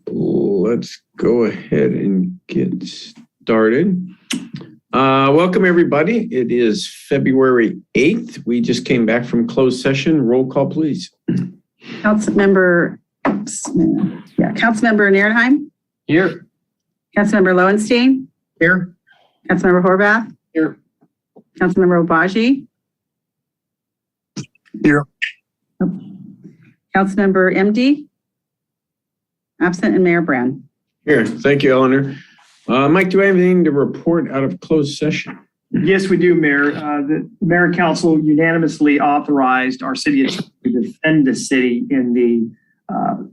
Let's go ahead and get started. Welcome, everybody. It is February 8th. We just came back from closed session. Roll call, please. Councilmember Nierenheim. Here. Councilmember Lowenstein. Here. Councilmember Horvath. Here. Councilmember Obaji. Here. Councilmember MD. Absent, and Mayor Brand. Here. Thank you, Eleanor. Mike, do I have anything to report out of closed session? Yes, we do, Mayor. The Mayor and Council unanimously authorized our city attorney to defend the city in the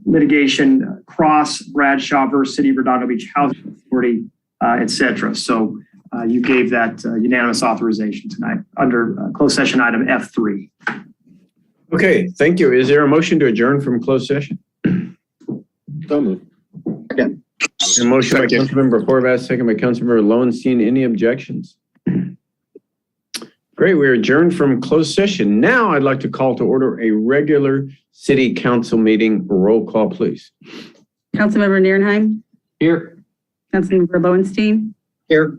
litigation Cross Bradshaw versus City of Redondo Beach Housing Authority, et cetera. So you gave that unanimous authorization tonight under closed session item F3. Okay, thank you. Is there a motion to adjourn from closed session? So moved. Again. A motion by Councilmember Horvath, second by Councilmember Lowenstein. Any objections? Great, we're adjourned from closed session. Now I'd like to call to order a regular city council meeting. Roll call, please. Councilmember Nierenheim. Here. Councilmember Lowenstein. Here.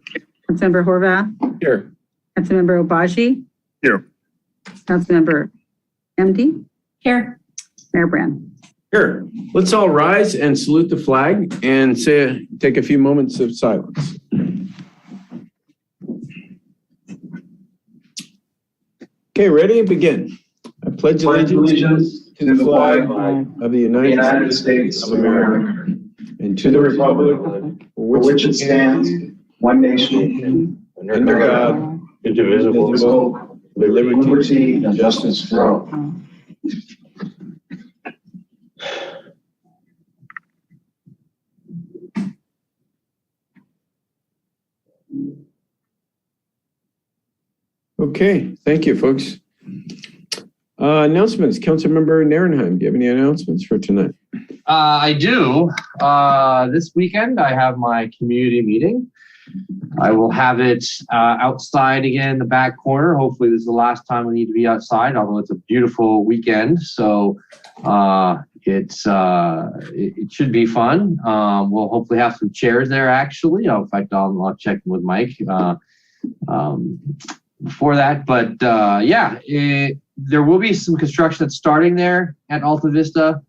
Councilmember Horvath. Here. Councilmember Obaji. Here. Councilmember MD. Here. Mayor Brand. Here. Let's all rise and salute the flag and take a few moments of silence. Okay, ready? Begin. I pledge allegiance to the flag of the United States of America and to the republic for which it stands, one nation, under God, indivisible, with liberty and justice for all. Okay, thank you, folks. Announcements. Councilmember Nierenheim, do you have any announcements for tonight? I do. This weekend, I have my community meeting. I will have it outside again in the back corner. Hopefully, this is the last time we need to be outside, although it's a beautiful weekend. So it should be fun. We'll hopefully have some chairs there, actually. In fact, I'll check with Mike before that. But there will be some construction that's starting there at Alta Vista.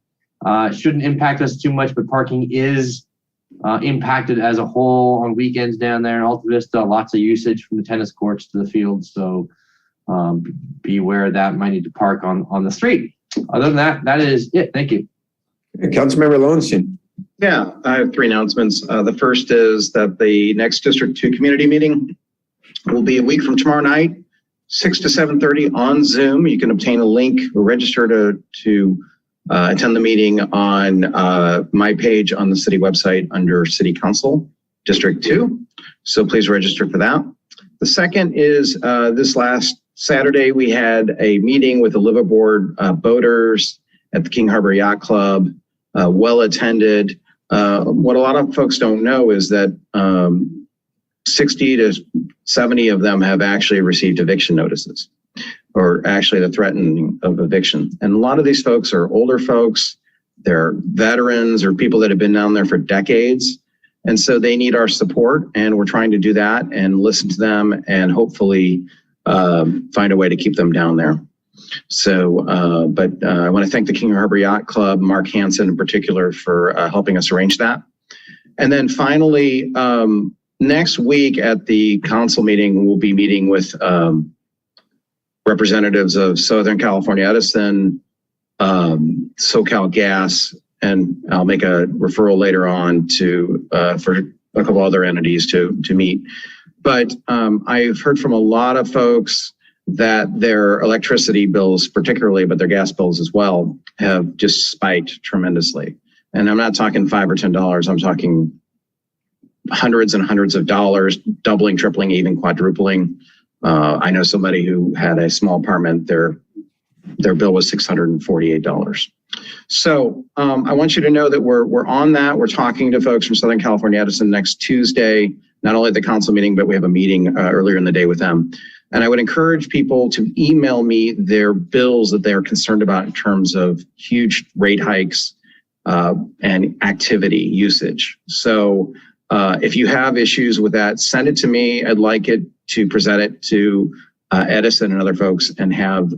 It shouldn't impact us too much, but parking is impacted as a whole on weekends down there in Alta Vista. Lots of usage from the tennis courts to the fields. So be aware of that. Might need to park on the street. Other than that, that is it. Thank you. Councilmember Lowenstein. Yeah, I have three announcements. The first is that the next District 2 community meeting will be a week from tomorrow night, 6 to 7:30 on Zoom. You can obtain a link or register to attend the meeting on my page on the city website under City Council, District 2. So please register for that. The second is this last Saturday, we had a meeting with the liveaboard boaters at the King Harbor Yacht Club, well attended. What a lot of folks don't know is that 60 to 70 of them have actually received eviction notices, or actually the threatening of eviction. And a lot of these folks are older folks, they're veterans or people that have been down there for decades. And so they need our support, and we're trying to do that and listen to them and hopefully find a way to keep them down there. So, I want to thank the King Harbor Yacht Club, Mark Hansen in particular, for helping us arrange that. And then finally, next week at the council meeting, we'll be meeting with representatives of Southern California Edison, SoCal Gas, and I'll make a referral later on to for a couple other entities to meet. But I've heard from a lot of folks that their electricity bills particularly, but their gas bills as well, have just spiked tremendously. And I'm not talking $5 or $10, I'm talking hundreds and hundreds of dollars, doubling, tripling, even quadrupling. I know somebody who had a small apartment, their bill was $648. So I want you to know that we're on that. We're talking to folks from Southern California Edison next Tuesday, not only at the council meeting, but we have a meeting earlier in the day with them. And I would encourage people to email me their bills that they're concerned about in terms of huge rate hikes, and activity usage. So if you have issues with that, send it to me. I'd like it to present it to Edison and other folks and have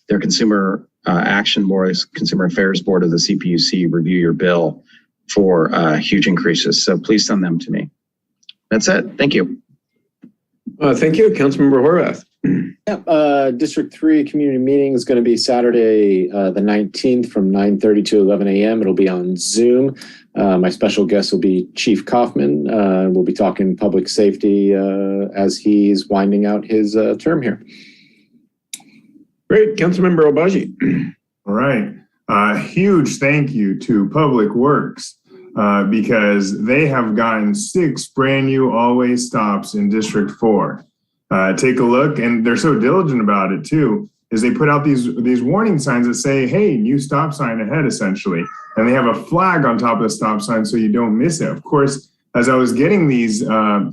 their Consumer Action Board, Consumer Affairs Board of the CPUC review your bill for huge increases. So please send them to me. That's it. Thank you. Thank you, Councilmember Horvath. Yep, District 3 community meeting is going to be Saturday, the 19th from 9:30 to 11 a.m. It'll be on Zoom. My special guest will be Chief Kaufman. We'll be talking public safety as he's winding out his term here. Great, Councilmember Obaji. All right. Huge thank you to Public Works because they have gotten 6 brand new always stops in District 4. Take a look, and they're so diligent about it too, is they put out these warning signs that say, hey, new stop sign ahead, essentially. And they have a flag on top of the stop sign so you don't miss it. Of course, as I was getting these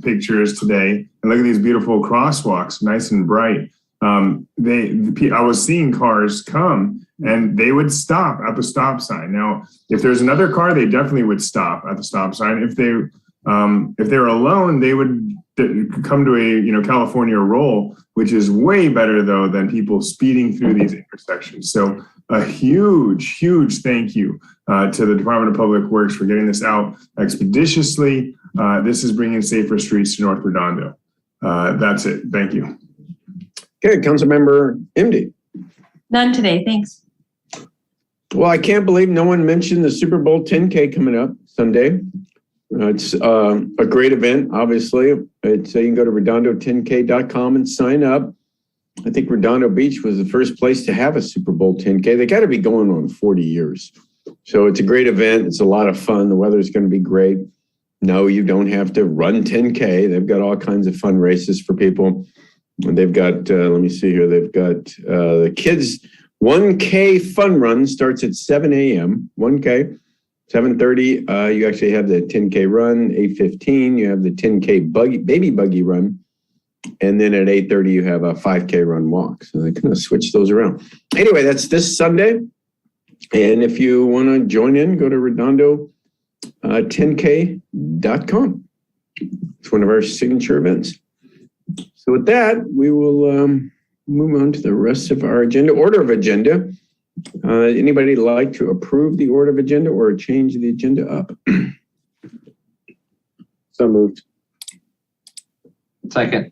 pictures today, and look at these beautiful crosswalks, nice and bright, I was seeing cars come and they would stop at the stop sign. Now, if there's another car, they definitely would stop at the stop sign. If they were alone, they would come to a California roll, which is way better though than people speeding through these intersections. So a huge thank you to the Department of Public Works for getting this out expeditiously. This is bringing safer streets to North Redondo. That's it. Thank you. Okay, Councilmember MD. None today, thanks. Well, I can't believe no one mentioned the Super Bowl 10K coming up Sunday. It's a great event, obviously. It's you can go to redondo10k.com and sign up. I think Redondo Beach was the first place to have a Super Bowl 10K. They got to be going on 40 years. So it's a great event. It's a lot of fun. The weather's going to be great. No, you don't have to run 10K. They've got all kinds of fun races for people. And they've got, let me see here, they've got the kids' 1K fun run starts at 7 a.m., 1K. 7:30, you actually have the 10K run. 8:15, you have the 10K baby buggy run. And then at 8:30, you have a 5K run walk. So they kind of switch those around. Anyway, that's this Sunday. And if you want to join in, go to Redondo10k.com. It's one of our signature events. So with that, we will move on to the rest of our agenda. Order of agenda. Anybody like to approve the order of agenda or change the agenda up? So moved. Second.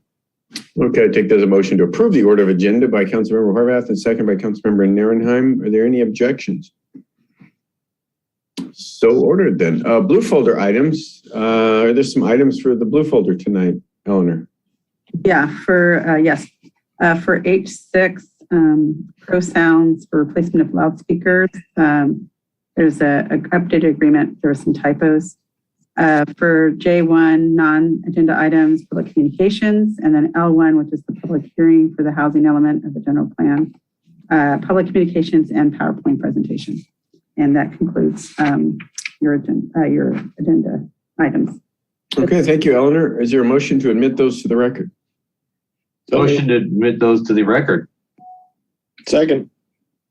Okay, I take that as a motion to approve the order of agenda by Councilmember Horvath and second by Councilmember Narenheim. Are there any objections? So ordered then. Blue folder items. Are there some items for the blue folder tonight, Eleanor? Yeah, yes. For H6, Pro Sounds for replacement of loudspeakers. There's an updated agreement. There were some typos. For J1, non-agenda items, public communications, and then L1, which is the public hearing for the housing element of the general plan, public communications and PowerPoint presentation. And that concludes your agenda items. Okay, thank you, Eleanor. Is there a motion to admit those to the record? Motion to admit those to the record. Second.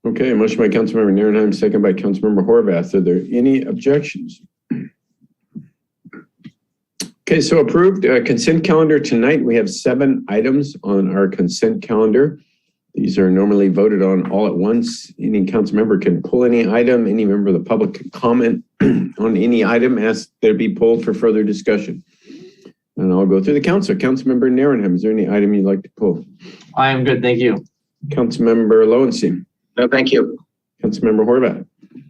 Okay, a motion by Councilmember Narenheim, second by Councilmember Horvath. Are there any objections? Okay, so approved. Consent calendar tonight. We have 7 items on our consent calendar. These are normally voted on all at once. Any council member can pull any item. Any member of the public can comment on any item, ask that it be pulled for further discussion. And I'll go through the council. Councilmember Narenheim, is there any item you'd like to pull? I am good, thank you. Councilmember Lowenstein. No, thank you. Councilmember Horvath.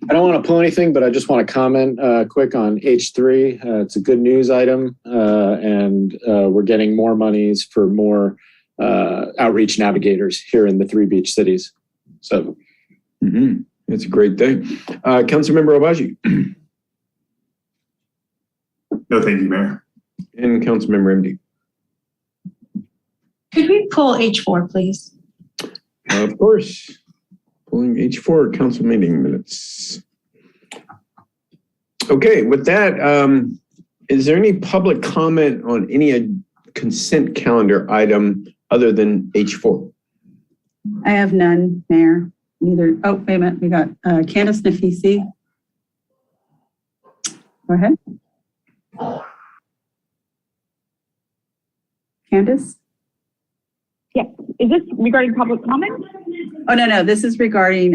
I don't want to pull anything, but I just want to comment quick on H3. It's a good news item, and we're getting more monies for more outreach navigators here in the 3 beach cities. So That's a great thing. Councilmember Obaji. No, thank you, Mayor. And Councilmember MD. Could we pull H4, please? Of course. Pulling H4 council meeting minutes. Okay, with that, is there any public comment on any consent calendar item other than H4? I have none, Mayor. Neither. Oh, wait a minute. We got Candace Nafisi. Go ahead. Candace? Is this regarding public comment? Oh, no, this is regarding,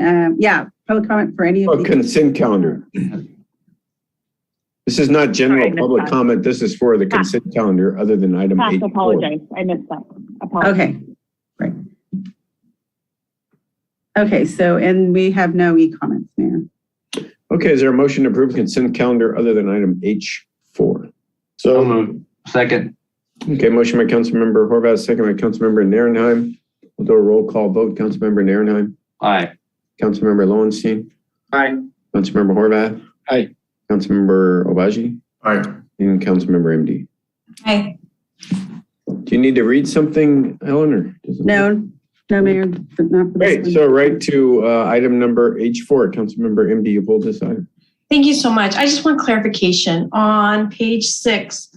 public comment for any of Oh, the. consent calendar. This is not general Sorry, I missed public that. comment. This is for the consent calendar other than item Pass, 8. apologize. I missed that. Apologize. Okay, great. Okay, so, and we have no e-comments, Mayor. Okay, is there a motion to approve consent calendar other than item H4? So moved. Second. Okay, motion by Councilmember Horvath, second by Councilmember Narenheim. We'll do a roll call vote. Councilmember Narenheim. Aye. Councilmember Lowenstein. Aye. Councilmember Horvath. Aye. Councilmember Obaji. Aye. And Councilmember MD. Hi. Do you need to read something, Ellen, or? does it- No, Mayor, but not for this Great, one. so right to item number H4. Councilmember MD, you hold this item. Thank you so much. I just want clarification. On page 6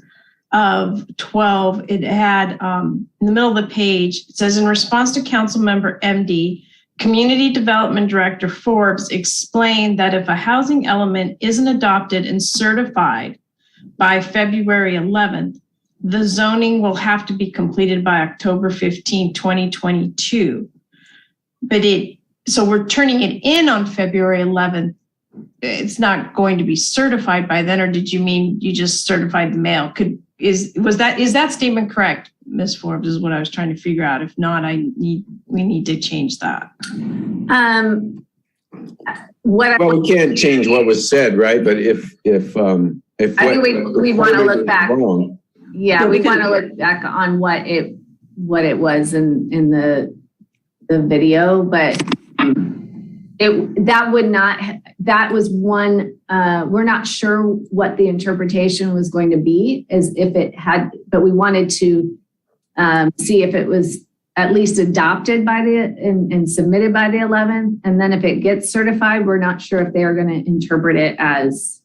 of 12, it had in the middle of the page, it says in response to Council Member MD, Community Development Director Forbes explained that if a housing element isn't adopted and certified by February 11th, the zoning will have to be completed by October 15, 2022. So we're turning it in on February 11th. It's not going to be certified by then, or did you mean you just certified the mail? Is that statement correct, Ms. Forbes, is what I was trying to figure out. If not, we need to change that. Well, we can't change what was said, right? But if I think we want to look back. Yeah, we want to look back on what it was in the video, but that was one, we're not sure what the interpretation was going to be as if it had, but we wanted to see if it was at least adopted by and submitted by the 11th. And then if it gets certified, we're not sure if they're going to interpret it as,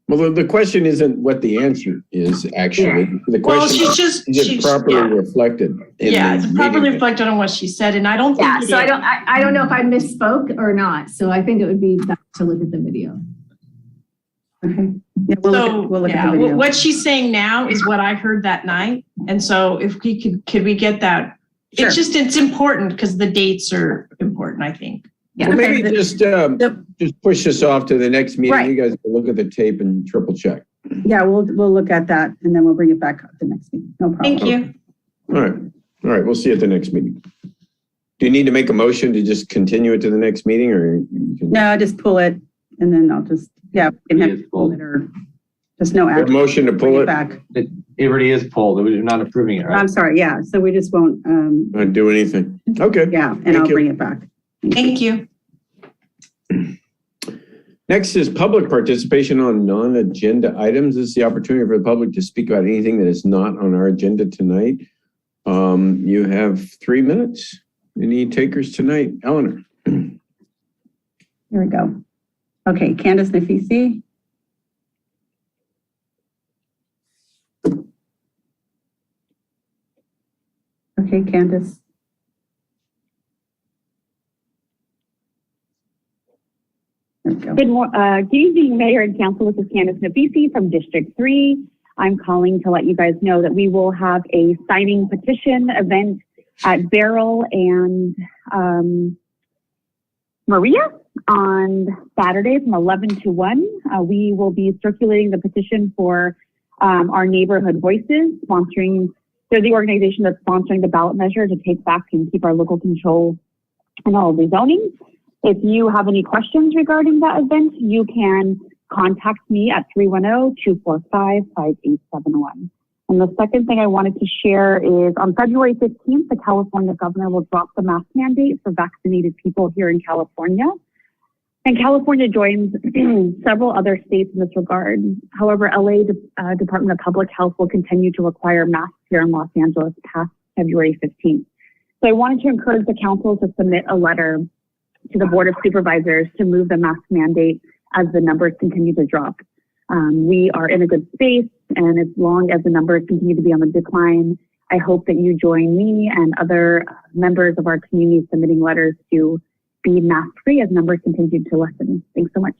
well, the question isn't what the answer is, actually. The question is it properly reflected? It's properly reflected on what she said, and I don't think. Yeah, so I don't know if I misspoke or not. So I think it would be best to look at the video. Okay. Yeah, we'll look at the video. What she's saying now is what I heard that night, and so if we could we get that? Sure. It's important because the dates are important, I think. Yeah. Well, maybe just push this off to the next meeting. Right. You guys can look at the tape and triple check. Yeah, we'll look at that and then we'll bring it back at the next meeting. No problem. Thank you. All right. We'll see you at the next meeting. Do you need to make a motion to just continue it to the next meeting, or you can? No, just pull it and then I'll just, we can have to pull it or just no A action. motion to pull Bring it? back. It already is pulled. We're not approving it, right? I'm sorry. Yeah. So we just won't, Not do anything. Okay. yeah, and Thank I'll you. bring it back. Thank you. Next is public participation on non-agenda items. This is the opportunity for the public to speak about anything that is not on our agenda tonight. You have 3 minutes. Any takers tonight? Eleanor. Here we go. Okay, Candace Nafisi. Okay, Candace. There we go. Good evening, Mayor and Council. This is Candace Nafisi from District 3. I'm calling to let you guys know that we will have a signing petition event at Beryl and Maria on Saturday from 11 to 1. We will be circulating the petition for our Neighborhood Voices, they're the organization that's sponsoring the ballot measure to take back and keep our local control and all rezoning. If you have any questions regarding that event, you can contact me at 310-245-5871. And the second thing I wanted to share is on February 15th, the California governor will drop the mask mandate for vaccinated people here in California. And California joins several other states in this regard. However, LA Department of Public Health will continue to require masks here in Los Angeles past February 15th. So I wanted to encourage the council to submit a letter to the Board of Supervisors to move the mask mandate as the numbers continue to drop. We are in a good space, and as long as the numbers continue to be on the decline, I hope that you join me and other members of our community submitting letters to be mask-free as numbers continue to lessen. Thanks so much.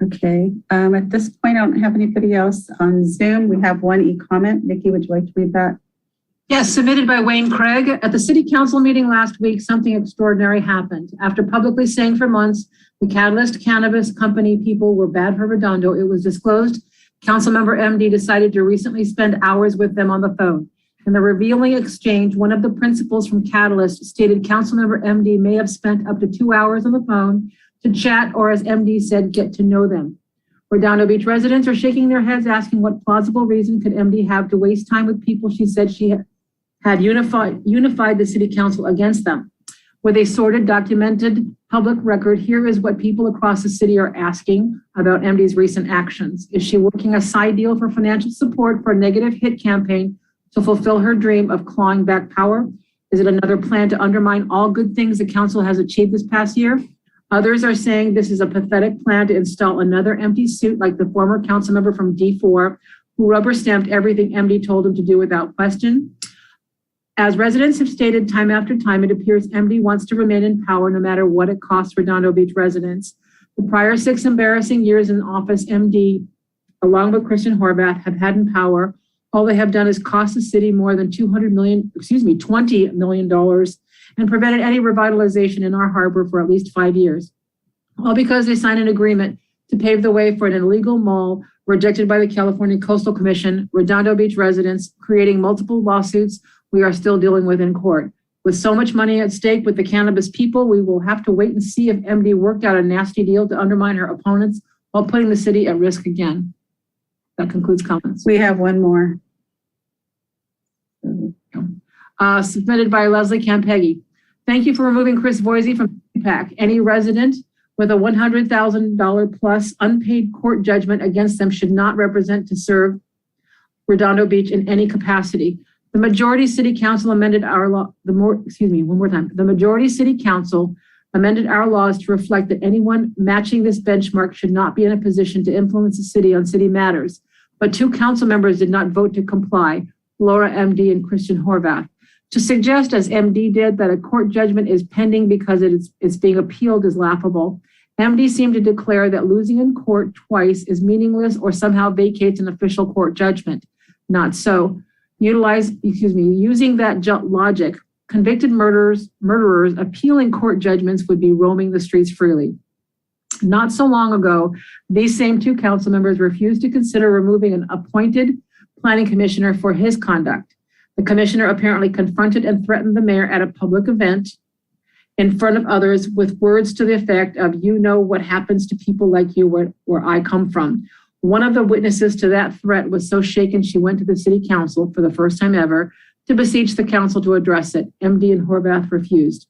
Okay, at this point, I don't have anybody else on Zoom. We have one e-comment. Nikki, would you like to read that? Yes, submitted by Wayne Craig. At the city council meeting last week, something extraordinary happened. After publicly saying for months the Catalyst Cannabis Company people were bad for Redondo, it was disclosed Councilmember MD decided to recently spend hours with them on the phone. In the revealing exchange, one of the principals from Catalyst stated Councilmember MD may have spent up to 2 hours on the phone to chat, or as MD said, get to know them. Redondo Beach residents are shaking their heads asking what plausible reason could MD have to waste time with people she said she had unified the city council against them. With a sorted, documented public record, here is what people across the city are asking about MD's recent actions. Is she working a side deal for financial support for a negative hit campaign to fulfill her dream of clawing back power? Is it another plan to undermine all good things the council has achieved this past year? Others are saying this is a pathetic plan to install another empty suit like the former council member from D4 who rubber stamped everything MD told him to do without question. As residents have stated time after time, it appears MD wants to remain in power no matter what it costs Redondo Beach residents. The prior 6 embarrassing years in office, MD, along with Christian Horvath, have had in power. All they have done is cost the city more than $20 million and prevented any revitalization in our harbor for at least 5 years. All because they signed an agreement to pave the way for an illegal mall rejected by the California Coastal Commission, Redondo Beach residents, creating multiple lawsuits we are still dealing with in court. With so much money at stake with the cannabis people, we will have to wait and see if MD worked out a nasty deal to undermine her opponents while putting the city at risk again. That concludes comments. We have one more. Submitted by Leslie Campeggi. Thank you for removing Chris Voisey from PAC. Any resident with a $100,000 plus unpaid court judgment against them should not represent to serve Redondo Beach in any capacity. The majority city council amended our law, the majority city council amended our laws to reflect that anyone matching this benchmark should not be in a position to influence the city on city matters. But 2 council members did not vote to comply, Laura MD and Christian Horvath. To suggest, as MD did, that a court judgment is pending because it's being appealed is laughable. MD seemed to declare that losing in court twice is meaningless or somehow vacates an official court judgment. Not so. Using that logic, convicted murderers appealing court judgments would be roaming the streets freely. Not so long ago, these same 2 council members refused to consider removing an appointed planning commissioner for his conduct. The commissioner apparently confronted and threatened the mayor at a public event in front of others with words to the effect of, you know what happens to people like you where I come from. One of the witnesses to that threat was so shaken she went to the city council for the first time ever to beseech the council to address it. MD and Horvath refused.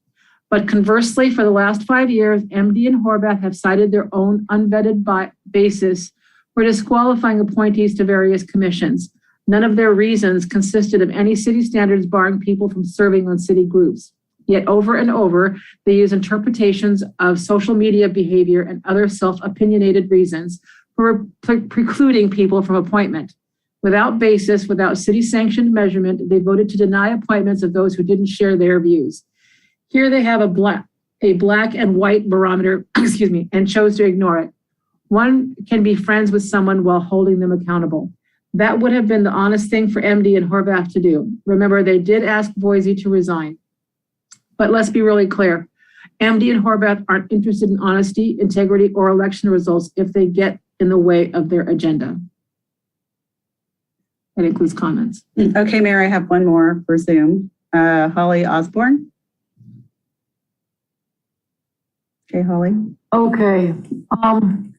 But conversely, for the last 5 years, MD and Horvath have cited their own unvetted basis for disqualifying appointees to various commissions. None of their reasons consisted of any city standards barring people from serving on city groups. Yet over and over, they use interpretations of social media behavior and other self-opinionated reasons for precluding people from appointment. Without basis, without city-sanctioned measurement, they voted to deny appointments of those who didn't share their views. Here they have a black and white barometer, and chose to ignore it. One can be friends with someone while holding them accountable. That would have been the honest thing for MD and Horvath to do. Remember, they did ask Voisey to resign. But let's be really clear. MD and Horvath aren't interested in honesty, integrity, or election results if they get in the way of their agenda. That includes comments. Okay, Mayor, I have one more for Zoom. Holly Osborne. Okay, Holly. Okay. I'm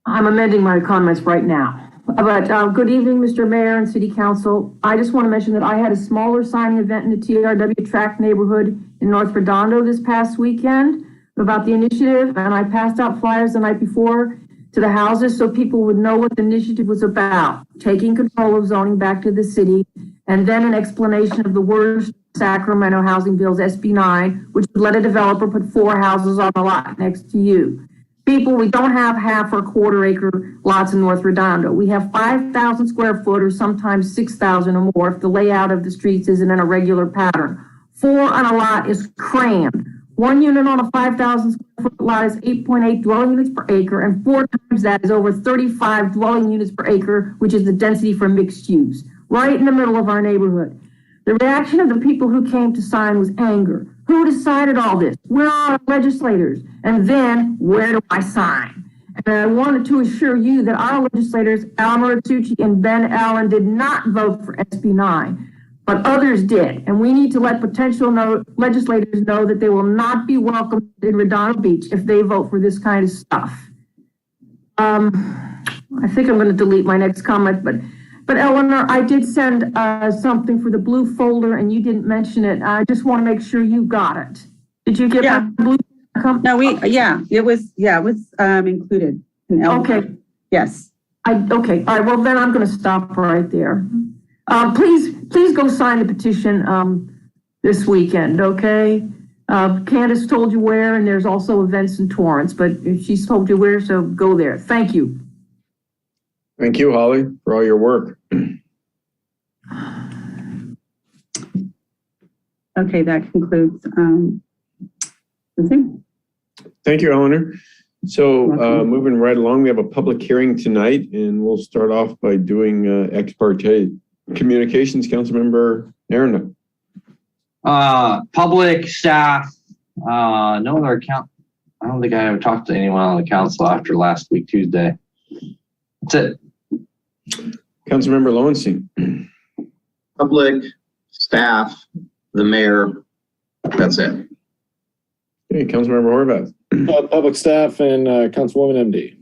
amending my comments right now. But good evening, Mr. Mayor and City Council. I just want to mention that I had a smaller signing event in the TRW tract neighborhood in North Redondo this past weekend about the initiative, and I passed out flyers the night before to the houses so people would know what the initiative was about, taking control of zoning back to the city, and then an explanation of the worst Sacramento Housing Bills SB 9, which would let a developer put 4 houses on the lot next to you. People, we don't have half or quarter acre lots in North Redondo. We have 5,000 square foot or sometimes 6,000 or more if the layout of the streets isn't in a regular pattern. 4 on a lot is crammed. 1 unit on a 5,000 square foot lot is 8.8 dwelling units per acre, and 4 times that is over 35 dwelling units per acre, which is the density for mixed use, right in the middle of our neighborhood. The reaction of the people who came to sign was anger. Who decided all this? Where are our legislators? And then, where do I sign? And I wanted to assure you that our legislators, Al Maritucci and Ben Allen, did not vote for SB 9, but others did. And we need to let potential legislators know that they will not be welcomed in Redondo Beach if they vote for this kind of stuff. I think I'm going to delete my next comment, but Eleanor, I did send something for the blue folder and you didn't mention it. I just want to make sure you got it. Did you get my blue? No, it was included. Okay. Yes. Okay. All right. Well, then I'm going to stop right there. Please go sign the petition this weekend. Okay. Candace told you where, and there's also events in Torrance, but she's told you where, so go there. Thank you. Thank you, Holly, for all your work. Okay, that concludes the thing. Thank you, Eleanor. So moving right along, we have a public hearing tonight, and we'll start off by doing ex parte communications. Councilmember Redondo. Public staff, no other account. I don't think I ever talked to anyone on the council after last week, Tuesday. That's it. Councilmember Lowenstein. Public, staff, the mayor, that's it. Okay, Councilmember Horvath. Public staff and Councilwoman MD.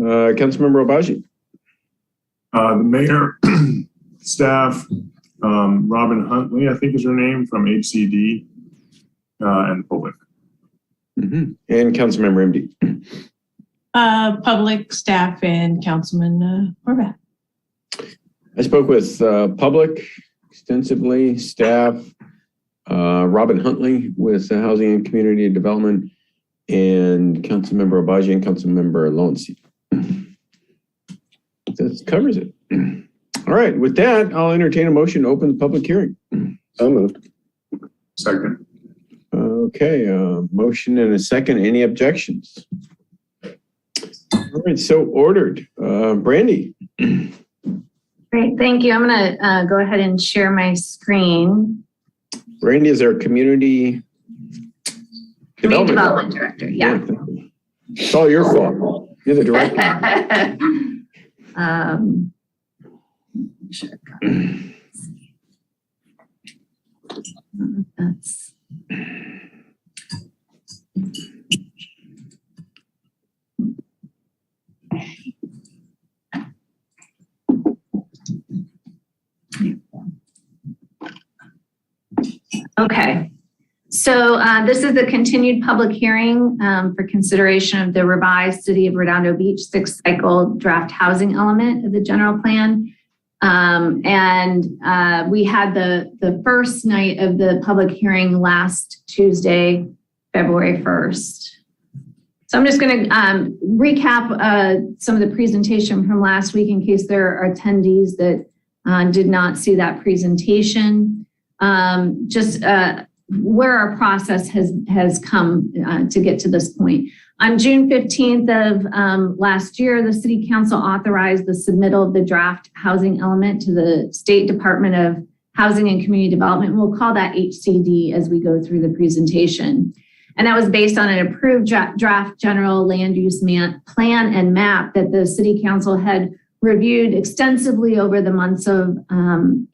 Councilmember Obaji. The mayor, staff, Robin Huntley, I think is her name, from HCD, and public. And Councilmember MD. Public, staff, and Councilman Horvath. I spoke with public extensively, staff, Robin Huntley with Housing and Community Development, and Councilmember Obaji and Councilmember Lowenstein. That covers it. All right, with that, I'll entertain a motion to open the public hearing. So moved. Second. Okay, motion and a second. Any objections? All right, so ordered. Brandy. Great, thank you. I'm going to go ahead and share my screen. Brandy is our Community Development Director, yeah. It's all your fault. You're the director. Sure. That's okay. So this is the continued public hearing for consideration of the revised City of Redondo Beach 6th cycle draft housing element of the general plan. We had the first night of the public hearing last Tuesday, February 1st. So I'm just going to recap some of the presentation from last week in case there are attendees that did not see that presentation. Just where our process has come to get to this point. On June 15th of last year, the City Council authorized the submittal of the draft housing element to the State Department of Housing and Community Development. We'll call that HCD as we go through the presentation. And that was based on an approved draft general land use plan and map that the City Council had reviewed extensively over the months of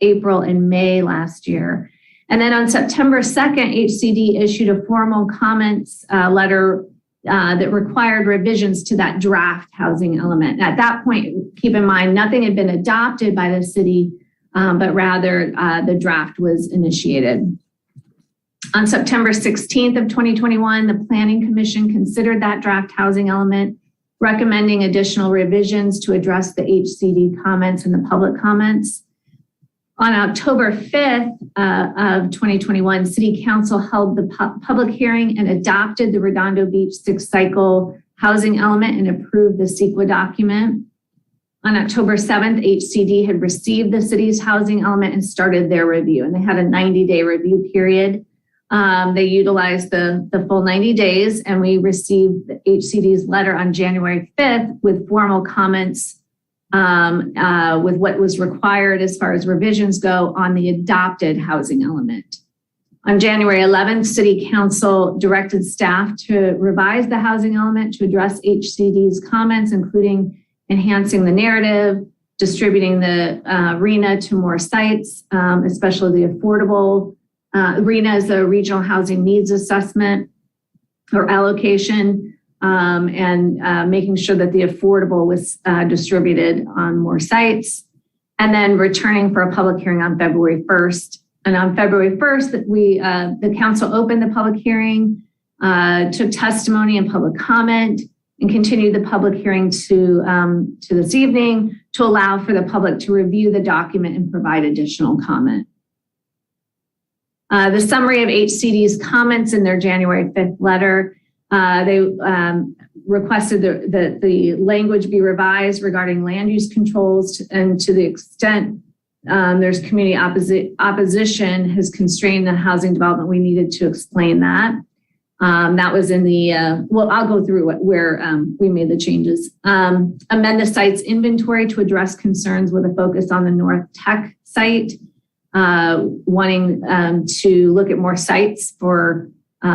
April and May last year. And then on September 2nd, HCD issued a formal comments letter that required revisions to that draft housing element. At that point, keep in mind, nothing had been adopted by the city, but rather the draft was initiated. On September 16th of 2021, the Planning Commission considered that draft housing element, recommending additional revisions to address the HCD comments and the public comments. On October 5th of 2021, City Council held the public hearing and adopted the Redondo Beach 6th cycle housing element and approved the CEQA document. On October 7th, HCD had received the city's housing element and started their review, and they had a 90-day review period. They utilized the full 90 days, and we received the HCD's letter on January 5th with formal comments with what was required as far as revisions go on the adopted housing element. On January 11th, City Council directed staff to revise the housing element to address HCD's comments, including enhancing the narrative, distributing the RENA to more sites, especially the affordable. RENA is the Regional Housing Needs Assessment or allocation, and making sure that the affordable was distributed on more sites. And then returning for a public hearing on February 1st. And on February 1st, the council opened the public hearing, took testimony and public comment, and continued the public hearing to this evening to allow for the public to review the document and provide additional comment. The summary of HCD's comments in their January 5th letter, they requested that the language be revised regarding land use controls, and to the extent there's community opposition has constrained the housing development, we needed to explain that. That was in the, well, I'll go through where we made the changes. Amend the site's inventory to address concerns with a focus on the North Tech site, wanting to look at more sites for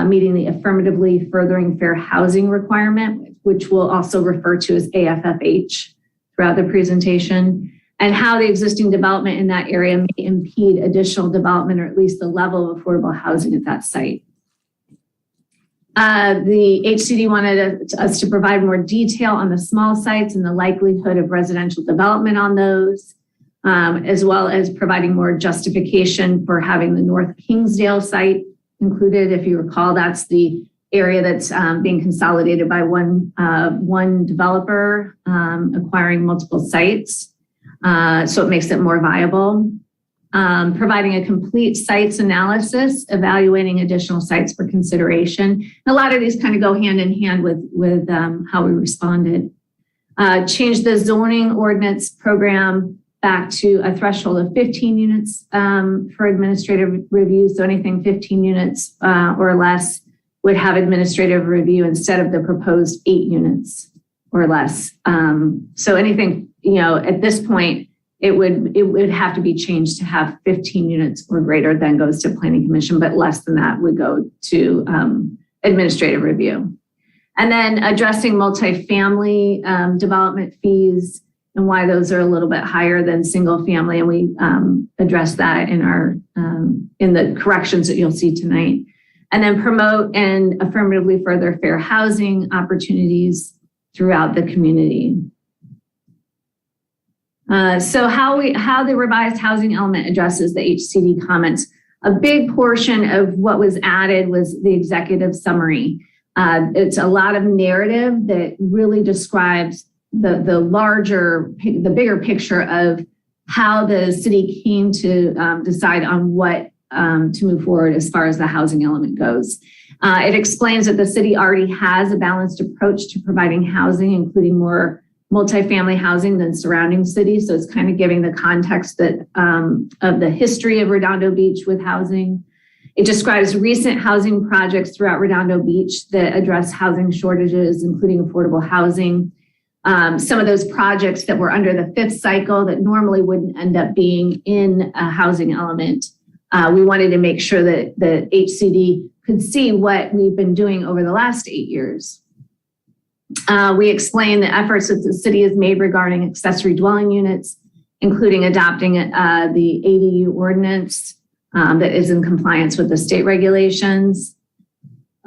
meeting the affirmatively furthering fair housing requirement, which we'll also refer to as AFFH throughout the presentation, and how the existing development in that area may impede additional development or at least the level of affordable housing at that site. The HCD wanted us to provide more detail on the small sites and the likelihood of residential development on those, as well as providing more justification for having the North Kingsdale site included. If you recall, that's the area that's being consolidated by one developer acquiring multiple sites. So it makes it more viable. Providing a complete sites analysis, evaluating additional sites for consideration. And a lot of these kind of go hand in hand with how we responded. Change the zoning ordinance program back to a threshold of 15 units for administrative review. So anything 15 units or less would have administrative review instead of the proposed 8 units or less. So anything, at this point, it would have to be changed to have 15 units or greater, then goes to Planning Commission, but less than that would go to administrative review. And then addressing multifamily development fees and why those are a little bit higher than single family. And we address that in our in the corrections that you'll see tonight. And then promote and affirmatively further fair housing opportunities throughout the community. So how the revised housing element addresses the HCD comments. A big portion of what was added was the executive summary. It's a lot of narrative that really describes the bigger picture of how the city came to decide on what to move forward as far as the housing element goes. It explains that the city already has a balanced approach to providing housing, including more multifamily housing than surrounding cities. So it's kind of giving the context that of the history of Redondo Beach with housing. It describes recent housing projects throughout Redondo Beach that address housing shortages, including affordable housing. Some of those projects that were under the 5th cycle that normally wouldn't end up being in a housing element. We wanted to make sure that the HCD could see what we've been doing over the last 8 years. We explain the efforts that the city has made regarding accessory dwelling units, including adopting the Adu Ordinance that is in compliance with the state regulations.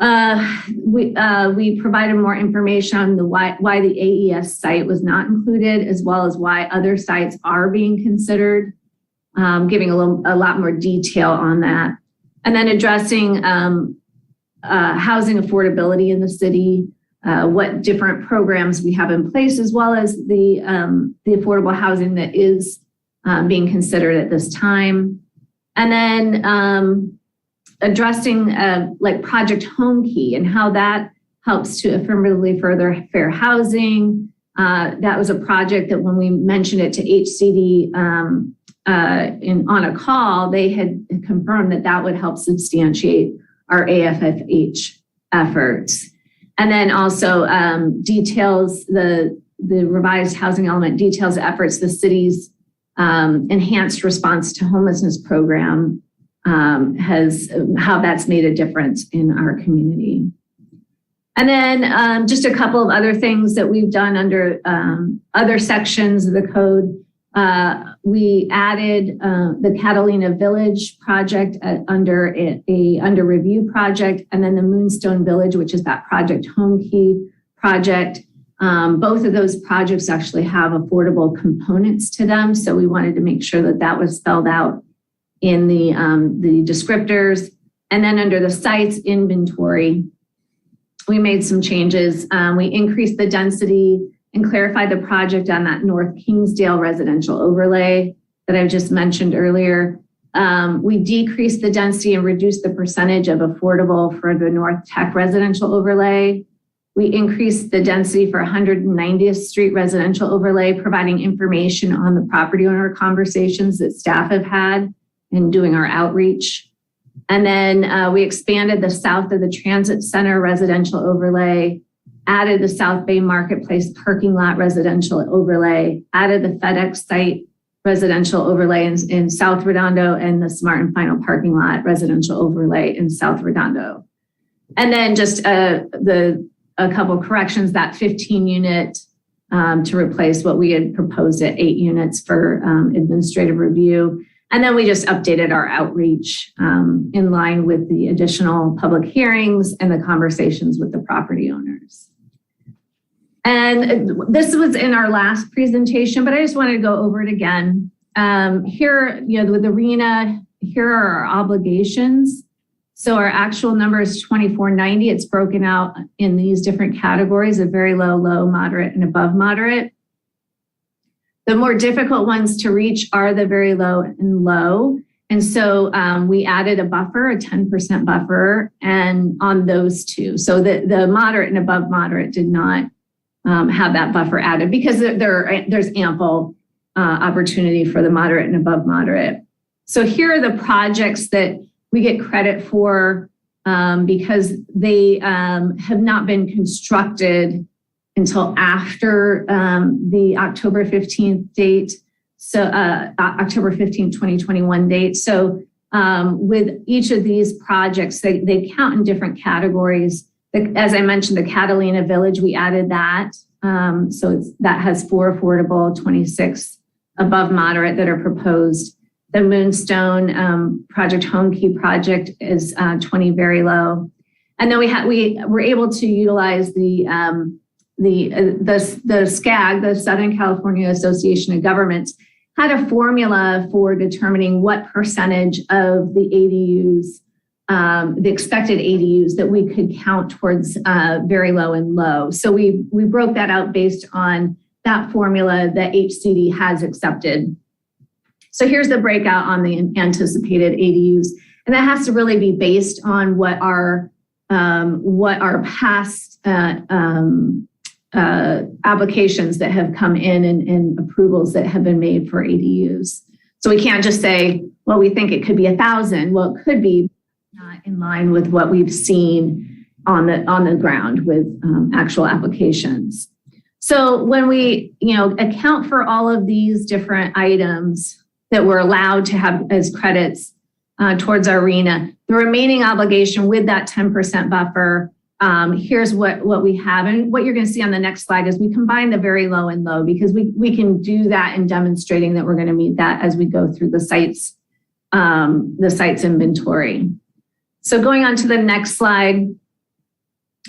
We provided more information on why the AES site was not included, as well as why other sites are being considered, giving a lot more detail on that. And then addressing housing affordability in the city, what different programs we have in place, as well as the affordable housing that is being considered at this time. And then addressing like Project Home Key and how that helps to affirmatively further fair housing. That was a project that when we mentioned it to HCD on a call, they had confirmed that would help substantiate our AFFH efforts. And then also details the revised housing element details efforts the city's enhanced response to homelessness program has how that's made a difference in our community. And then just a couple of other things that we've done under other sections of the code. We added the Catalina Village project under a under review project, and then the Moonstone Village, which is that Project Home Key project. Both of those projects actually have affordable components to them, so we wanted to make sure that that was spelled out in the descriptors. And then under the sites inventory, we made some changes. We increased the density and clarified the project on that North Kingsdale residential overlay that I just mentioned earlier. We decreased the density and reduced the percentage of affordable for the North Tech residential overlay. We increased the density for 190th Street residential overlay, providing information on the property owner conversations that staff have had in doing our outreach. And then we expanded the south of the Transit Center residential overlay, added the South Bay Marketplace parking lot residential overlay, added the FedEx site residential overlay in South Redondo, and the Smart and Final parking lot residential overlay in South Redondo. And then just a couple corrections, that 15 unit to replace what we had proposed at 8 units for administrative review. And then we just updated our outreach in line with the additional public hearings and the conversations with the property owners. And this was in our last presentation, but I just wanted to go over it again. Here, with the RENA, here are our obligations. So our actual number is 2490. It's broken out in these different categories of very low, low, moderate, and above moderate. The more difficult ones to reach are the very low and low. And so we added a buffer, a 10% buffer, and on those two. So the moderate and above moderate did not have that buffer added because there's ample opportunity for the moderate and above moderate. So here are the projects that we get credit for because they have not been constructed until after the October 15th date. So October 15th, 2021 date. So with each of these projects, they count in different categories. As I mentioned, the Catalina Village, we added that. So that has 4 affordable, 26 above moderate that are proposed. The Moonstone Project Home Key project is 20 very low. And then we were able to utilize the SCAG, the Southern California Association of Governments, had a formula for determining what percentage of the ADUs, the expected ADUs that we could count towards very low and low. So we broke that out based on that formula that HCD has accepted. So here's the breakout on the anticipated ADUs. And that has to really be based on what our past applications that have come in and approvals that have been made for ADUs. So we can't just say, well, we think it could be 1,000. Well, it could be not in line with what we've seen on the ground with actual applications. So when we account for all of these different items that we're allowed to have as credits towards our RENA, the remaining obligation with that 10% buffer, here's what we have. And what you're going to see on the next slide is we combine the very low and low because we can do that in demonstrating that we're going to meet that as we go through the sites inventory. So going on to the next slide,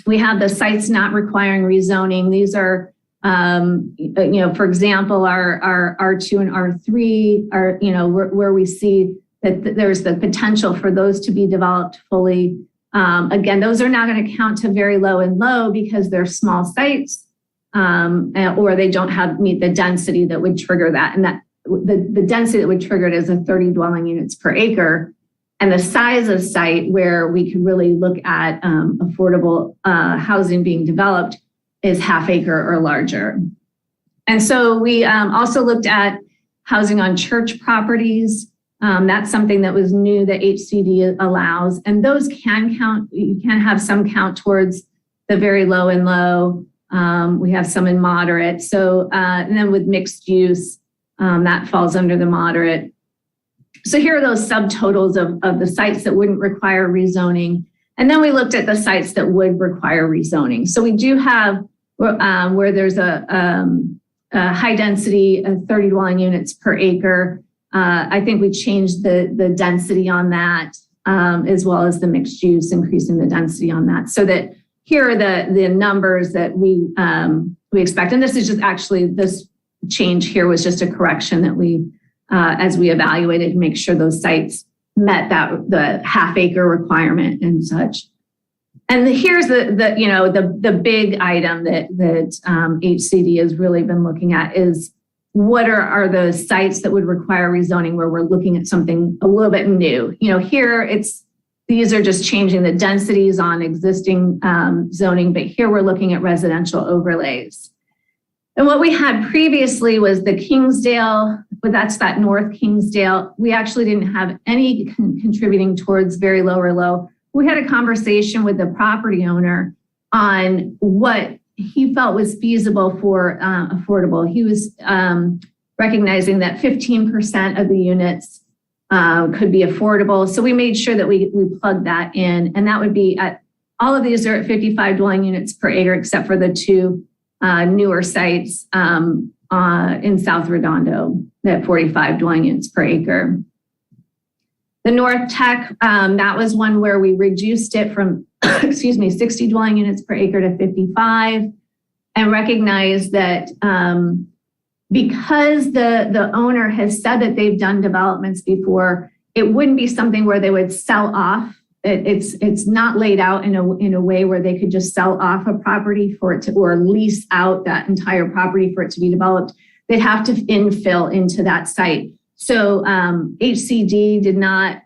we have the sites not requiring rezoning. These are, for example, our R2 and R3 are, where we see that there's the potential for those to be developed fully. Again, those are not going to count to very low and low because they're small sites or they don't meet the density that would trigger that. And that the density that would trigger it is 30 dwelling units per acre. And the size of site where we could really look at affordable housing being developed is half acre or larger. And so we also looked at housing on church properties. That's something that was new that HCD allows. And those can count, you can have some count towards the very low and low. We have some in moderate. So, and then with mixed use, that falls under the moderate. So here are those subtotals of the sites that wouldn't require rezoning. And then we looked at the sites that would require rezoning. So we do have where there's a high density of 30 dwelling units per acre. I think we changed the density on that, as well as the mixed use, increasing the density on that. So that here are the numbers that we expect. And this is just actually, this change here was just a correction that we, as we evaluated, to make sure those sites met the half acre requirement and such. And here's the big item that HCD has really been looking at is what are the sites that would require rezoning, where we're looking at something a little bit new. Here these are just changing the densities on existing zoning, but here we're looking at residential overlays. And what we had previously was the Kingsdale, but that's that North Kingsdale. We actually didn't have any contributing towards very low or low. We had a conversation with the property owner on what he felt was feasible for affordable. He was recognizing that 15% of the units could be affordable. So we made sure that we plugged that in, and that would be at, all of these are at 55 dwelling units per acre, except for the two newer sites in South Redondo at 45 dwelling units per acre. The North Tech, that was one where we reduced it from, 60 dwelling units per acre to 55, and recognized that because the owner has said that they've done developments before, it wouldn't be something where they would sell off. It's not laid out in a way where they could just sell off a property for it to, or lease out that entire property for it to be developed. They'd have to infill into that site. So HCD did not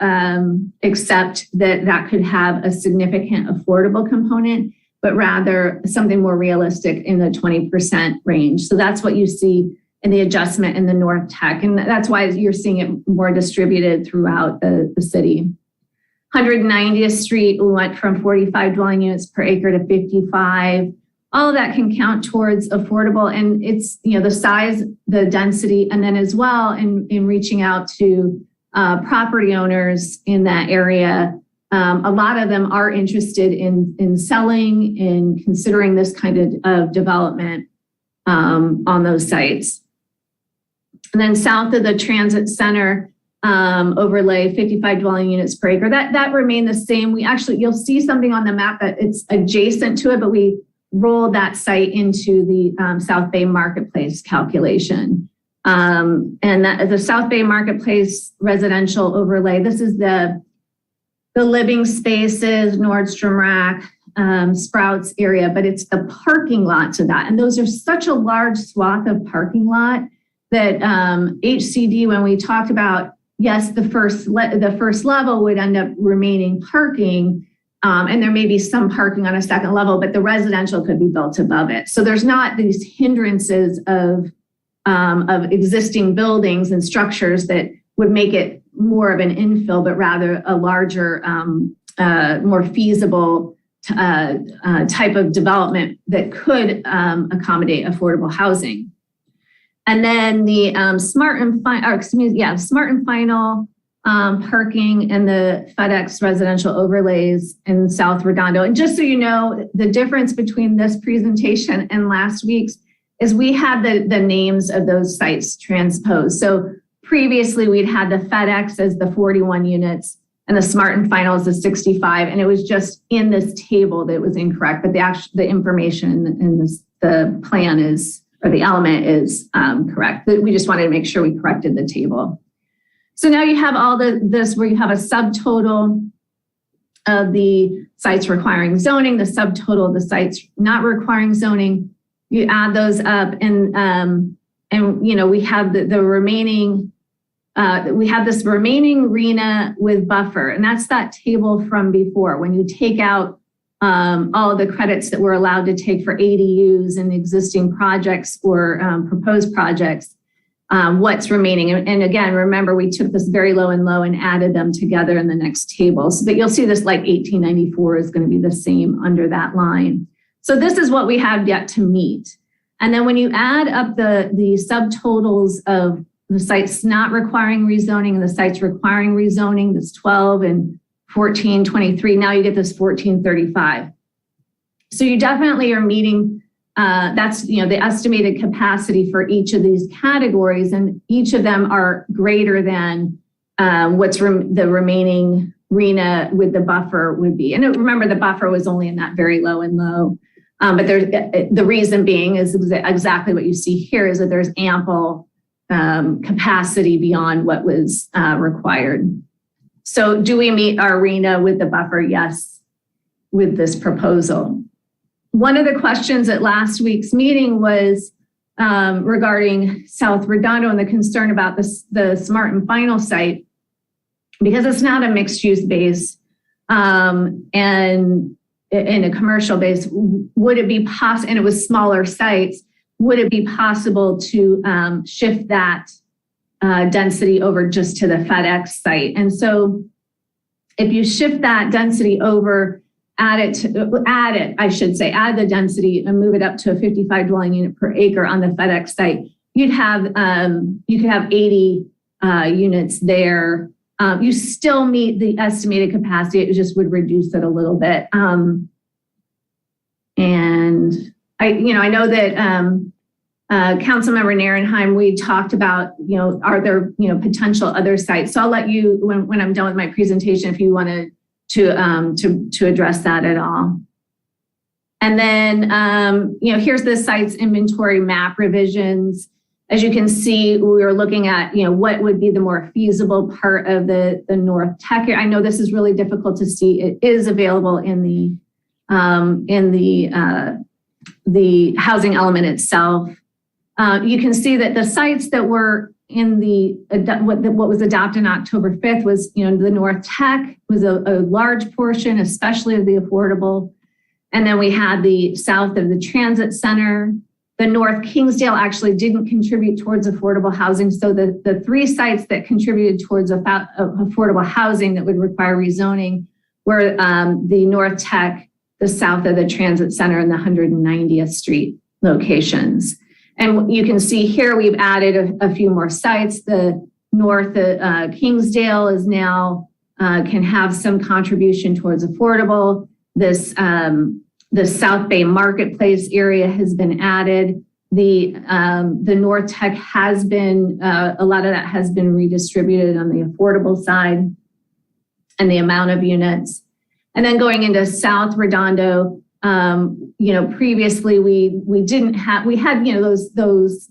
accept that could have a significant affordable component, but rather something more realistic in the 20% range. So that's what you see in the adjustment in the North Tech. And that's why you're seeing it more distributed throughout the city. 190th Street, we went from 45 dwelling units per acre to 55. All of that can count towards affordable, and it's, the size, the density, and then as well in reaching out to property owners in that area. A lot of them are interested in selling, in considering this kind of development on those sites. And then south of the transit center overlay, 55 dwelling units per acre, that remained the same. You'll see something on the map that it's adjacent to it, but we rolled that site into the South Bay Marketplace calculation. And the South Bay Marketplace residential overlay, this is the living spaces, Nordstrom Rack, Sprouts area, but it's the parking lot to that. And those are such a large swath of parking lot that HCD, when we talked about, yes, the first level would end up remaining parking, and there may be some parking on a second level, but the residential could be built above it. So there's not these hindrances of existing buildings and structures that would make it more of an infill, but rather a larger, more feasible type of development that could accommodate affordable housing. And then the smart and final parking and the FedEx residential overlays in South Redondo. And just so you know, the difference between this presentation and last week's is we had the names of those sites transposed. So previously we'd had the FedEx as the 41 units and the smart and final as the 65. And it was just in this table that was incorrect, but the information in the plan is, or the element is correct. We just wanted to make sure we corrected the table. So now you have all this where you have a subtotal of the sites requiring zoning, the subtotal of the sites not requiring zoning. You add those up, and we have the remaining. We have this remaining RENA with buffer, and that's that table from before. When you take out all of the credits that we're allowed to take for ADUs and existing projects or proposed projects, what's remaining. And again, remember, we took this very low and low and added them together in the next table. So that you'll see this like 1894 is going to be the same under that line. So this is what we have yet to meet. And then when you add up the subtotals of the sites not requiring rezoning and the sites requiring rezoning, that's 12 and 1423, now you get this 1435. So you definitely are meeting, that's the estimated capacity for each of these categories, and each of them are greater than what's the remaining RENA with the buffer would be. And remember, the buffer was only in that very low and low. But the reason being is exactly what you see here, is that there's ample capacity beyond what was required. So do we meet our RENA with the buffer? Yes, with this proposal. One of the questions at last week's meeting was regarding South Redondo and the concern about the Smart and Final site, because it's not a mixed use base and in a commercial base. Would it be possible, and it was smaller sites, would it be possible to shift that density over just to the FedEx site? And so if you shift that density over, add the density and move it up to a 55 dwelling unit per acre on the FedEx site, you could have 80 units there. You still meet the estimated capacity. It just would reduce it a little bit. And I know that Councilmember Narenheim, we talked about, are there, potential other sites? So I'll let you, when I'm done with my presentation, if you wanted to address that at all. And then, here's the site's inventory map revisions. As you can see, we were looking at, what would be the more feasible part of the North Tech. I know this is really difficult to see. It is available in the housing element itself. You can see that the sites that were in what was adopted on October 5th was, the North Tech was a large portion, especially of the affordable. And then we had the south of the transit center. The North Kingsdale actually didn't contribute towards affordable housing. So the three sites that contributed towards affordable housing that would require rezoning were the North Tech, the south of the transit center, and the 190th Street locations. And you can see here we've added a few more sites. The North Kingsdale is now can have some contribution towards affordable. This the South Bay Marketplace area has been added. The North Tech has been, a lot of that has been redistributed on the affordable side and the amount of units. And then going into South Redondo, previously we had those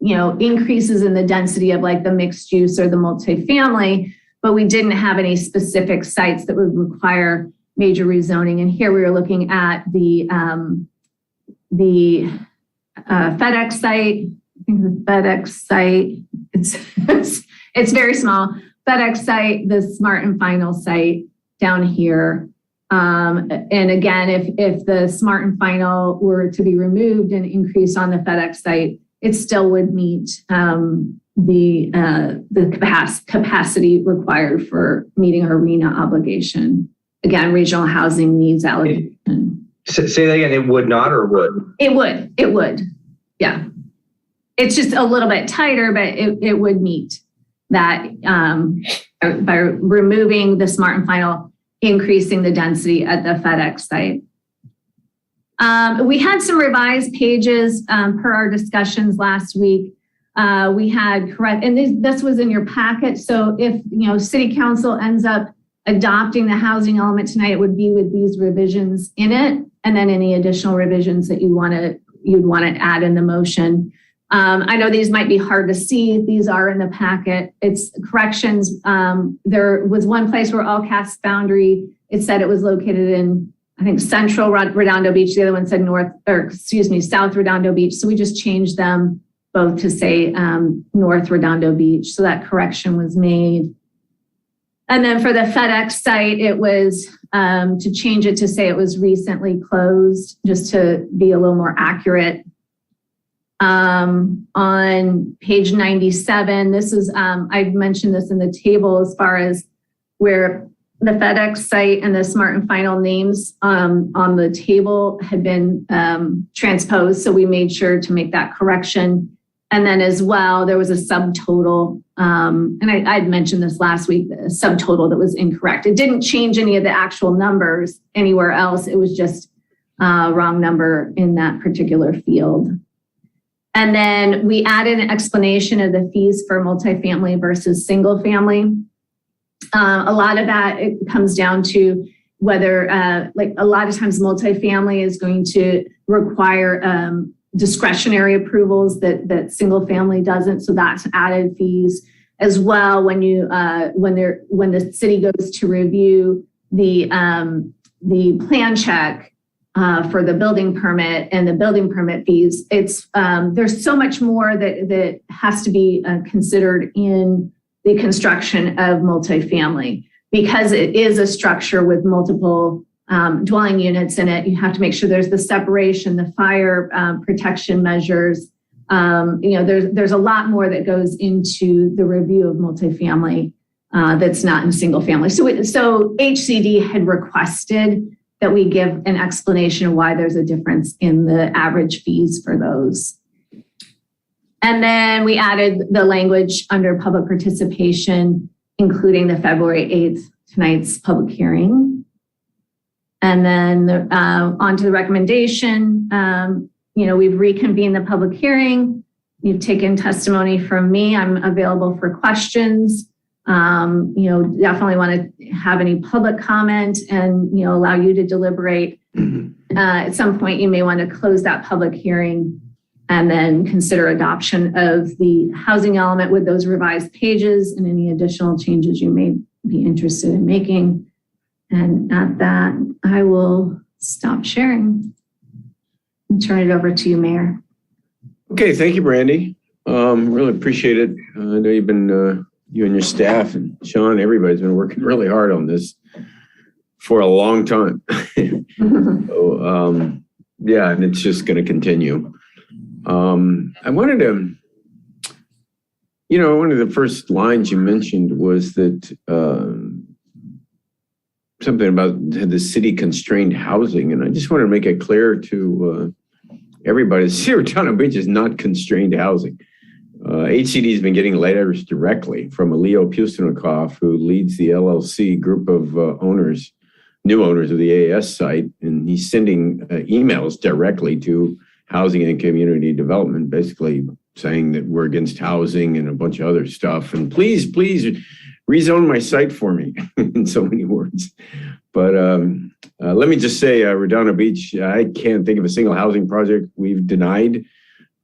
increases in the density of like the mixed use or the multifamily, but we didn't have any specific sites that would require major rezoning. And here we were looking at the FedEx site. I think the FedEx site, it's very small. FedEx site, the Smart and Final site down here. And again, if the Smart and Final were to be removed and increased on the FedEx site, it still would meet the capacity required for meeting our RENA obligation. Again, regional housing needs allocation. Say that again, it would not or would? It would. Yeah. It's just a little bit tighter, but it would meet that by removing the Smart and Final, increasing the density at the FedEx site. We had some revised pages per our discussions last week. We had correct, and this was in your packet. So if, City Council ends up adopting the housing element tonight, it would be with these revisions in it, and then any additional revisions that you'd want to add in the motion. I know these might be hard to see. These are in the packet. It's corrections. There was one place where all cast boundary, it said it was located in, I think, Central Redondo Beach. The other one said South Redondo Beach. So we just changed them both to say North Redondo Beach. So that correction was made. And then for the FedEx site, it was to change it to say it was recently closed, just to be a little more accurate. On page 97, this is, I've mentioned this in the table as far as where the FedEx site and the Smart and Final names on the table had been transposed. So we made sure to make that correction. And then as well, there was a subtotal. And I'd mentioned this last week, a subtotal that was incorrect. It didn't change any of the actual numbers anywhere else. It was just a wrong number in that particular field. And then we added an explanation of the fees for multifamily versus single family. A lot of that, it comes down to whether, like a lot of times multifamily is going to require discretionary approvals that single family doesn't. So that's added fees as well. When you when the city goes to review the plan check for the building permit and the building permit fees, it's there's so much more that has to be considered in the construction of multifamily, because it is a structure with multiple dwelling units in it. You have to make sure there's the separation, the fire protection measures. There's a lot more that goes into the review of multifamily that's not in single family. So HCD had requested that we give an explanation of why there's a difference in the average fees for those. And then we added the language under public participation, including the February 8th, tonight's public hearing. And then on to the recommendation. We've reconvened the public hearing. You've taken testimony from me. I'm available for questions. Definitely want to have any public comment and, allow you to deliberate. At some point, you may want to close that public hearing and then consider adoption of the housing element with those revised pages and any additional changes you may be interested in making. And at that, I will stop sharing and turn it over to you, Mayor. Okay, thank you, Brandy. Really appreciate it. I know you've been, you and your staff and Sean, everybody's been working really hard on this for a long time. So, yeah, and it's just going to continue. I wanted to, one of the first lines you mentioned was that something about the city constrained housing. And I just wanted to make it clear to everybody, the city of Redondo Beach is not constrained housing. HCD has been getting letters directly from Leo Pustinikoff, who leads the LLC group of new owners of the AAS site. And he's sending emails directly to Housing and Community Development, basically saying that we're against housing and a bunch of other stuff. And please rezone my site for me in so many words. But let me just say, Redondo Beach, I can't think of a single housing project we've denied.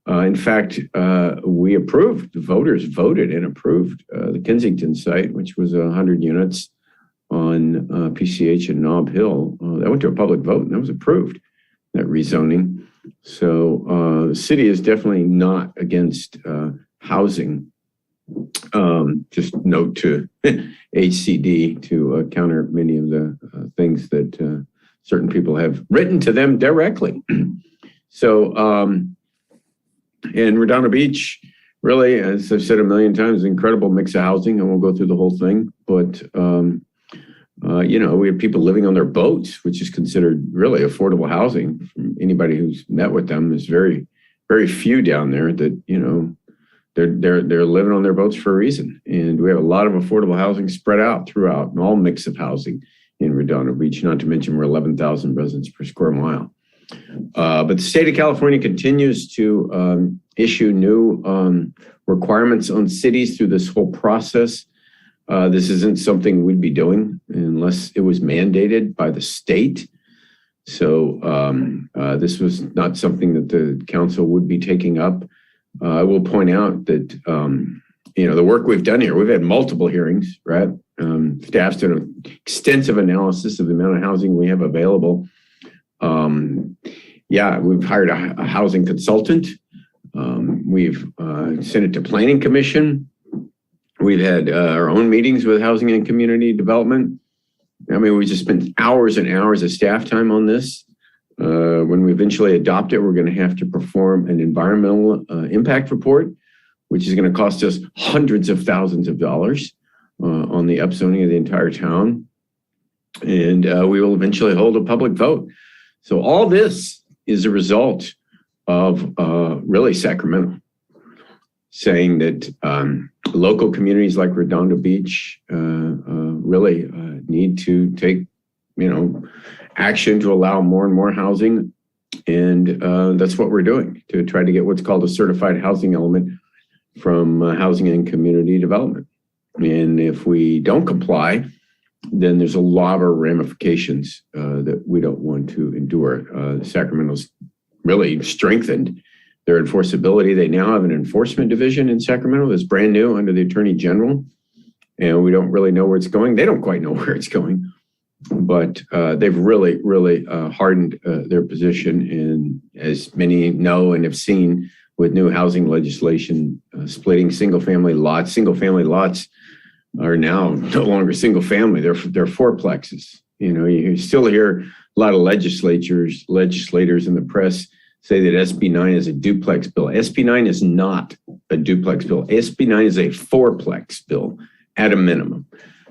In fact, we approved, the voters voted and approved the Kensington site, which was 100 units on PCH and Nob Hill. That went to a public vote and that was approved, that rezoning. So the city is definitely not against housing. Just note to HCD to counter many of the things that certain people have written to them directly. So, in Redondo Beach, really, as I've said a million times, incredible mix of housing. I won't go through the whole thing, but we have people living on their boats, which is considered really affordable housing. From anybody who's met with them, there's very, very few down there that they're living on their boats for a reason. And we have a lot of affordable housing spread out throughout, and all mix of housing in Redondo Beach. Not to mention we're 11,000 residents per square mile. But the state of California continues to issue new requirements on cities through this whole process. This isn't something we'd be doing unless it was mandated by the state. So this was not something that the council would be taking up. I will point out that, the work we've done here, we've had multiple hearings, right? Staff's done an extensive analysis of the amount of housing we have available. We've hired a housing consultant. We've sent it to Planning Commission. We've had our own meetings with Housing and Community Development. I mean, we just spent hours and hours of staff time on this. When we eventually adopt it, we're going to have to perform an environmental impact report, which is going to cost us hundreds of thousands of dollars on the upzoning of the entire town. And we will eventually hold a public vote. So all this is a result of really Sacramento saying that local communities like Redondo Beach really need to take, action to allow more and more housing. And that's what we're doing to try to get what's called a certified housing element from housing and community development. And if we don't comply, then there's a lot of ramifications that we don't want to endure. Sacramento's really strengthened their enforceability. They now have an enforcement division in Sacramento that's brand new under the Attorney General, and we don't really know where it's going. They don't quite know where it's going, but they've really, really hardened their position. And as many know and have seen with new housing legislation, splitting single-family lots are now no longer single family. They're fourplexes. You still hear a lot of legislators in the press say that SB 9 is a duplex bill. SB 9 is not a duplex bill. SB 9 is a fourplex bill at a minimum.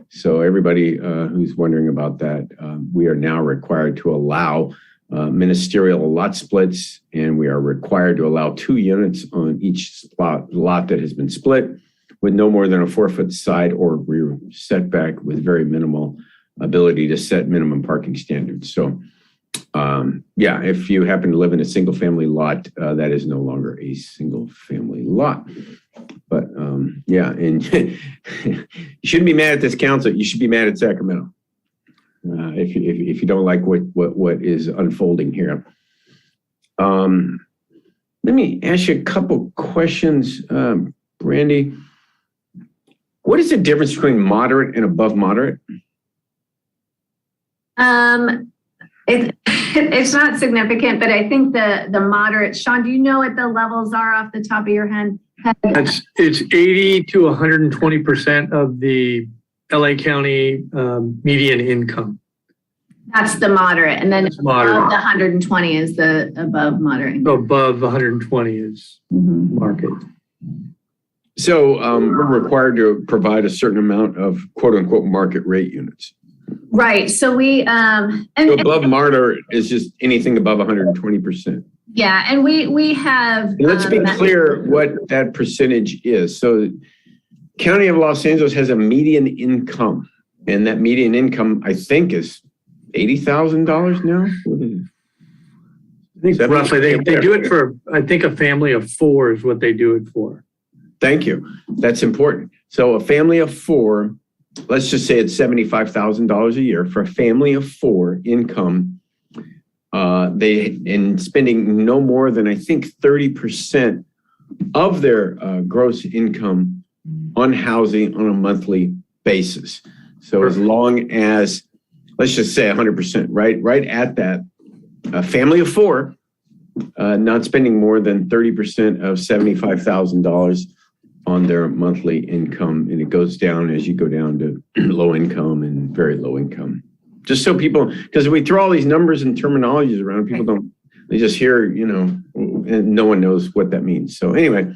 So everybody who's wondering about that, we are now required to allow ministerial lot splits, and we are required to allow 2 units on each lot that has been split, with no more than a 4-foot side or rear setback, with very minimal ability to set minimum parking standards. So, if you happen to live in a single family lot, that is no longer a single family lot. But and you shouldn't be mad at this council. You should be mad at Sacramento if you don't like what is unfolding here. Let me ask you a couple questions, Brandy. What is the difference between moderate and above moderate? It's not significant, but I think the moderate, Sean, do you know what the levels are off the top of your head? It's 80 to 120% of the LA County median income. That's the moderate. And then moderate. Above the 120 is the above moderate. Above 120 is market. So we're required to provide a certain amount of quote unquote market rate units. Right. So we so above moderate is just anything above 120%. Yeah, and we have. And let's be clear what that percentage is. So County of Los Angeles has a median income, and that median income I think is $80,000 now. What is it? I think roughly they do it for, I think a family of 4 is what they do it for. Thank you. That's important. So a family of 4, let's just say it's $75,000 a year for a family of 4 income. In spending no more than I think 30% of their gross income on housing on a monthly basis. So as long as, let's just say 100%, right at that, a family of 4, not spending more than 30% of $75,000 on their monthly income, and it goes down as you go down to low income and very low income. Just so people, because we throw all these numbers and terminologies around, people they just hear, and no one knows what that means. So anyway.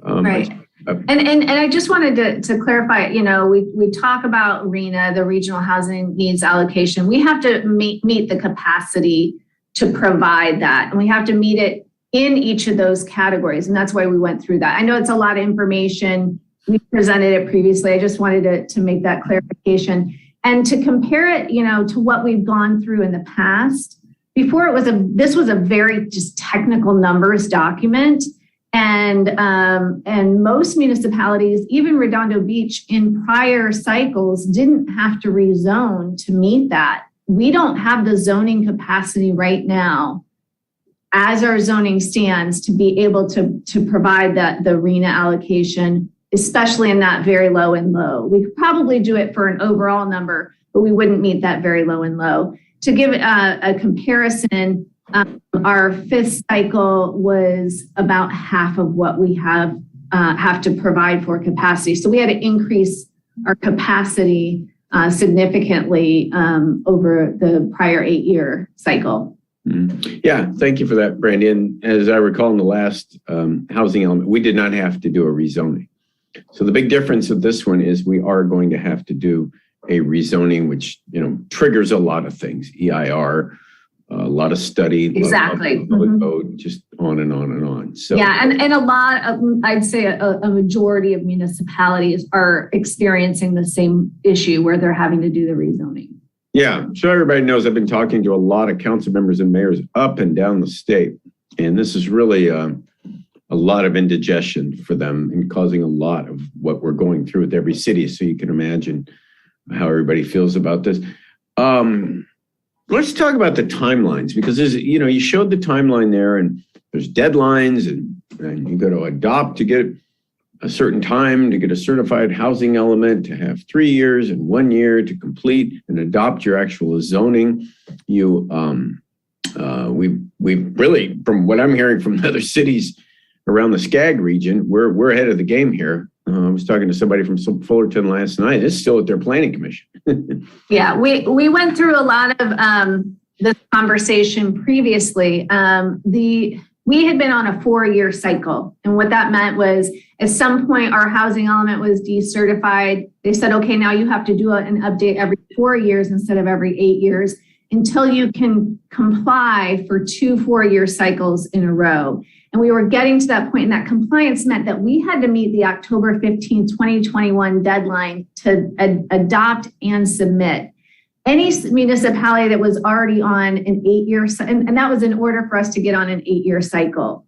Right. And I just wanted to clarify, we talk about RHNA, the Regional Housing Needs Allocation. We have to meet the capacity to provide that, and we have to meet it in each of those categories. And that's why we went through that. I know it's a lot of information. We presented it previously. I just wanted to make that clarification. And to compare it, to what we've gone through in the past. Before this was a very just technical numbers document, and most municipalities, even Redondo Beach, in prior cycles didn't have to rezone to meet that. We don't have the zoning capacity right now, as our zoning stands, to be able to provide the RHNA allocation, especially in that very low and low. We could probably do it for an overall number, but we wouldn't meet that very low and low. To give a comparison, our 5th cycle was about half of what we have to provide for capacity. So we had to increase our capacity significantly over the prior 8-year cycle. Yeah, thank you for that, Brandon. As I recall in the last housing element, we did not have to do a rezoning. So the big difference of this one is we are going to have to do a rezoning, which, triggers a lot of things, EIR, a lot of study, Exactly. public code, just on and on and on. So yeah, and a lot of, I'd say a majority of municipalities are experiencing the same issue where they're having to do the rezoning. yeah, so everybody knows I've been talking to a lot of council members and mayors up and down the state, and this is really a lot of indigestion for them and causing a lot of what we're going through with every city. So you can imagine how everybody feels about this. Let's talk about the timelines, because there's, you showed the timeline there, and there's deadlines, and you got to adopt to get a certain time to get a certified housing element, to have 3 years and 1 year to complete and adopt your actual zoning. We really, from what I'm hearing from other cities around the Skag region, we're ahead of the game here. I was talking to somebody from Fullerton last night. It's still at their planning commission. Yeah, we went through a lot of this conversation previously. We had been on a 4-year cycle. And what that meant was at some point our housing element was decertified. They said, okay, now you have to do an update every 4 years instead of every 8 years until you can comply for 2 4-year cycles in a row. And we were getting to that point, and that compliance meant that we had to meet the October 15, 2021 deadline to adopt and submit. Any municipality that was already on an 8-year, and that was in order for us to get on an 8-year cycle.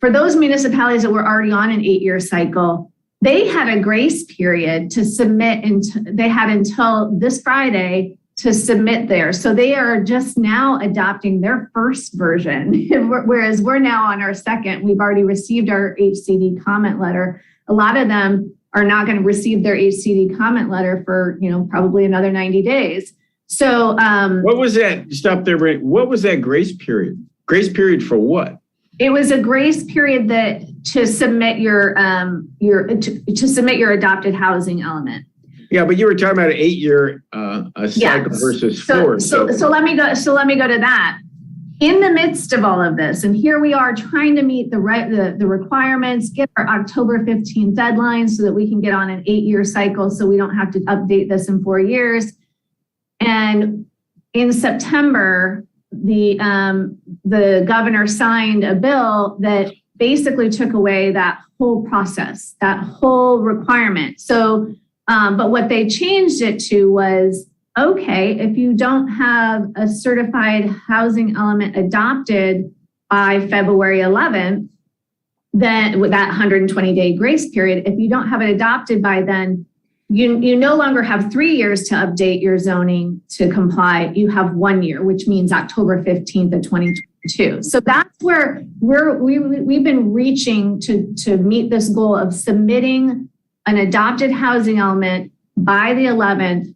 For those municipalities that were already on an 8-year cycle, they had a grace period to submit, and they had until this Friday to submit theirs. So they are just now adopting their first version, whereas we're now on our second. We've already received our HCD comment letter. A lot of them are not going to receive their HCD comment letter for, probably another 90 days. So what was that? Stop there, Brent. What was that grace period? Grace period for what? It was a grace period that to submit your submit your adopted housing element. Yeah, but you were talking about an 8-year cycle versus 4. So let me go to that. In the midst of all of this, and here we are trying to meet the requirements, get our October 15th deadline so that we can get on an 8-year cycle, so we don't have to update this in 4 years. And in September, the governor signed a bill that basically took away that whole process, that whole requirement. So. But what they changed it to was, okay, if you don't have a certified housing element adopted by February 11th, then with that 120-day grace period, if you don't have it adopted by then, you no longer have 3 years to update your zoning to comply. You have 1 year, which means October 15th of 2022. So that's where we've been reaching to meet this goal of submitting an adopted housing element by the 11th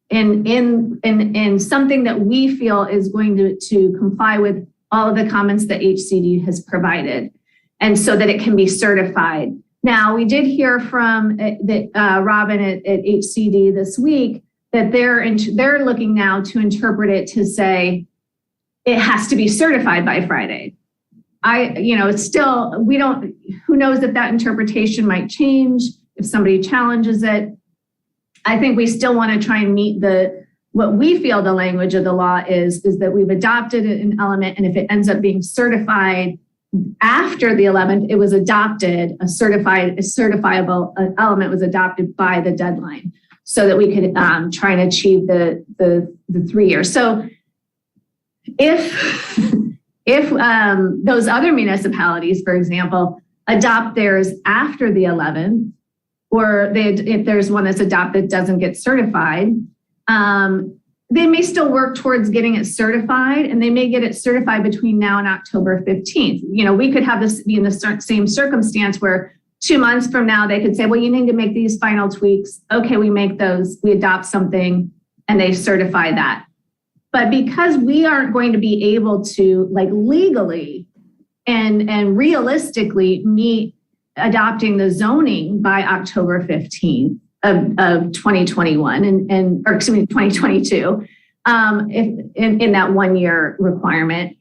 in something that we feel is going to comply with all of the comments that HCD has provided, and so that it can be certified. Now, we did hear from Robin at HCD this week that they're looking now to interpret it to say it has to be certified by Friday. It's still, who knows if that interpretation might change if somebody challenges it. I think we still want to try and meet what we feel the language of the law is that we've adopted an element, and if it ends up being certified after the 11th, it was adopted, a certifiable element was adopted by the deadline, so that we could try and achieve the 3 years. So if those other municipalities, for example, adopt theirs after the 11th, or if there's one that's adopted doesn't get certified, they may still work towards getting it certified, and they may get it certified between now and October 15th. We could have this be in the same circumstance where 2 months from now, they could say, well, you need to make these final tweaks. Okay, we make those, we adopt something, and they certify that. But because we aren't going to be able to legally and realistically meet adopting the zoning by October 15th of 2021 or 2022, if in that 1 year requirement,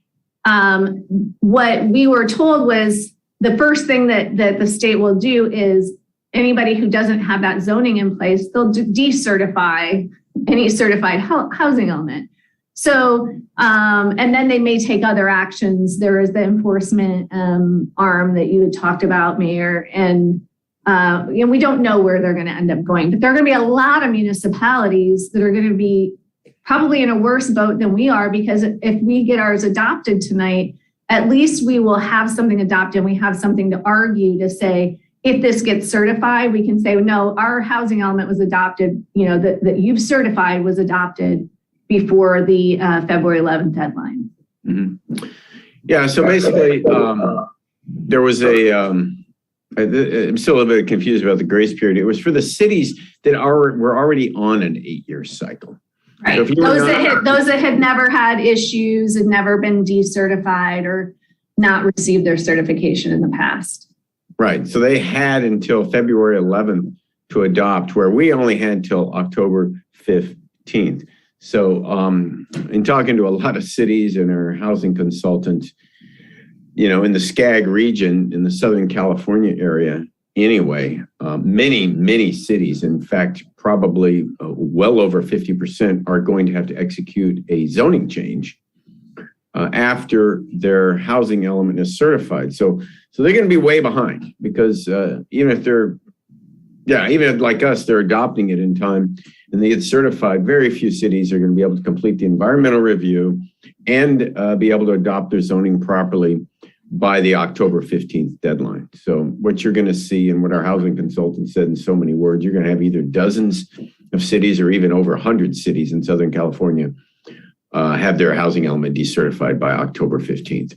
What we were told was the first thing that the state will do is anybody who doesn't have that zoning in place, they'll decertify any certified housing element. So, and then they may take other actions. There is the enforcement arm that you had talked about, Mayor, and we don't know where they're going to end up going, but there are going to be a lot of municipalities that are going to be probably in a worse boat than we are, because if we get ours adopted tonight, at least we will have something adopted. We have something to argue to say, if this gets certified, we can say, no, our housing element was adopted, that you've certified was adopted before the February 11th deadline. Mm-hmm. Yeah, so basically, there was I'm still a little bit confused about the grace period. It was for the cities that were already on an 8-year cycle. Right. So those that had never had issues, had never been decertified or not received their certification in the past. Right. So they had until February 11th to adopt, where we only had till October 15th. So in talking to a lot of cities and our housing consultants, in the SCAG region, in the Southern California area, anyway, many cities, in fact, probably well over 50% are going to have to execute a zoning change after their housing element is certified. So they're going to be way behind, because even like us, they're adopting it in time and they get certified. Very few cities are going to be able to complete the environmental review and be able to adopt their zoning properly by the October 15th deadline. So what you're going to see, and what our housing consultant said in so many words, you're going to have either dozens of cities or even over 100 cities in Southern California have their housing element decertified by October 15th.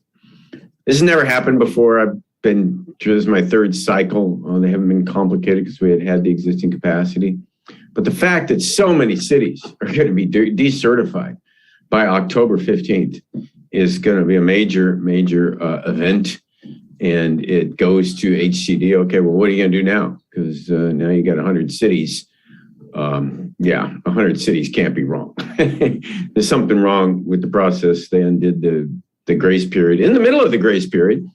This has never happened before. This is my third cycle. They haven't been complicated because we had the existing capacity. But the fact that so many cities are going to be decertified by October 15th is going to be a major event. And it goes to HCD. Okay, well, what are you going to do now? Because now you got 100 cities. 100 cities can't be wrong. There's something wrong with the process. They undid the grace period in the middle of the grace period.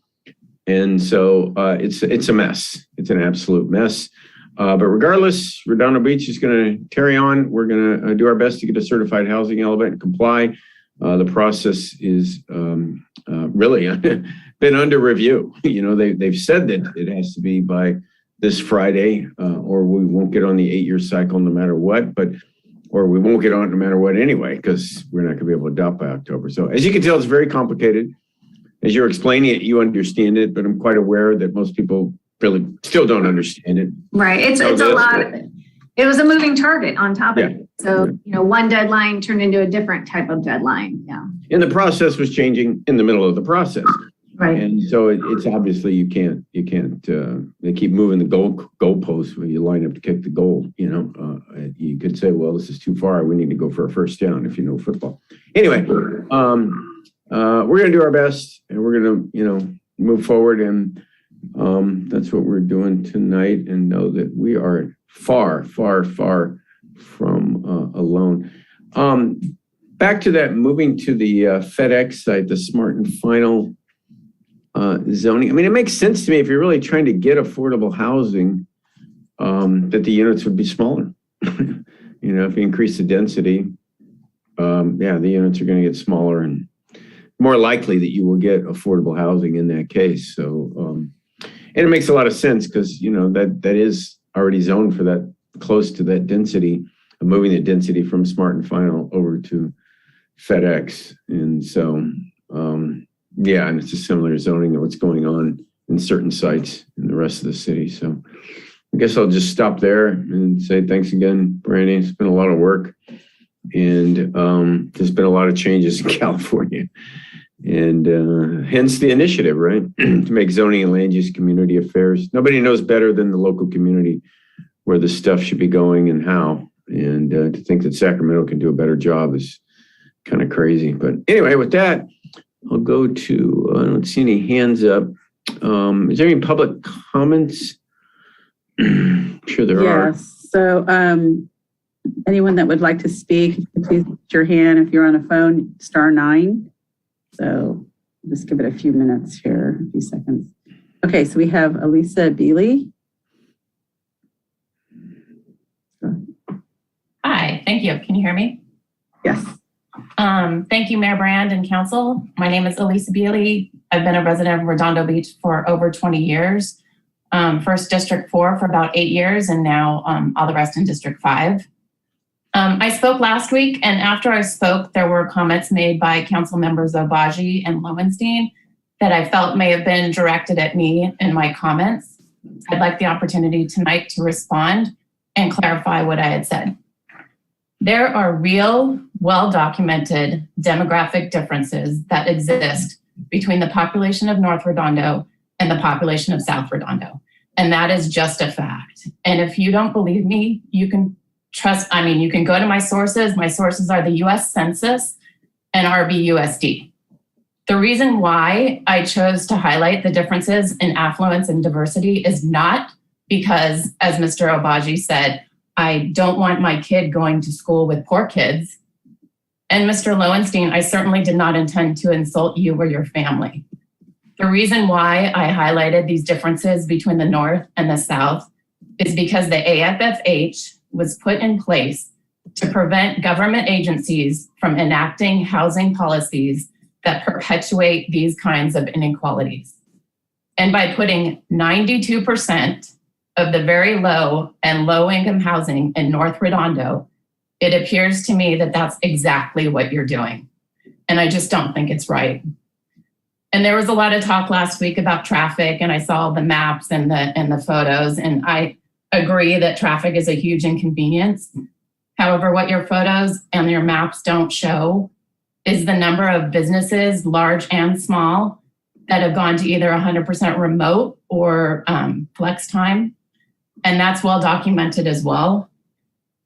And so it's a mess. It's an absolute mess. But regardless, Redondo Beach is going to carry on. We're going to do our best to get a certified housing element and comply. The process is really been under review. They've said that it has to be by this Friday, or we won't get on the 8-year cycle no matter what, or we won't get on it no matter what anyway, because we're not going to be able to adopt by October. So as you can tell, it's very complicated. As you're explaining it, you understand it, but I'm quite aware that most people really still don't understand it. Right. It's a lot of it. It was a moving target on top of it. So, one deadline turned into a different type of deadline. Yeah. And the process was changing in the middle of the process. Right. And so it's obviously you can't, they keep moving the goalposts when you line up to kick the goal. You could say, well, this is too far. We need to go for a first down if you know football. Anyway, we're going to do our best, and we're going to, move forward. And that's what we're doing tonight, and know that we are far, far, far from alone. Back to that, moving to the FedEx site, the Smart and Final zoning. I mean, it makes sense to me if you're really trying to get affordable housing, that the units would be smaller. If you increase the density, the units are going to get smaller, and more likely that you will get affordable housing in that case. So, and it makes a lot of sense because, that is already zoned for that, close to that density, moving the density from Smart and Final over to FedEx. And so, and it's a similar zoning to what's going on in certain sites in the rest of the city. So I guess I'll just stop there and say thanks again, Brandy. It's been a lot of work, and there's been a lot of changes in California, and hence the initiative, right? To make zoning and land use community affairs. Nobody knows better than the local community where the stuff should be going and how. And to think that Sacramento can do a better job is kind of crazy. But anyway, with that, I'll go to, I don't see any hands up. Is there any public comments? I'm sure there are. Yes. So anyone that would like to speak, please put your hand. If you're on a phone, *9. So Just give it a few minutes here, a few seconds. Okay, so we have Elisa Beely. Hi, thank you. Can you hear me? Yes. Thank you, Mayor Brand and Council. My name is Elisa Beely. I've been a resident of Redondo Beach for over 20 years. First District 4 for about 8 years, and now all the rest in District 5. I spoke last week, and after I spoke, there were comments made by Council members Obaji and Lowenstein that I felt may have been directed at me in my comments. I'd like the opportunity tonight to respond and clarify what I had said. There are real, well-documented demographic differences that exist between the population of North Redondo and the population of South Redondo. And that is just a fact. And if you don't believe me, you can you can go to my sources. My sources are the US Census and RBUSD. The reason why I chose to highlight the differences in affluence and diversity is not because, as Mr. Obaji said, I don't want my kid going to school with poor kids. And Mr. Lowenstein, I certainly did not intend to insult you or your family. The reason why I highlighted these differences between the North and the South is because the AFFH was put in place to prevent government agencies from enacting housing policies that perpetuate these kinds of inequalities. And by putting 92% of the very low and low income housing in North Redondo, it appears to me that that's exactly what you're doing. And I just don't think it's right. And there was a lot of talk last week about traffic, and I saw the maps and the photos, and I agree that traffic is a huge inconvenience. However, what your photos and your maps don't show is the number of businesses, large and small, that have gone to either 100% remote or flex time. And that's well documented as well.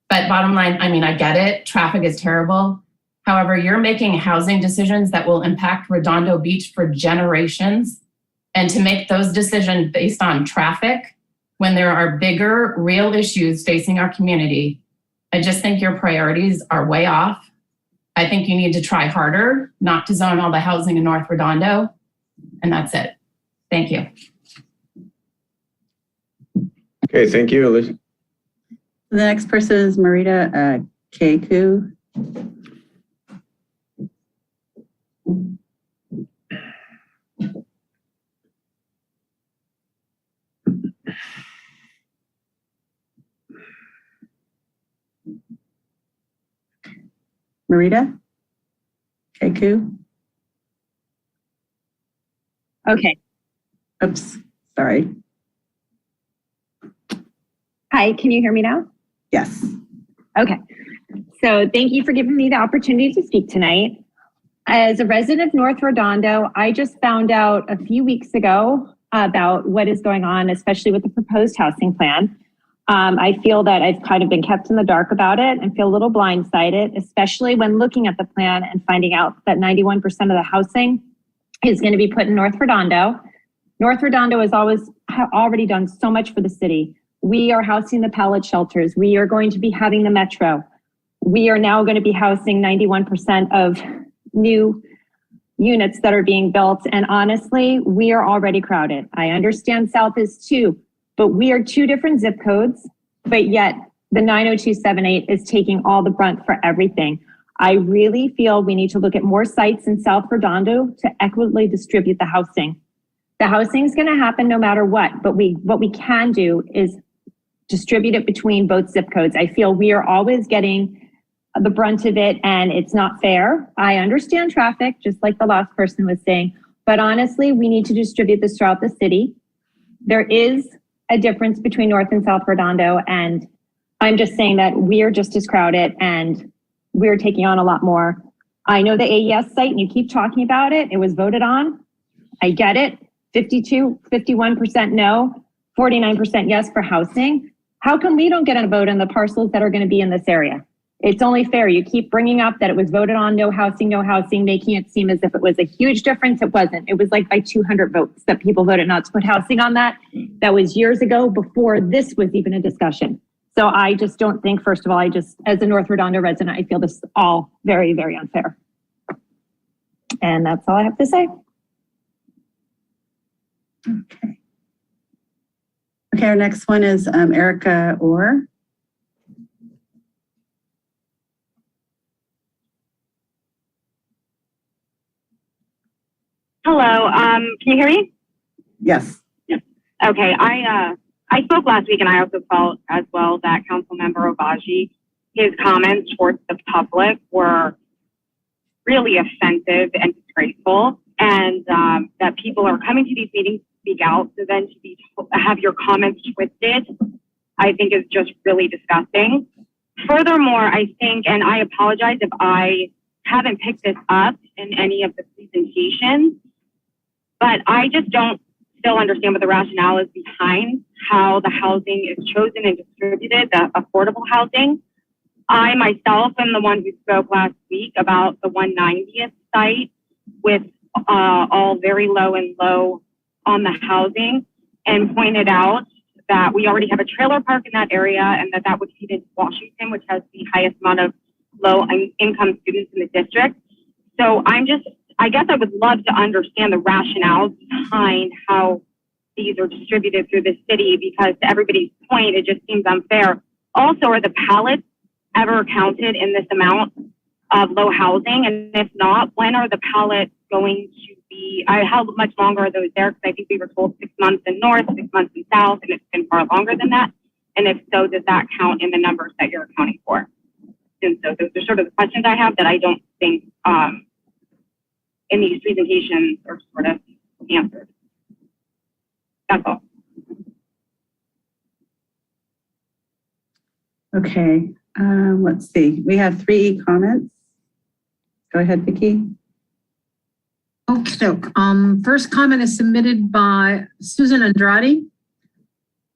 But bottom line, I get it, traffic is terrible. However, you're making housing decisions that will impact Redondo Beach for generations. And to make those decisions based on traffic, when there are bigger, real issues facing our community, I just think your priorities are way off. I think you need to try harder, not to zone all the housing in North Redondo. And that's it. Thank you. Okay, thank you, Elisa. The next person is Marita Keku. Marita Keku. Okay. Oops, sorry. Hi, can you hear me now? Yes. Okay. So thank you for giving me the opportunity to speak tonight. As a resident of North Redondo, I just found out a few weeks ago about what is going on, especially with the proposed housing plan. I feel that I've kind of been kept in the dark about it and feel a little blindsided, especially when looking at the plan and finding out that 91% of the housing is going to be put in North Redondo. North Redondo has already done so much for the city. We are housing the pallet shelters. We are going to be having the metro. We are now going to be housing 91% of new units that are being built. And honestly, we are already crowded. I understand South is too, but we are two different zip codes, but yet the 90278 is taking all the brunt for everything. I really feel we need to look at more sites in South Redondo to equitably distribute the housing. The housing is going to happen no matter what, but what we can do is distribute it between both zip codes. I feel we are always getting the brunt of it, and it's not fair. I understand traffic, just like the last person was saying, but honestly, we need to distribute this throughout the city. There is a difference between North and South Redondo, and I'm just saying that we are just as crowded and we're taking on a lot more. I know the AES site, and you keep talking about it. It was voted on. I get it. 51% no, 49% yes for housing. How come we don't get a vote on the parcels that are going to be in this area? It's only fair. You keep bringing up that it was voted on, no housing, making it seem as if it was a huge difference. It wasn't. It was like by 200 votes that people voted not to put housing on that. That was years ago before this was even a discussion. So I just don't think, first of all, as a North Redondo resident, I feel this is all very, very unfair. And that's all I have to say. Okay. Okay, our next one is Erica Orr. Hello, can you hear me? Yes. Okay, I spoke last week and I also felt as well that Councilmember Obaji, his comments towards the public were really offensive and disgraceful, and that people are coming to these meetings to speak out, so then to have your comments twisted, I think is just really disgusting. Furthermore, I think, and I apologize if I haven't picked this up in any of the presentations, but I just don't still understand what the rationale is behind how the housing is chosen and distributed, the affordable housing. I myself am the one who spoke last week about the 190th site with all very low and low on the housing, and pointed out that we already have a trailer park in that area and that would feed into Washington, which has the highest amount of low income students in the district. So I guess I would love to understand the rationale behind how these are distributed through the city, because to everybody's point, it just seems unfair. Also, are the pallets ever counted in this amount of low housing? And if not, when are the pallets going to be, how much longer are those there? Because I think we were told 6 months in north, 6 months in south, and it's been far longer than that. And if so, does that count in the numbers that you're accounting for? And so those are sort of the questions I have that I don't think in these presentations are sort of answered. That's all. Okay, let's see. We have 3 comments. Go ahead, Vicki. Okay, first comment is submitted by Susan Andrade.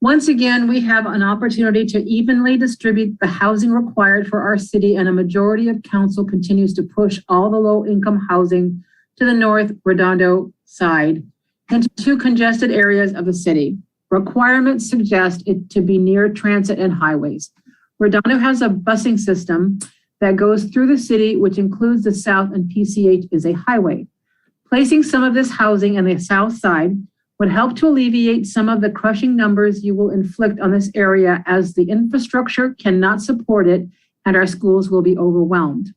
Once again, we have an opportunity to evenly distribute the housing required for our city, and a majority of council continues to push all the low-income housing to the north Redondo side into 2 congested areas of the city. Requirements suggest it to be near transit and highways. Redondo has a busing system that goes through the city, which includes the south, and PCH is a highway. Placing some of this housing on the south side would help to alleviate some of the crushing numbers you will inflict on this area, as the infrastructure cannot support it and our schools will be overwhelmed.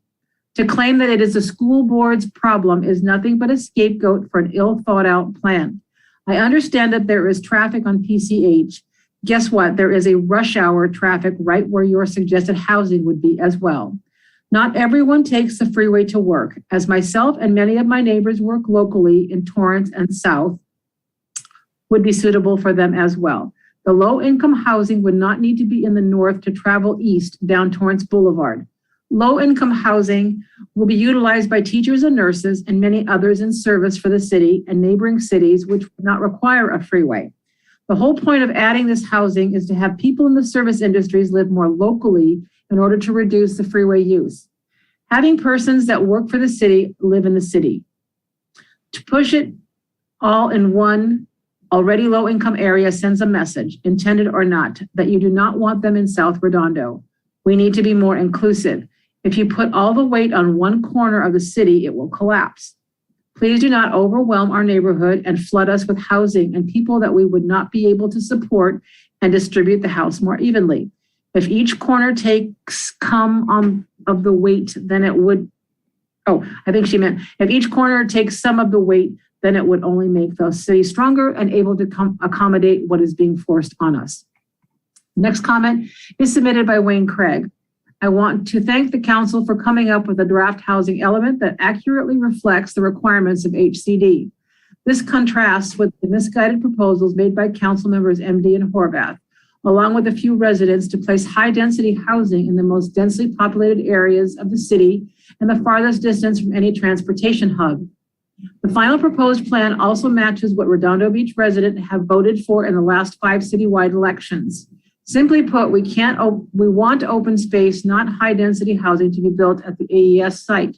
To claim that it is the school board's problem is nothing but a scapegoat for an ill thought out plan. I understand that there is traffic on PCH. Guess what? There is a rush hour traffic right where your suggested housing would be as well. Not everyone takes the freeway to work, as myself and many of my neighbors work locally in Torrance and South would be suitable for them as well. The low-income housing would not need to be in the north to travel east down Torrance Boulevard. Low-income housing will be utilized by teachers and nurses and many others in service for the city and neighboring cities, which would not require a freeway. The whole point of adding this housing is to have people in the service industries live more locally in order to reduce the freeway use. Having persons that work for the city live in the city. To push it all in one already low-income area sends a message, intended or not, that you do not want them in South Redondo. We need to be more inclusive. If you put all the weight on one corner of the city, it will collapse. Please do not overwhelm our neighborhood and flood us with housing and people that we would not be able to support, and distribute the house more evenly. If each corner takes of the weight, then it would, I think she meant, if each corner takes some of the weight, then it would only make the city stronger and able to accommodate what is being forced on us. Next comment is submitted by Wayne Craig. I want to thank the council for coming up with a draft housing element that accurately reflects the requirements of HCD. This contrasts with the misguided proposals made by council members MD and Horvath, along with a few residents, to place high-density housing in the most densely populated areas of the city and the farthest distance from any transportation hub. The final proposed plan also matches what Redondo Beach residents have voted for in the last 5 citywide elections. Simply put, we want open space, not high-density housing to be built at the AES site.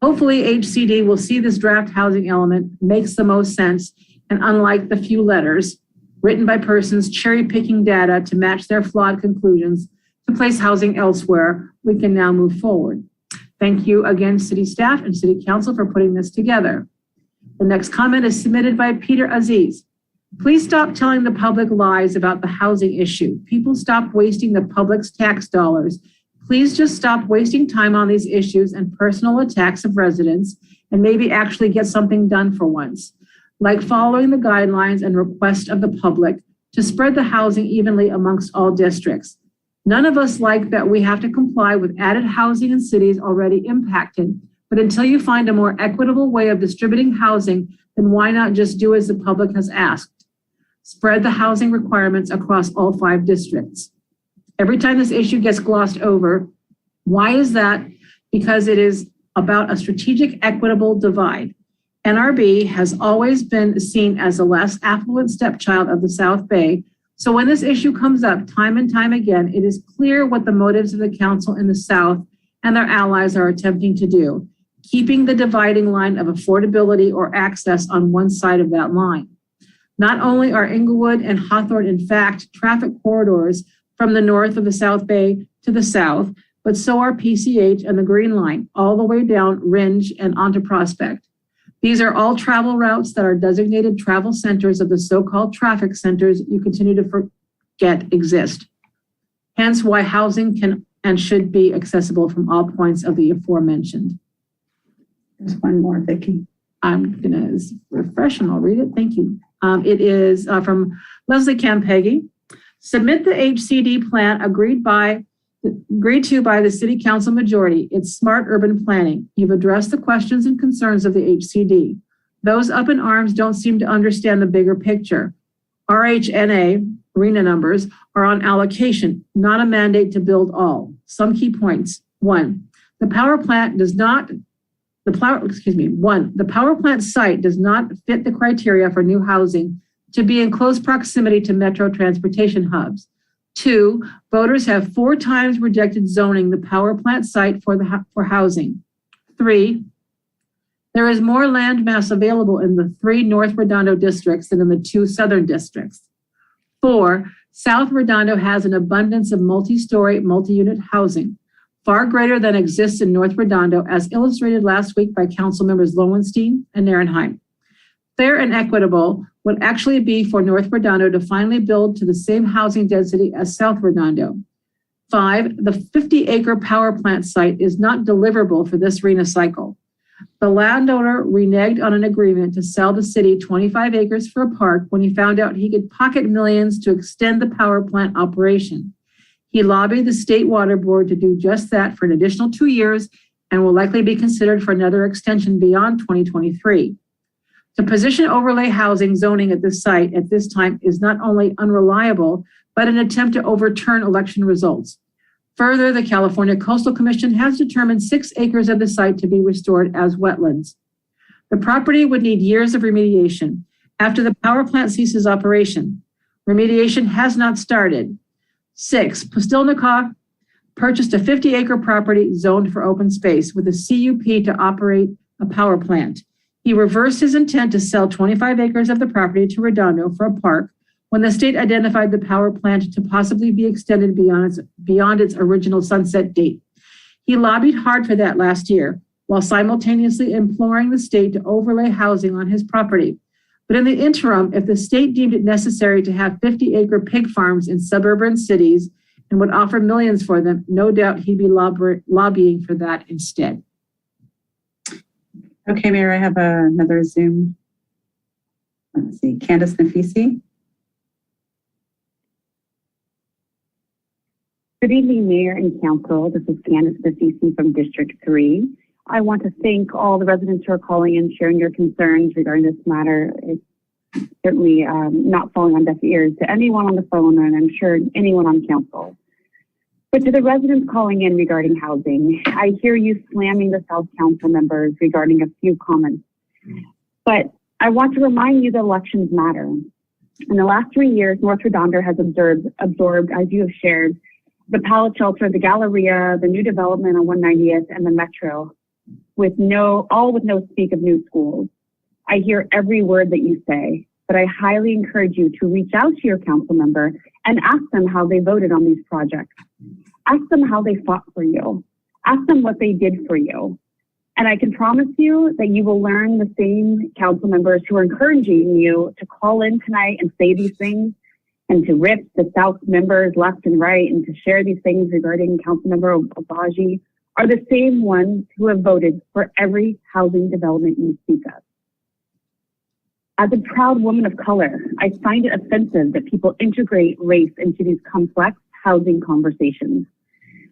Hopefully, HCD will see this draft housing element makes the most sense, and unlike the few letters written by persons cherry-picking data to match their flawed conclusions to place housing elsewhere, we can now move forward. Thank you again, city staff and city council, for putting this together. The next comment is submitted by Peter Aziz. Please stop telling the public lies about the housing issue. People stop wasting the public's tax dollars. Please just stop wasting time on these issues and personal attacks of residents and maybe actually get something done for once, like following the guidelines and request of the public to spread the housing evenly amongst all districts. None of us like that we have to comply with added housing in cities already impacted, but until you find a more equitable way of distributing housing, then why not just do as the public has asked? Spread the housing requirements across all 5 districts. Every time this issue gets glossed over, why is that? Because it is about a strategic equitable divide. NRB has always been seen as a less affluent stepchild of the South Bay. So when this issue comes up time and time again, it is clear what the motives of the council in the South and their allies are attempting to do, keeping the dividing line of affordability or access on one side of that line. Not only are Inglewood and Hawthorne, in fact, traffic corridors from the north of the South Bay to the south, but so are PCH and the Green Line, all the way down Ringe and onto Prospect. These are all travel routes that are designated travel centers of the so-called traffic centers you continue to forget exist. Hence why housing can and should be accessible from all points of the aforementioned. There's one more, Vicki. I'm gonna refresh and I'll read it. Thank you. It is from Leslie Campeggi. Submit the HCD plan agreed to by the City Council majority. It's smart urban planning. You've addressed the questions and concerns of the HCD. Those up in arms don't seem to understand the bigger picture. RHNA, arena numbers, are on allocation, not a mandate to build all. Some key points. The power plant site does not fit the criteria for new housing to be in close proximity to metro transportation hubs. 2, voters have 4 times rejected zoning the power plant site for housing. 3, there is more land mass available in the 3 North Redondo districts than in the 2 southern districts. 4, South Redondo has an abundance of multi-story, multi-unit housing, far greater than exists in North Redondo, as illustrated last week by Council members Lowenstein and Narenheim. Fair and equitable would actually be for North Redondo to finally build to the same housing density as South Redondo. 5, the 50-acre power plant site is not deliverable for this RHNA cycle. The landowner reneged on an agreement to sell the city 25 acres for a park when he found out he could pocket millions to extend the power plant operation. He lobbied the State Water Board to do just that for an additional 2 years and will likely be considered for another extension beyond 2023. To position overlay housing zoning at this site at this time is not only unreliable, but an attempt to overturn election results. Further, the California Coastal Commission has determined 6 acres of the site to be restored as wetlands. The property would need years of remediation after the power plant ceases operation. Remediation has not started. 6, Postilnikov purchased a 50-acre property zoned for open space with a CUP to operate a power plant. He reversed his intent to sell 25 acres of the property to Redondo for a park when the state identified the power plant to possibly be extended beyond its original sunset date. He lobbied hard for that last year, while simultaneously imploring the state to overlay housing on his property. But in the interim, if the state deemed it necessary to have 50-acre pig farms in suburban cities and would offer millions for them, no doubt he'd be lobbying for that instead. Okay, Mayor, I have another Zoom. Let's see, Candace Nafisi. Good evening, Mayor and Council. This is Candace Nafisi from District 3. I want to thank all the residents who are calling and sharing your concerns regarding this matter. It's certainly not falling on deaf ears to anyone on the phone, and I'm sure anyone on Council. But to the residents calling in regarding housing, I hear you slamming the South Council members regarding a few comments. But I want to remind you that elections matter. In the last 3 years, North Redondo has absorbed, as you have shared, the pallet shelter, the Galleria, the new development on 190th, and the Metro, with no speak of new schools. I hear every word that you say, but I highly encourage you to reach out to your council member and ask them how they voted on these projects. Ask them how they fought for you. Ask them what they did for you. And I can promise you that you will learn the same council members who are encouraging you to call in tonight and say these things and to rip the South members left and right and to share these things regarding Councilmember Obaji are the same ones who have voted for every housing development you speak of. As a proud woman of color, I find it offensive that people integrate race into these complex housing conversations.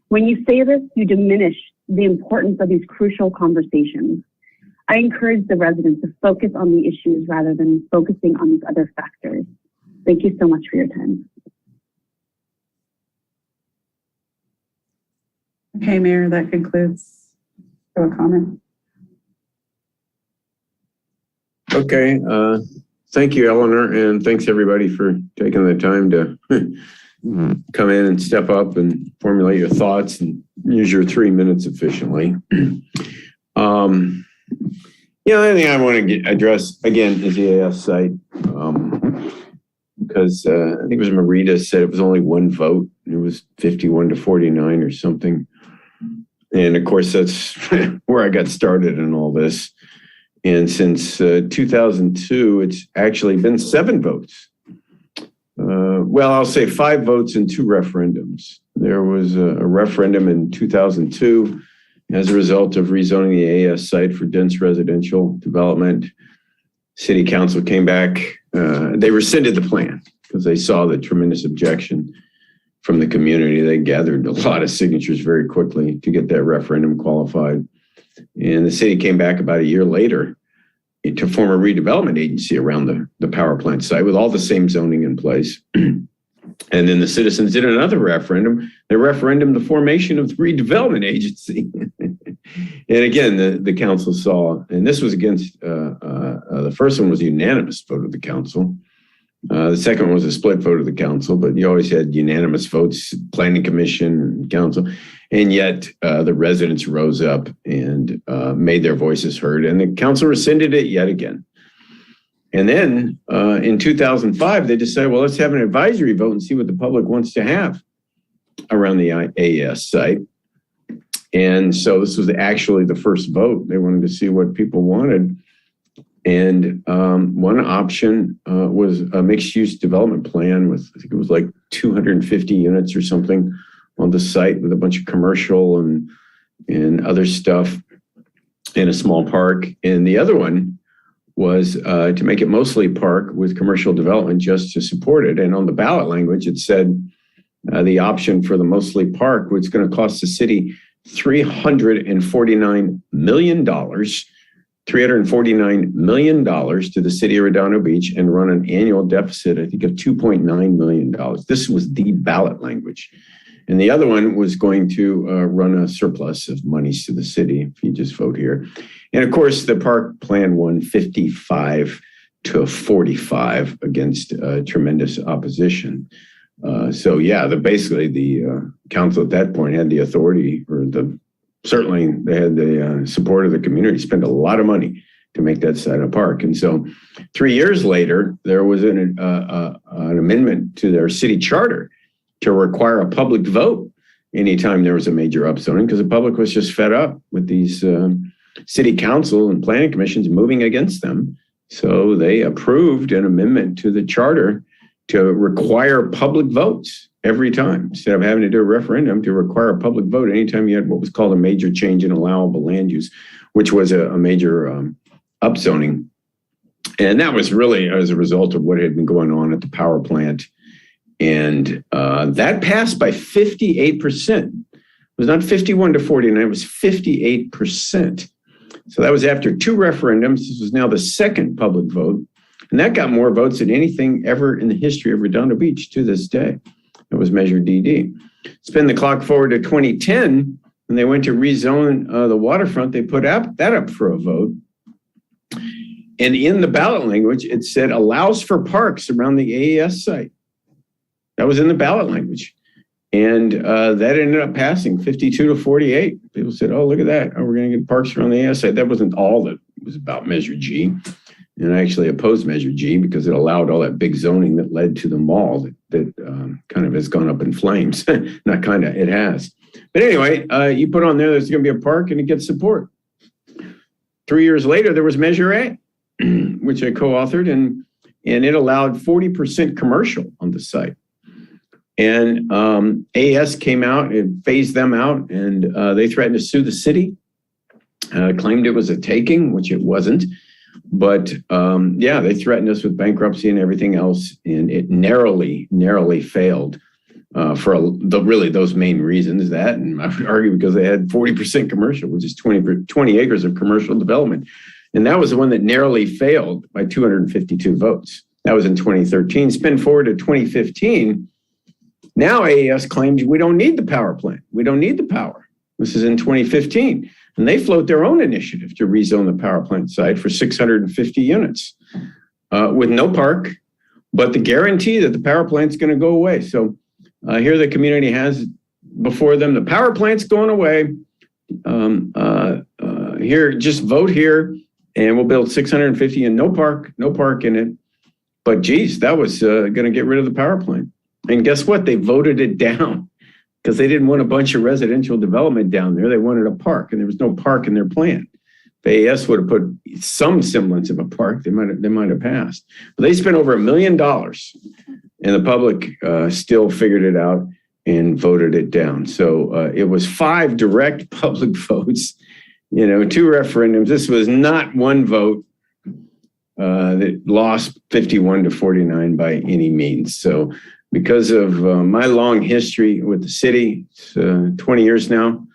When you say this, you diminish the importance of these crucial conversations. I encourage the residents to focus on the issues rather than focusing on these other factors. Thank you so much for your time. Okay, Mayor, that concludes the comment. Okay, thank you, Eleanor, and thanks everybody for taking the time to come in and step up and formulate your thoughts and use your 3 minutes efficiently. The other thing I want to address again is the AS site, because I think it was Marita said it was only one vote. It was 51 to 49 or something. And of course, that's where I got started in all this. And since 2002, it's actually been 7 votes. Well, I'll say 5 votes and 2 referendums. There was a referendum in 2002 as a result of rezoning the AS site for dense residential development. City Council came back. They rescinded the plan because they saw the tremendous objection from the community. They gathered a lot of signatures very quickly to get that referendum qualified. And the city came back about a year later to form a redevelopment agency around the power plant site with all the same zoning in place. And then the citizens did another referendum. They referendum the formation of the redevelopment agency. And again, the council saw, and this was against, the first one was a unanimous vote of the council. The second one was a split vote of the council, but you always had unanimous votes, planning commission and council. And yet the residents rose up and made their voices heard, and the council rescinded it yet again. And then in 2005, they decided, well, let's have an advisory vote and see what the public wants to have around the AES site. And so this was actually the first vote. They wanted to see what people wanted. And one option was a mixed-use development plan with, I think it was like 250 units or something on the site with a bunch of commercial and other stuff in a small park. And the other one was to make it mostly park with commercial development just to support it. And on the ballot language, it said the option for the mostly park was going to cost the city $349 million to the city of Redondo Beach and run an annual deficit, I think, of $2.9 million. This was the ballot language. And the other one was going to run a surplus of monies to the city if you just vote here. And of course, the park plan won 55 to 45 against tremendous opposition. So yeah, basically the council at that point had the authority, or certainly they had the support of the community, spent a lot of money to make that site a park. And so 3 years later, there was an amendment to their city charter to require a public vote anytime there was a major upzoning, because the public was just fed up with these city council and planning commissions moving against them. So they approved an amendment to the charter to require public votes every time, instead of having to do a referendum, to require a public vote anytime you had what was called a major change in allowable land use, which was a major upzoning. And that was really as a result of what had been going on at the power plant. And that passed by 58%. It was not 51 to 49, it was 58%. So that was after 2 referendums. This was now the second public vote. And that got more votes than anything ever in the history of Redondo Beach to this day. It was Measure DD. Spin the clock forward to 2010, when they went to rezone the waterfront, they put that up for a vote. And in the ballot language, it said allows for parks around the AES site. That was in the ballot language. And that ended up passing 52 to 48. People said, oh, look at that. Oh, we're going to get parks around the AES site. That wasn't all that was about Measure G. And I actually opposed Measure G because it allowed all that big zoning that led to the mall that kind of has gone up in flames. Not kind of, it has. But anyway, you put on there there's going to be a park and it gets support. 3 years later, there was Measure A, which I co-authored, and it allowed 40% commercial on the site. And AES came out and phased them out, and they threatened to sue the city, claimed it was a taking, which it wasn't. But yeah, they threatened us with bankruptcy and everything else, and it narrowly failed for really those main reasons. That, and I would argue because they had 40% commercial, which is 20 acres of commercial development. And that was the one that narrowly failed by 252 votes. That was in 2013. Spin forward to 2015. Now AES claims we don't need the power plant. We don't need the power. This is in 2015. And they float their own initiative to rezone the power plant site for 650 units with no park, but the guarantee that the power plant's going to go away. So here the community has before them, the power plant's going away. Here, just vote here and we'll build 650 and no park in it. But geez, that was going to get rid of the power plant. And guess what? They voted it down because they didn't want a bunch of residential development down there. They wanted a park, and there was no park in their plan. If AES would have put some semblance of a park, they might have passed. But they spent over $1 million, and the public still figured it out and voted it down. So it was 5 direct public votes, 2 referendums. This was not one vote that lost 51-49 by any means. So because of my long history with the city, it's 20 years now,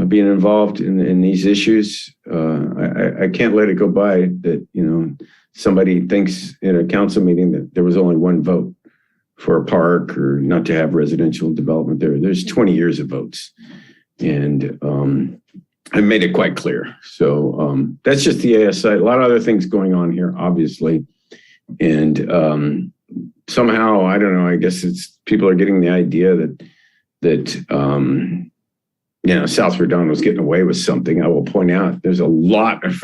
being involved in these issues, I can't let it go by that, somebody thinks in a council meeting that there was only one vote for a park or not to have residential development there. There's 20 years of votes. And I made it quite clear. So that's just the AS side. A lot of other things going on here, obviously. And somehow, I don't know, I guess people are getting the idea that South Redondo is getting away with something. I will point out there's a lot of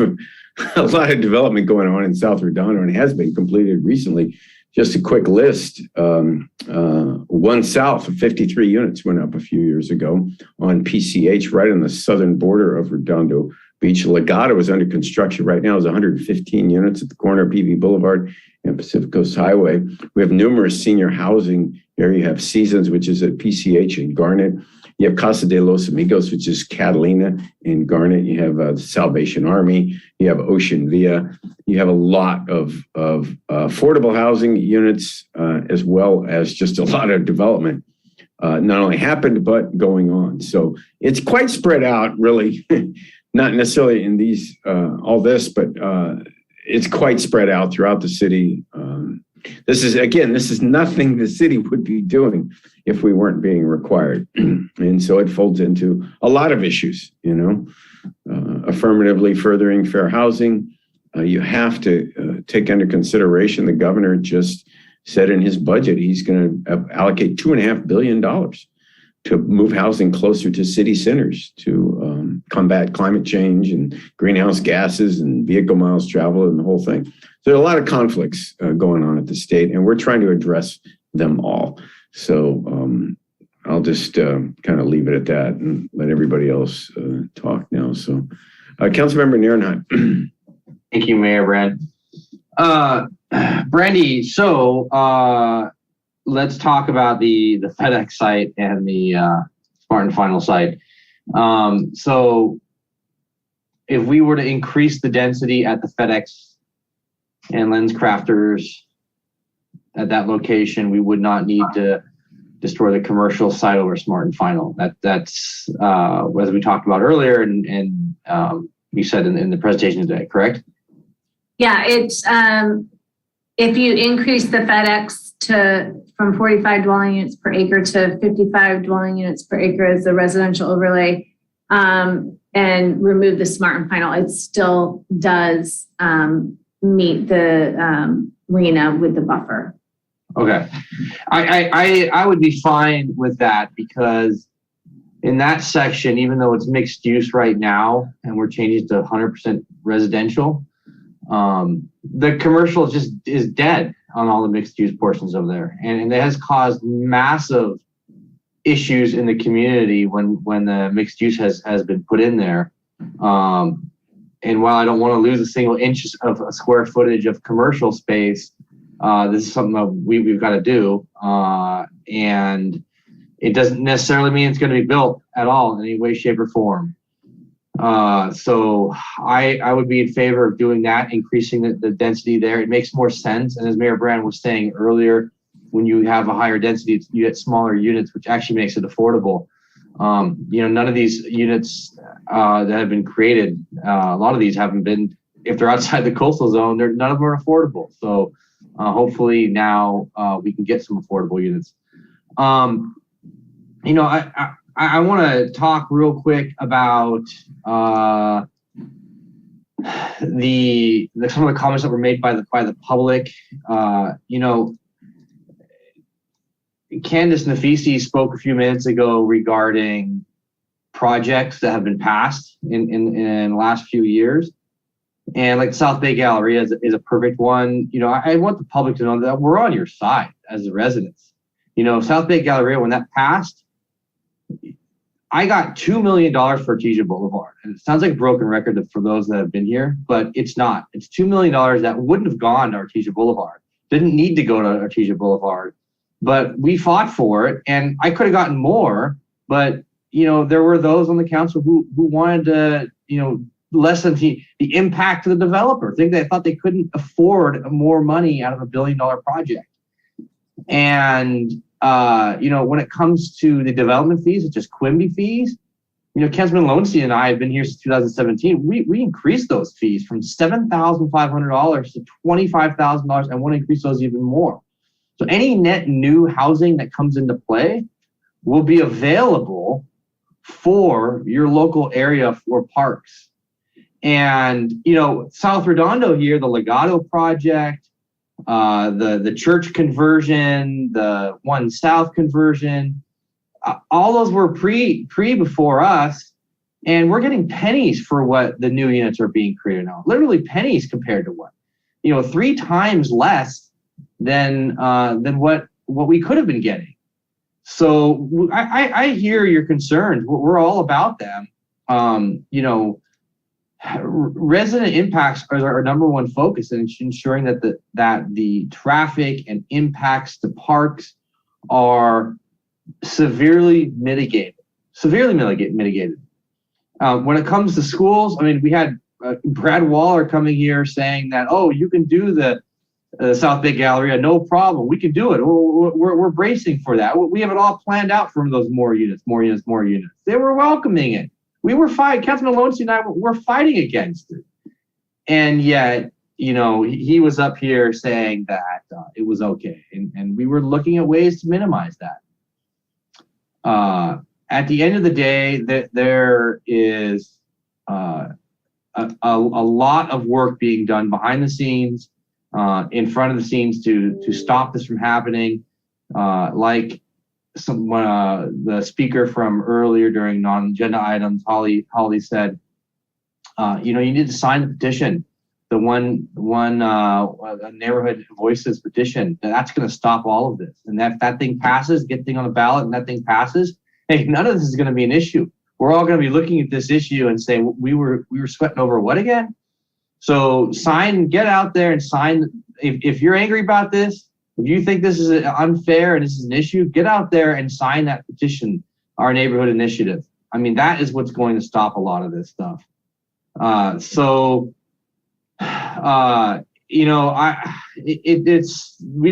development going on in South Redondo, and it has been completed recently. Just a quick list. One South, 53 units went up a few years ago on PCH, right on the southern border of Redondo Beach. Legato is under construction right now. Is 115 units at the corner of PV Boulevard and Pacific Coast Highway. We have numerous senior housing here. You have Seasons, which is at PCH and Garnet. You have Casa de los Amigos, which is Catalina and Garnet. You have Salvation Army. You have Ocean Via. You have a lot of affordable housing units, as well as just a lot of development, not only happened, but going on. So it's quite spread out, really. Not necessarily in these, all this, but it's quite spread out throughout the city. This is nothing the city would be doing if we weren't being required. And so it folds into a lot of issues, affirmatively furthering fair housing. You have to take under consideration the governor just said in his budget, he's going to allocate $2.5 billion to move housing closer to city centers to combat climate change and greenhouse gases and vehicle miles traveled and the whole thing. So there are a lot of conflicts going on at the state, and we're trying to address them all. So I'll just kind of leave it at that and let everybody else talk now. So Councilmember Nierenheim. Thank you, Mayor Brand. Brandy, so let's talk about the FedEx site and the Smart and Final site. So if we were to increase the density at the FedEx and Lens Crafters at that location, we would not need to destroy the commercial site over Smart and Final. That's as we talked about earlier, and you said in the presentation today, correct? Yeah, it's if you increase the FedEx from 45 dwelling units per acre to 55 dwelling units per acre as a residential overlay, and remove the Smart and Final, it still does meet the RENA with the buffer. Okay, I would be fine with that, because in that section, even though it's mixed use right now and we're changing to 100% residential, the commercial is dead on all the mixed use portions of there, and it has caused massive issues in the community when the mixed use has been put in there. And and while I don't want to lose a single inch of a square footage of commercial space, this is something that we've got to do. And it doesn't necessarily mean it's going to be built at all in any way, shape, or form. So I would be in favor of doing that, increasing the density there. It makes more sense. And as Mayor Brand was saying earlier, when you have a higher density, you get smaller units, which actually makes it affordable. None of these units that have been created, a lot of these haven't been, if they're outside the coastal zone, none of them are affordable. So hopefully now we can get some affordable units. I want to talk real quick about some of the comments that were made by the public. Candace Nafisi spoke a few minutes ago regarding projects that have been passed in the last few years. And like South Bay Galleria is a perfect one. I want the public to know that we're on your side as the residents. South Bay Galleria, when that passed, I got $2 million for Artesia Boulevard. And it sounds like a broken record for those that have been here, but it's not. It's $2 million that wouldn't have gone to Artesia Boulevard. Didn't need to go to Artesia Boulevard. But we fought for it, and I could have gotten more, but there were those on the council who wanted to, lessen the impact to the developer. They thought they couldn't afford more money out of $1 billion project. And when it comes to the development fees, it's just Quimby fees. Councilman Lonestein and I have been here since 2017. We increased those fees from $7,500 to $25,000, and want to increase those even more. So any net new housing that comes into play will be available for your local area for parks. And, South Redondo here, the Legato project, the church conversion, the One South conversion, all those were pre before us. And we're getting pennies for what the new units are being created now. Literally pennies compared to what, 3 times less than what we could have been getting. So I hear your concerns. We're all about them. Resident impacts are our number one focus, and ensuring that the traffic and impacts to parks are severely mitigated. When it comes to schools, we had Brad Waller coming here saying that, you can do the South Bay Galleria, no problem. We can do it. We're bracing for that. We have it all planned out for those more units. They were welcoming it. We were fighting. Councilman Lonestein and I were fighting against it. And yet, he was up here saying that it was okay. And we were looking at ways to minimize that. At the end of the day, there is a lot of work being done behind the scenes, in front of the scenes to stop this from happening. Like the speaker from earlier during non-agenda items, Holly said, you need to sign the petition, the one neighborhood voices petition. That's going to stop all of this. And that thing passes, get thing on the ballot, and that thing passes. Hey, none of this is going to be an issue. We're all going to be looking at this issue and say we were sweating over what again? So get out there and sign. If you're angry about this, if you think this is unfair and this is an issue, get out there and sign that petition, our neighborhood initiative. That is what's going to stop a lot of this stuff. We've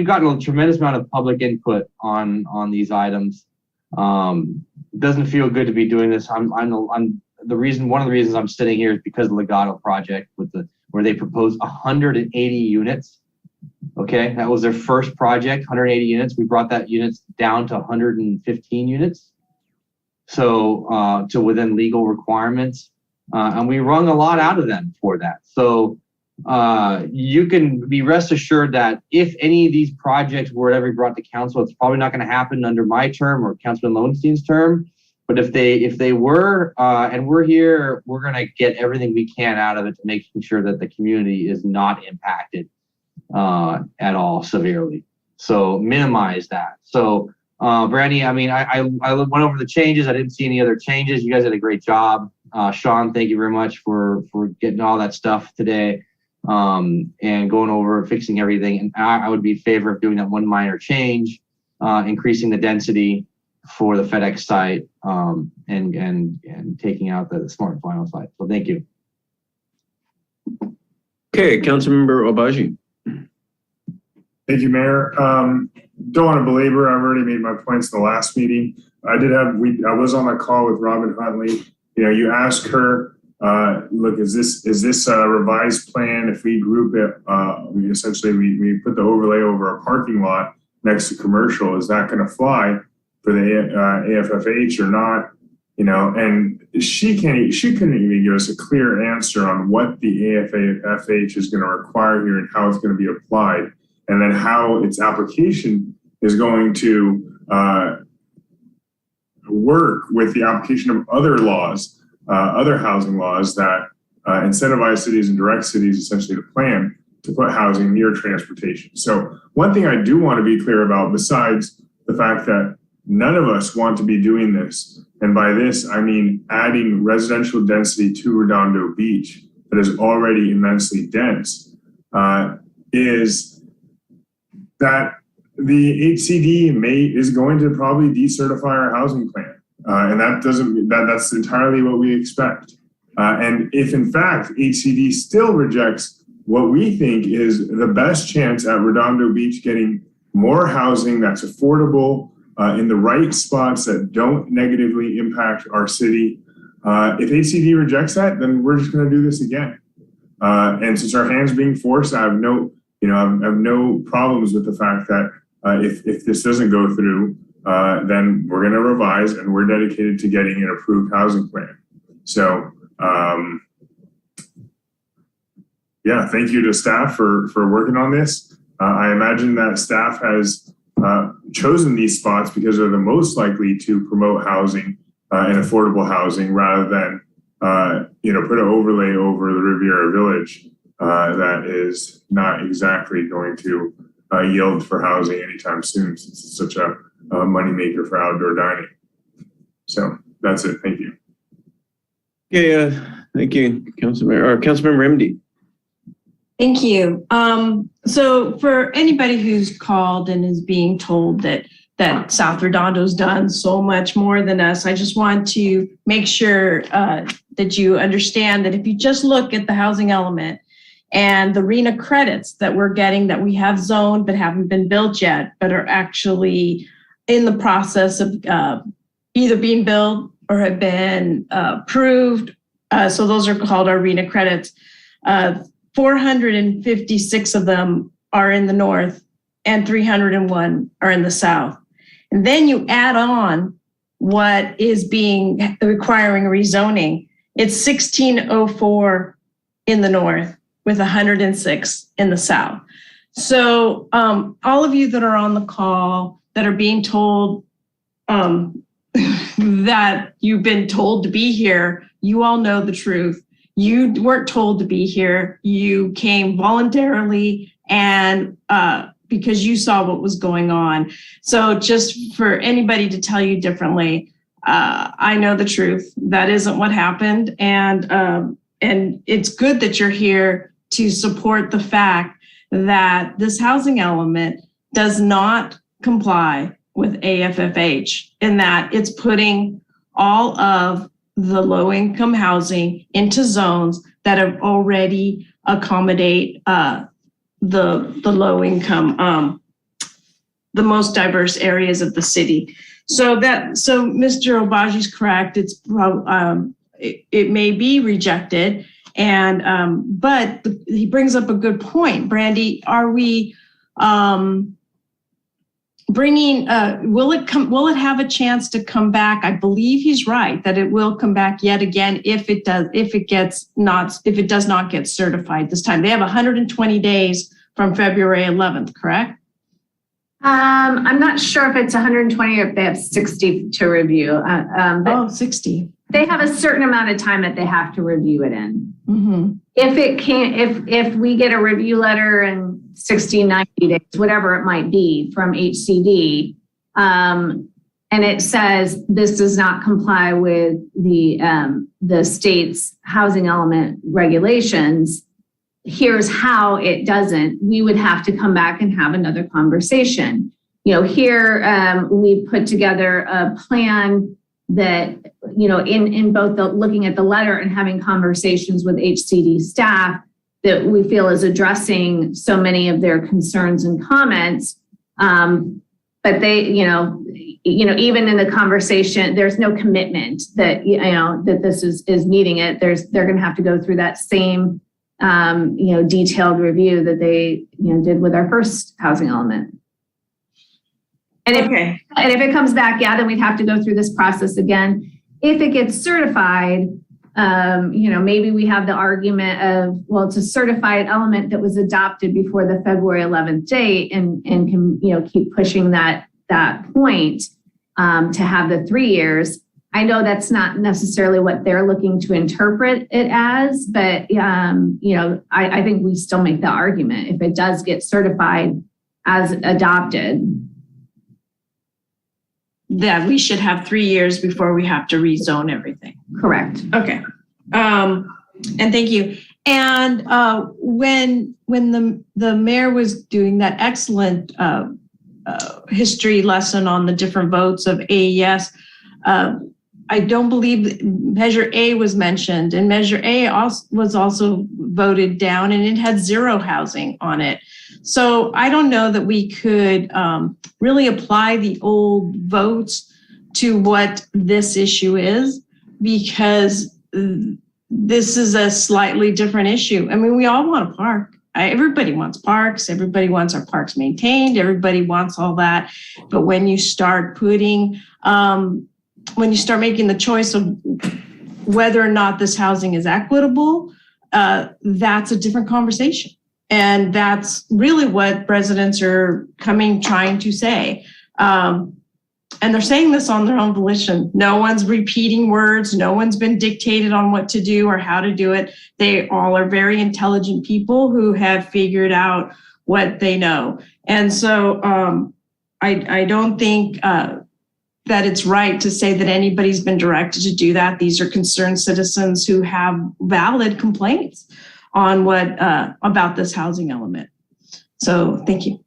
gotten a tremendous amount of public input on these items. It doesn't feel good to be doing this. One of the reasons I'm sitting here is because of the Legato project where they proposed 180 units. Okay, that was their first project, 180 units. We brought that units down to 115 units. So to within legal requirements. And we wrung a lot out of them for that. So you can be rest assured that if any of these projects were ever brought to council, it's probably not going to happen under my term or Councilman Lonestein's term. But if they were, and we're here, we're going to get everything we can out of it to make sure that the community is not impacted at all severely. So minimize that. So Brandy, I went over the changes. I didn't see any other changes. You guys did a great job. Sean, thank you very much for getting all that stuff today and going over fixing everything. And I would be in favor of doing that one minor change, increasing the density for the FedEx site and taking out the smart final site. So thank you. Okay, Councilmember Obaji. Thank you, Mayor. Don't want to belabor. I've already made my points in the last meeting. I was on a call with Robin Huntley. You ask her, look, is this a revised plan? If we group it, we put the overlay over a parking lot next to commercial. Is that going to fly for the AFFH or not? And she couldn't even give us a clear answer on what the AFFH is going to require here and how it's going to be applied, and then how its application is going to work with the application of other laws, other housing laws that incentivize cities and direct cities essentially to plan to put housing near transportation. So one thing I do want to be clear about, besides the fact that none of us want to be doing this, and by this I mean adding residential density to Redondo Beach that is already immensely dense, is that the HCD is going to probably decertify our housing plan, and that's entirely what we expect. And if in fact HCD still rejects what we think is the best chance at Redondo Beach getting more housing that's affordable in the right spots that don't negatively impact our city, if HCD rejects that, then we're just going to do this again. And since our hand's being forced, I have no problems with the fact that if this doesn't go through, then we're going to revise, and we're dedicated to getting an approved housing plan. So, yeah, thank you to staff for working on this. I imagine that staff has chosen these spots because they're the most likely to promote housing and affordable housing, rather than put an overlay over the Riviera Village that is not exactly going to yield for housing anytime soon, since it's such a moneymaker for outdoor dining. So that's it. Thank you. Okay, thank you, Councilmember MD. Thank you. So for anybody who's called and is being told that South Redondo's done so much more than us, I just want to make sure that you understand that if you just look at the housing element and the RENA credits that we're getting, that we have zoned but haven't been built yet, but are actually in the process of either being built or have been approved. So those are called our RENA credits. 456 of them are in the north and 301 are in the south. And then you add on what is requiring rezoning. It's 1604 in the north with 106 in the south. So all of you that are on the call that are being told that you've been told to be here, you all know the truth. You weren't told to be here. You came voluntarily and because you saw what was going on. So just for anybody to tell you differently, I know the truth. That isn't what happened. And it's good that you're here to support the fact that this housing element does not comply with AFFH, in that it's putting all of the low-income housing into zones that have already accommodate the low-income, the most diverse areas of the city. So Mr. Obaji's correct. It's it may be rejected, and but he brings up a good point. Brandy, are we bringing? Will it have a chance to come back? I believe he's right that it will come back yet again if it does not get certified this time. They have 120 days from February 11th, correct? I'm not sure if it's 120 or if they have 60 to review. But 60. They have a certain amount of time that they have to review it in. Mm-hmm. If we get a review letter in 60, 90 days, whatever it might be from HCD, and and it says this does not comply with the state's housing element regulations, here's how it doesn't, we would have to come back and have another conversation. Here we put together a plan that, in both looking at the letter and having conversations with HCD staff, that we feel is addressing so many of their concerns and comments. But they, even in the conversation, there's no commitment that, that this is needing it. They're going to have to go through that same, detailed review that they, did with our first housing element. And if it comes back, then we'd have to go through this process again. If it gets certified, maybe we have the argument of, well, it's a certified element that was adopted before the February 11th date and can, keep pushing that point to have the 3 years. I know that's not necessarily what they're looking to interpret it as, but, I think we still make the argument if it does get certified as adopted. That we should have 3 years before we have to rezone everything. Correct. Okay. And thank you. And when the mayor was doing that excellent history lesson on the different votes of AES, I don't believe Measure A was mentioned, and Measure A was also voted down, and it had 0 housing on it. So I don't know that we could really apply the old votes to what this issue is, because this is a slightly different issue. I mean, we all want a park. Everybody wants parks. Everybody wants our parks maintained. Everybody wants all that. But when you start putting, when you start making the choice of whether or not this housing is equitable, that's a different conversation. And that's really what residents are trying to say. And they're saying this on their own volition. No one's repeating words. No one's been dictated on what to do or how to do it. They all are very intelligent people who have figured out what they know. And so I don't think that it's right to say that anybody's been directed to do that. These are concerned citizens who have valid complaints on what about this housing element. So thank you.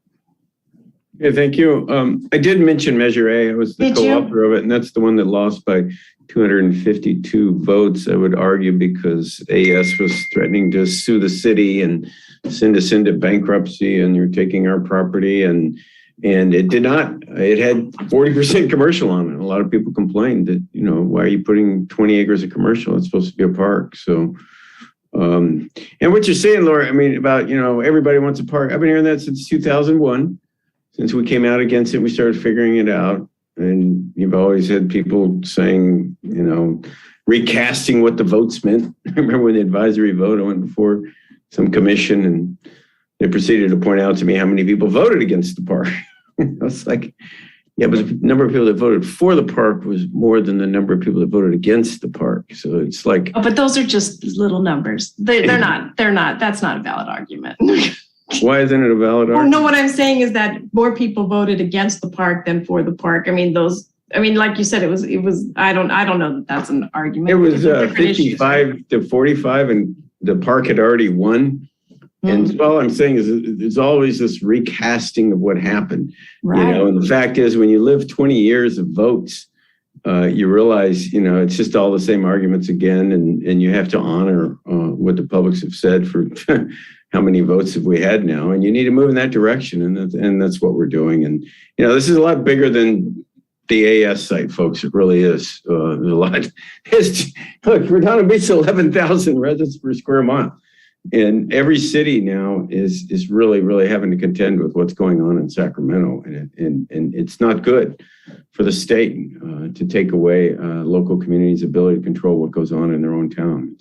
Yeah, thank you. I did mention Measure A. I was the co-author of it, and that's the one that lost by 252 votes, I would argue, because AES was threatening to sue the city and send us into bankruptcy, and you're taking our property, and it did not. It had 40% commercial on it. A lot of people complained that, why are you putting 20 acres of commercial? It's supposed to be a park. So, and what you're saying, Laura, I mean, about, everybody wants a park. I've been hearing that since 2001. Since we came out against it, we started figuring it out. And you've always had people saying, recasting what the votes meant. I remember when the advisory vote, I went before some commission and they proceeded to point out to me how many people voted against the park. I was like, yeah, but the number of people that voted for the park was more than the number of people that voted against the park. So it's like. Oh, but those are just little numbers. They're not, that's not a valid argument. Why isn't it a valid argument? No, what I'm saying is that more people voted against the park than for the park. I mean, like you said, it was, I don't know that that's an argument. It was 55 to 45 and the park had already won. And so all I'm saying is there's always this recasting of what happened, right. And the fact is when you live 20 years of votes, you realize, it's just all the same arguments again. And you have to honor what the publics have said for how many votes have we had now? And you need to move in that direction. And that's what we're doing. And, this is a lot bigger than the AS site, folks. It really is. There's a lot. Look, Redondo Beach, 11,000 residents per square mile. And every city now is really, really having to contend with what's going on in Sacramento. And it's not good for the state to take away local communities' ability to control what goes on in their own town.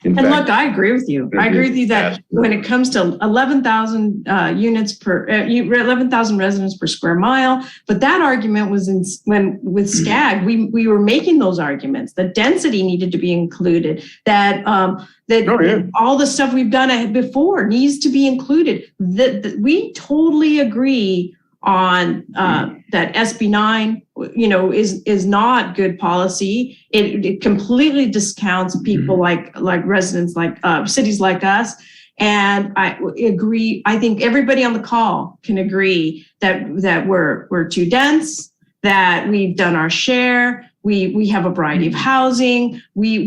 Look, I agree with you. I agree with you that when it comes to 11,000 units per 11,000 residents per square mile, but that argument was with SCAG, we were making those arguments. The density needed to be included. That all the stuff we've done before needs to be included. We totally agree on that SB 9 is not good policy. It completely discounts people like residents like cities like us. And I agree. I think everybody on the call can agree that we're too dense, that we've done our share. We have a variety of housing. We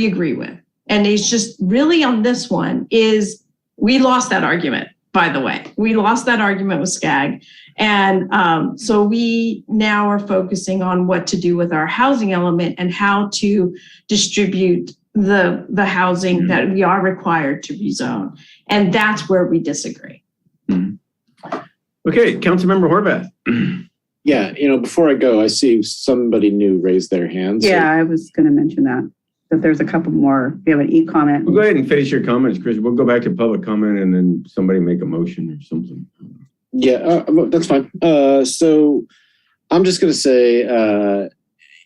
agree with. And it's just really on this one is we lost that argument, by the way. We lost that argument with SCAG. And so we now are focusing on what to do with our housing element and how to distribute the housing that we are required to rezone. And that's where we disagree. Okay, Councilmember Horvath. Yeah, before I go, I see somebody new raise their hand. So Yeah, I was going to mention that there's a couple more. We have an e-comment. Well, go ahead and finish your comments, Chris. We'll go back to public comment and then somebody make a motion or something. Yeah, that's fine. So I'm just going to say,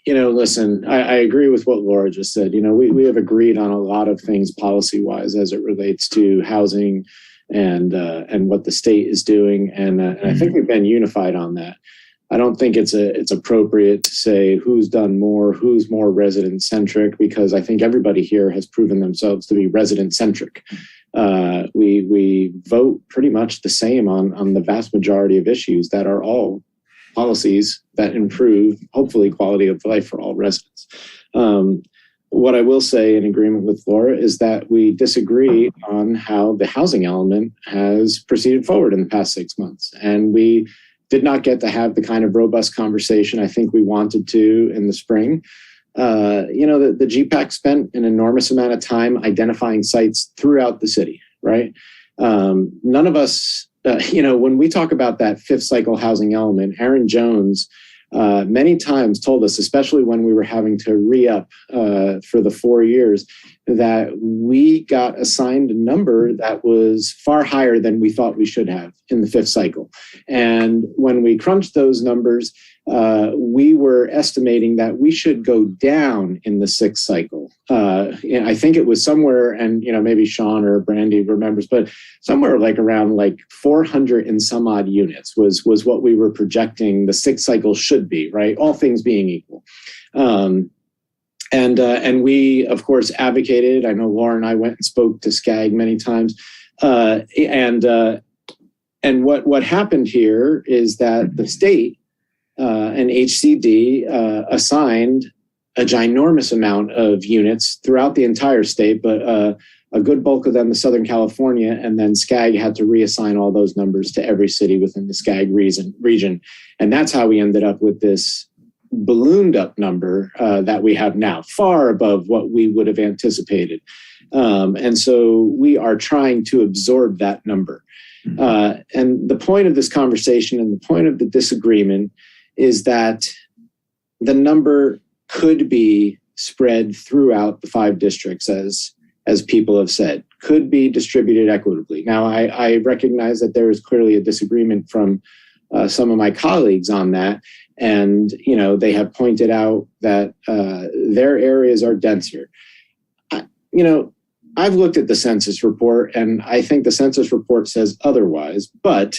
listen, I agree with what Laura just said. We have agreed on a lot of things policy-wise as it relates to housing and what the state is doing. And I think we've been unified on that. I don't think it's appropriate to say who's done more, who's more resident-centric, because I think everybody here has proven themselves to be resident-centric. We vote pretty much the same on the vast majority of issues that are all policies that improve, hopefully, quality of life for all residents. What I will say in agreement with Laura is that we disagree on how the housing element has proceeded forward in the past 6 months. And we did not get to have the kind of robust conversation I think we wanted to in the spring. The GPAC spent an enormous amount of time identifying sites throughout the city, right? None of us, when we talk about that fifth cycle housing element, Aaron Jones many times told us, especially when we were having to re-up for the 4 years, that we got assigned a number that was far higher than we thought we should have in the fifth cycle. And when we crunched those numbers, we were estimating that we should go down in the sixth cycle. I think it was somewhere, and maybe Sean or Brandy remembers, but somewhere like around 400 and some odd units was what we were projecting the sixth cycle should be, right? All things being equal. And we, of course, advocated. I know Laura and I went and spoke to SCAG many times. And what happened here is that the state and HCD assigned a ginormous amount of units throughout the entire state, but a good bulk of them to Southern California, and then SCAG had to reassign all those numbers to every city within the SCAG region. And that's how we ended up with this ballooned up number that we have now, far above what we would have anticipated. And so we are trying to absorb that number. And the point of this conversation and the point of the disagreement is that the number could be spread throughout the 5 districts, as people have said, could be distributed equitably. Now, I recognize that there is clearly a disagreement from some of my colleagues on that. And, they have pointed out that their areas are denser. I've looked at the census report, and I think the census report says otherwise, but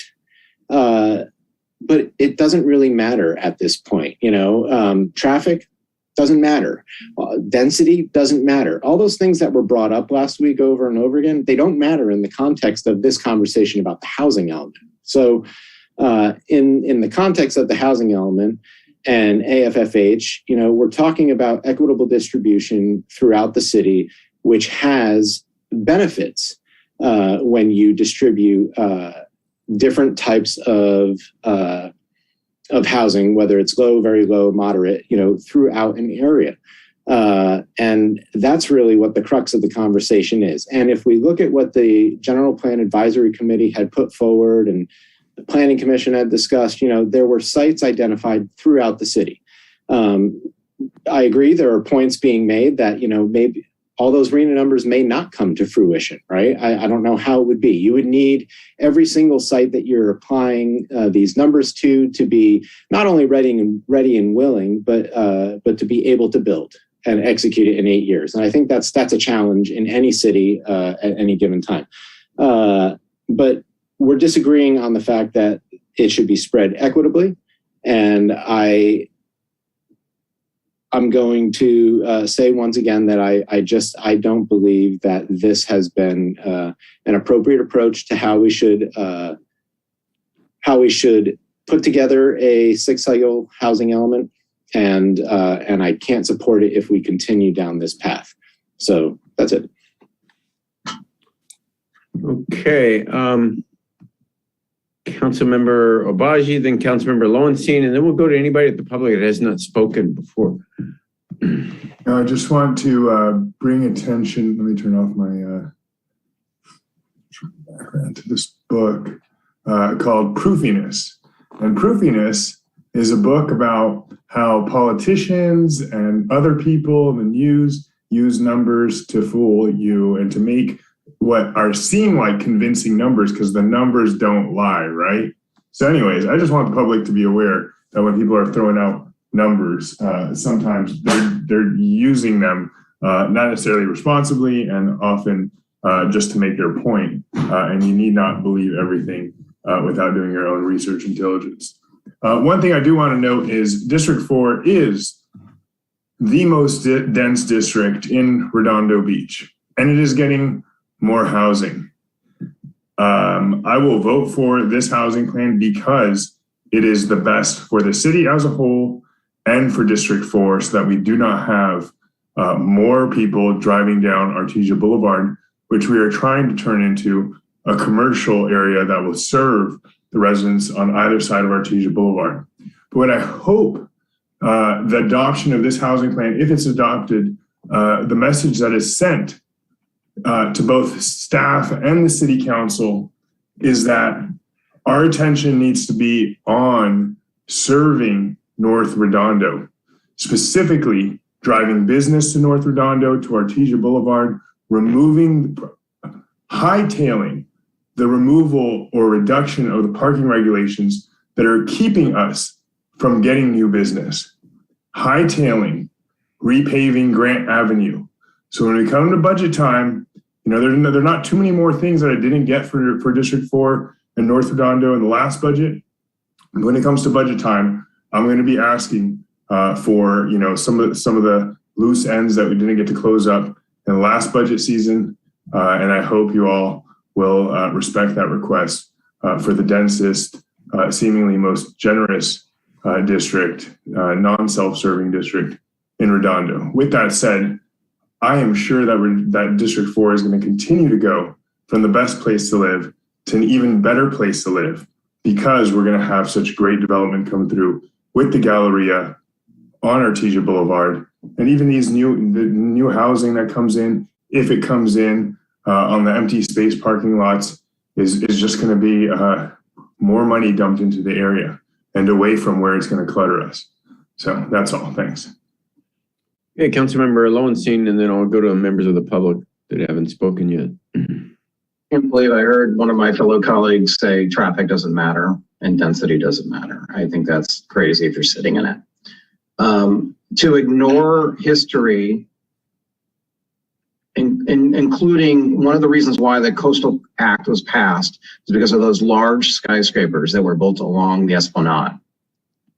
it doesn't really matter at this point. Traffic doesn't matter. Density doesn't matter. All those things that were brought up last week over and over again, they don't matter in the context of this conversation about the housing element. So in the context of the housing element and AFFH, we're talking about equitable distribution throughout the city, which has benefits when you distribute different types of housing, whether it's low, very low, moderate, throughout an area. And that's really what the crux of the conversation is. And if we look at what the General Plan Advisory Committee had put forward and the Planning Commission had discussed, there were sites identified throughout the city. I agree there are points being made that, maybe all those RENA numbers may not come to fruition, right? I don't know how it would be. You would need every single site that you're applying these numbers to be not only ready and willing, but to be able to build and execute it in 8 years. And I think that's a challenge in any city at any given time. But we're disagreeing on the fact that it should be spread equitably And I'm going to say once again that I don't believe that this has been an appropriate approach to how we should put together a six-cycle housing element, and I can't support it if we continue down this path. So that's it. Okay. Councilmember Obaji, then Councilmember Lowenstein, and then we'll go to anybody at the public that has not spoken before. I just want to bring attention. Let me turn off my background to this book called Proofiness. And Proofiness is a book about how politicians and other people in the news use numbers to fool you and to make what are seem like convincing numbers, because the numbers don't lie, right? So anyways, I just want the public to be aware that when people are throwing out numbers, sometimes they're using them not necessarily responsibly, and often just to make their point. And you need not believe everything without doing your own research and diligence. One thing I do want to note is District 4 is the most dense district in Redondo Beach, and it is getting more housing. I will vote for this housing plan because it is the best for the city as a whole and for District 4, so that we do not have more people driving down Artesia Boulevard, which we are trying to turn into a commercial area that will serve the residents on either side of Artesia Boulevard. But what I hope the adoption of this housing plan, if it's adopted, the message that is sent to both staff and the city council is that our attention needs to be on serving North Redondo, specifically driving business to North Redondo, to Artesia Boulevard, hightailing the removal or reduction of the parking regulations that are keeping us from getting new business, hightailing, repaving Grant Avenue. So when we come to budget time, you know, there are not too many more things that I didn't get for District 4 and North Redondo in the last budget. When it comes to budget time, I'm going to be asking for, you know, some of the loose ends that we didn't get to close up in the last budget season, and I hope you all will respect that request for the densest, seemingly most generous district, non-self-serving district in Redondo. With that said, I am sure that District 4 is going to continue to go from the best place to live to an even better place to live, because we're going to have such great development come through with the Galleria on Artesia Boulevard, and even these new housing that comes in, if it comes in on the empty space parking lots, is just going to be more money dumped into the area and away from where it's going to clutter us. So that's all. Thanks. Okay, Councilmember Lowenstein, and then I'll go to members of the public that haven't spoken yet. Can't believe I heard one of my fellow colleagues say traffic doesn't matter and density doesn't matter. I think that's crazy if you're sitting in it. To ignore history, including one of the reasons why the Coastal Act was passed is because of those large skyscrapers that were built along the Esplanade.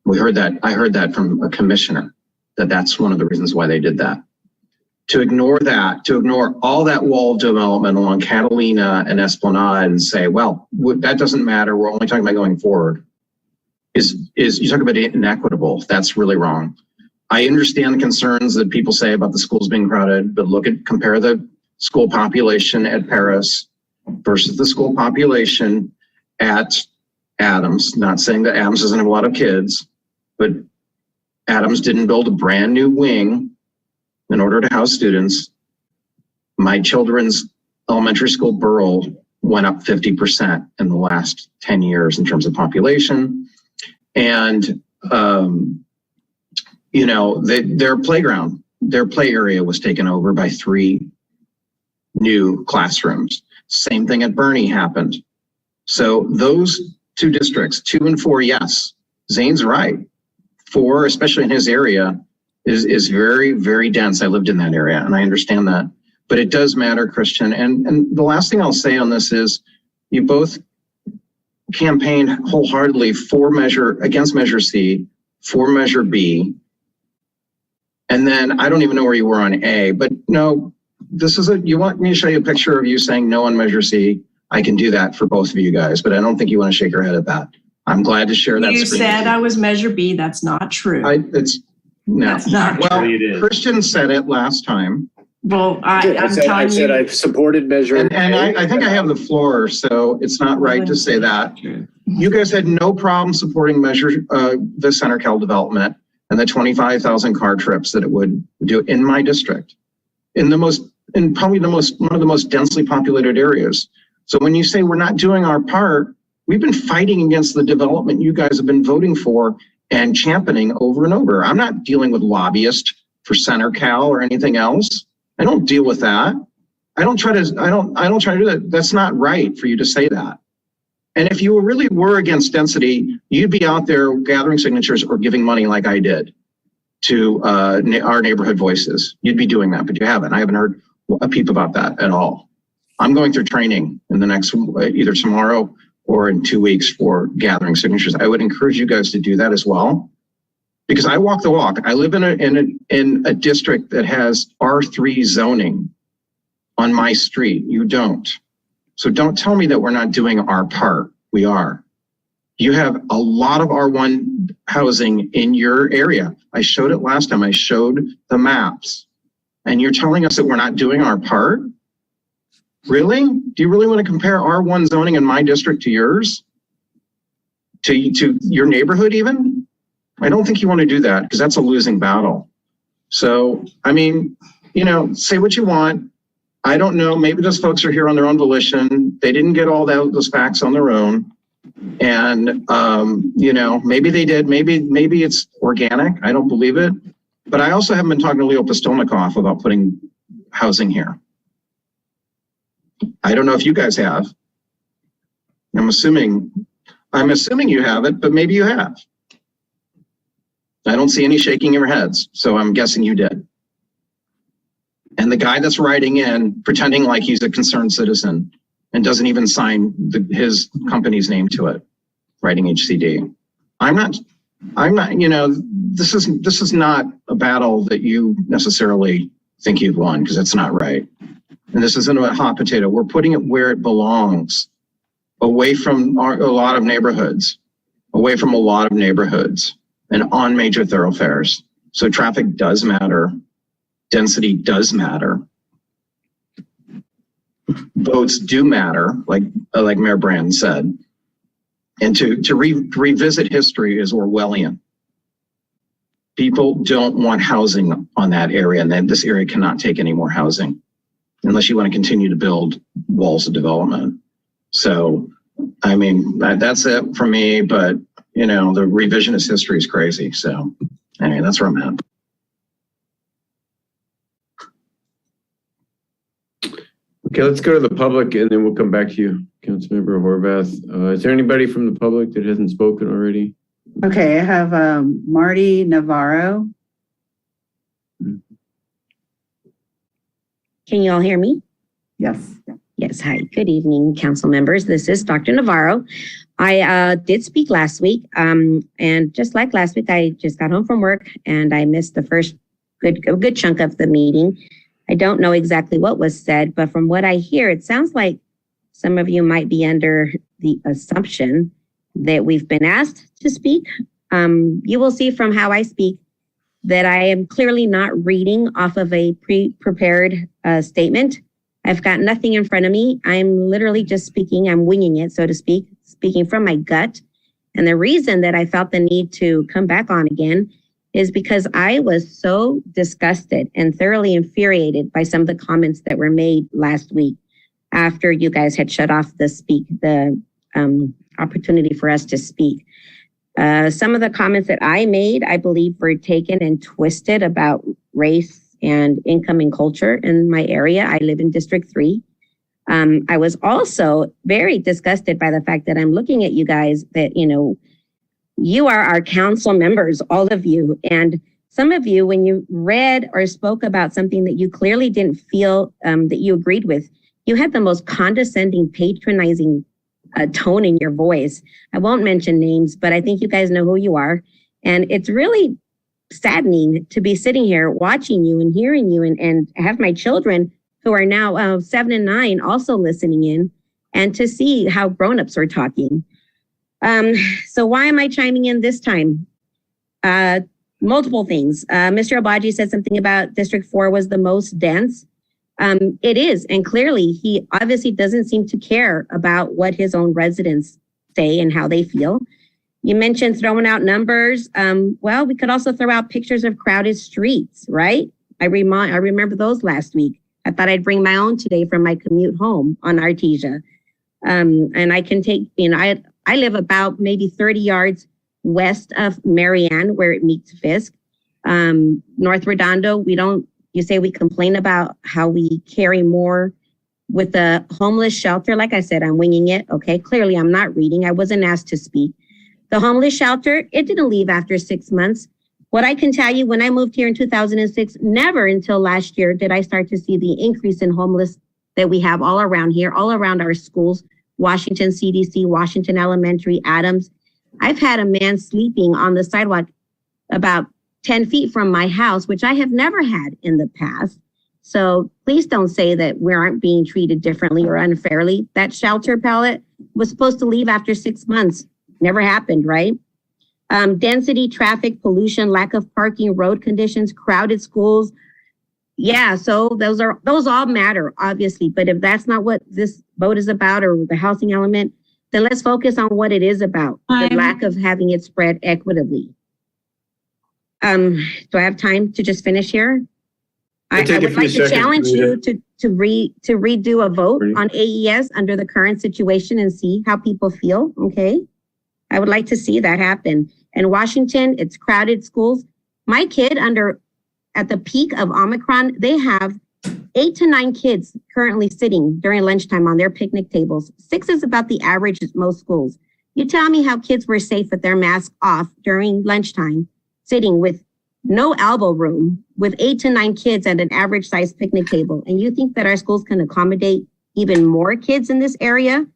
I heard that from a commissioner, that's one of the reasons why they did that. To ignore that, to ignore all that wall development along Catalina and Esplanade and say, well, that doesn't matter, we're only talking about going forward, is you talk about inequitable. That's really wrong. I understand the concerns that people say about the schools being crowded, but compare the school population at Paris versus the school population at Adams. Not saying that Adams doesn't have a lot of kids, but Adams didn't build a brand new wing in order to house students. My children's elementary school, Burrell, went up 50% in the last 10 years in terms of population. And, you know, their playground, their play area was taken over by 3 new classrooms. Same thing at Bernie happened. So those 2 districts, 2 and 4, yes, Zane's right. 4, especially in his area, is very, very dense. I lived in that area and I understand that, but it does matter, Christian. And the last thing I'll say on this is you both campaigned wholeheartedly against Measure C, for Measure B. And then I don't even know where you were on A, but no, you want me to show you a picture of you saying no on Measure C? I can do that for both of you guys, but I don't think you want to shake your head at that. I'm glad to share that. You said I was Measure B. That's not true. That's not true. Christian said it last time. Well, I said I supported Measure. And I think I have the floor, so it's not right to say that. You guys had no problem supporting the Center Cal development and the 25,000 car trips that it would do in my district, in probably one of the most densely populated areas. So when you say we're not doing our part, we've been fighting against the development you guys have been voting for and championing over and over. I'm not dealing with lobbyists for Center Cal or anything else. I don't deal with that. I don't try to do that. That's not right for you to say that. And if you really were against density, you'd be out there gathering signatures or giving money like I did to our neighborhood voices. You'd be doing that, but you haven't. I haven't heard a peep about that at all. I'm going through training in the next, either tomorrow or in 2 weeks for gathering signatures. I would encourage you guys to do that as well, because I walk the walk. I live in a district that has R3 zoning on my street. You don't. So don't tell me that we're not doing our part. We are. You have a lot of R1 housing in your area. I showed it last time. I showed the maps. And you're telling us that we're not doing our part? Really? Do you really want to compare R1 zoning in my district to yours? To your neighborhood even? I don't think you want to do that, because that's a losing battle. So, I mean, say what you want. I don't know. Maybe those folks are here on their own volition. They didn't get all those facts on their own. And, maybe they did. Maybe it's organic. I don't believe it. But I also haven't been talking to Leo Postolnikoff about putting housing here. I don't know if you guys have. I'm assuming you haven't, but maybe you have. I don't see any shaking your heads, so I'm guessing you did. And the guy that's writing in, pretending like he's a concerned citizen and doesn't even sign his company's name to it, writing HCD. I'm not, this is not a battle that you necessarily think you've won, because it's not right. And this isn't a hot potato. We're putting it where it belongs, away from a lot of neighborhoods and on major thoroughfares. So traffic does matter. Density does matter. Votes do matter, like Mayor Brand said. And to revisit history is Orwellian. People don't want housing on that area, and then this area cannot take any more housing unless you want to continue to build walls of development. So, I mean, that's it for me, but the revisionist history is crazy. So, anyway, that's where I'm at. Okay, let's go to the public and then we'll come back to you, Councilmember Horvath. Is there anybody from the public that hasn't spoken already? Okay, I have Marty Navarro. Can you all hear me? Yes. Yes. Hi. Good evening, council members. This is Dr. Navarro. I did speak last week. And just like last week, I just got home from work and I missed the first good chunk of the meeting. I don't know exactly what was said, but from what I hear, it sounds like some of you might be under the assumption that we've been asked to speak. You will see from how I speak that I am clearly not reading off of a pre-prepared statement. I've got nothing in front of me. I'm literally just speaking. I'm winging it, so to speak, speaking from my gut. And the reason that I felt the need to come back on again is because I was so disgusted and thoroughly infuriated by some of the comments that were made last week after you guys had shut off the opportunity for us to speak. Some of the comments that I made, I believe, were taken and twisted about race and income and culture in my area. I live in District 3. I was also very disgusted by the fact that I'm looking at you guys that, you are our council members, all of you. And some of you, when you read or spoke about something that you clearly didn't feel that you agreed with, you had the most condescending, patronizing tone in your voice. I won't mention names, but I think you guys know who you are. And it's really saddening to be sitting here watching you and hearing you and have my children who are now 7 and 9 also listening in, and to see how grown-ups are talking. So why am I chiming in this time? Multiple things. Mr. Obaji said something about District 4 was the most dense. It is, and clearly he obviously doesn't seem to care about what his own residents say and how they feel. You mentioned throwing out numbers. Well, we could also throw out pictures of crowded streets, right? I remember those last week. I thought I'd bring my own today from my commute home on Artesia. And I can take, I live about maybe 30 yards west of Marianne, where it meets Fisk. North Redondo, you say we complain about how we carry more with the homeless shelter. Like I said, I'm winging it. Okay, clearly I'm not reading. I wasn't asked to speak. The homeless shelter, it didn't leave after 6 months. What I can tell you, when I moved here in 2006, never until last year did I start to see the increase in homeless that we have all around here, all around our schools, Washington CDC, Washington Elementary, Adams. I've had a man sleeping on the sidewalk about 10 feet from my house, which I have never had in the past. So please don't say that we aren't being treated differently or unfairly. That shelter pallet was supposed to leave after 6 months. Never happened, right? Density, traffic, pollution, lack of parking, road conditions, crowded schools. Yeah, so those all matter, obviously. But if that's not what this vote is about, or the housing element, then let's focus on what it is about, the lack of having it spread equitably. Do I have time to just finish here? I would like to challenge you to redo a vote on AES under the current situation and see how people feel, okay? I would like to see that happen. In Washington, it's crowded schools. My kid at the peak of Omicron, they have 8 to 9 kids currently sitting during lunchtime on their picnic tables. 6 is about the average at most schools. You tell me how kids were safe with their masks off during lunchtime, sitting with no elbow room, with 8 to 9 kids at an average size picnic table. And you think that our schools can accommodate even more kids in this area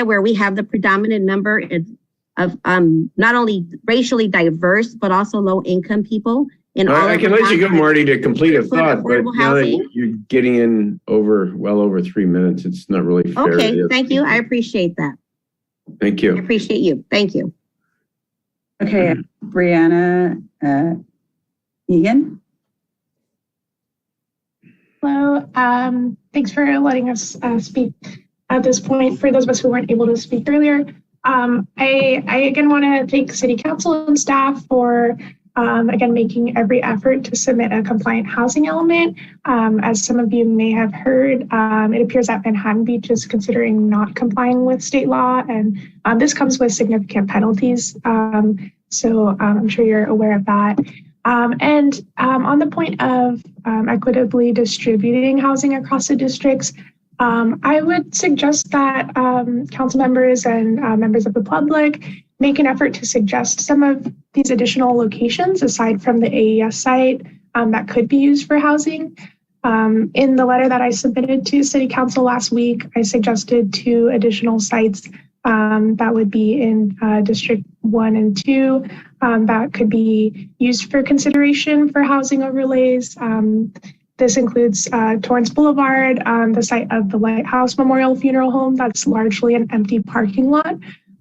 where we have the predominant number of not only racially diverse, but also low income people. I can let you go, Marty, to complete a thought, but now that you're getting in well over 3 minutes, it's not really fair. Okay, thank you. I appreciate that. Thank you. I appreciate you. Thank you. Okay, Brianna Egan. Hello. Thanks for letting us speak at this point. For those of us who weren't able to speak earlier, I again want to thank City Council and staff for again making every effort to submit a compliant housing element. As some of you may have heard, it appears that Manhattan Beach is considering not complying with state law, and this comes with significant penalties. So I'm sure you're aware of that. And on the point of equitably distributing housing across the districts, I would suggest that council members and members of the public make an effort to suggest some of these additional locations aside from the AES site that could be used for housing. In the letter that I submitted to City Council last week, I suggested 2 additional sites that would be in District 1 and 2 that could be used for consideration for housing overlays. This includes Torrance Boulevard, the site of the Lighthouse Memorial Funeral Home that's largely an empty parking lot,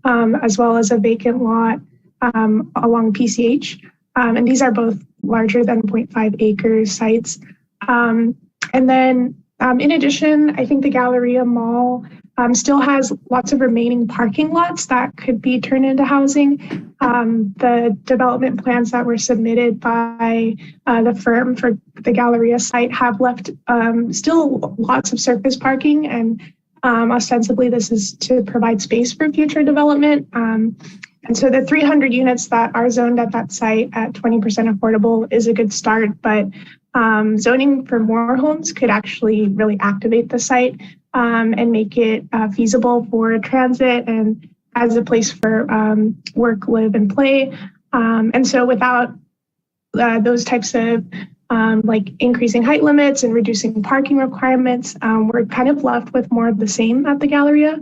as well as a vacant lot along PCH. And these are both larger than 0.5 acre sites. And then in addition, I think the Galleria Mall still has lots of remaining parking lots that could be turned into housing. The development plans that were submitted by the firm for the Galleria site have left still lots of surface parking, and ostensibly this is to provide space for future development. And so the 300 units that are zoned at that site at 20% affordable is a good start, but zoning for more homes could actually really activate the site and make it feasible for transit and as a place for work, live, and play. And so without those types of like increasing height limits and reducing parking requirements, we're kind of left with more of the same at the Galleria.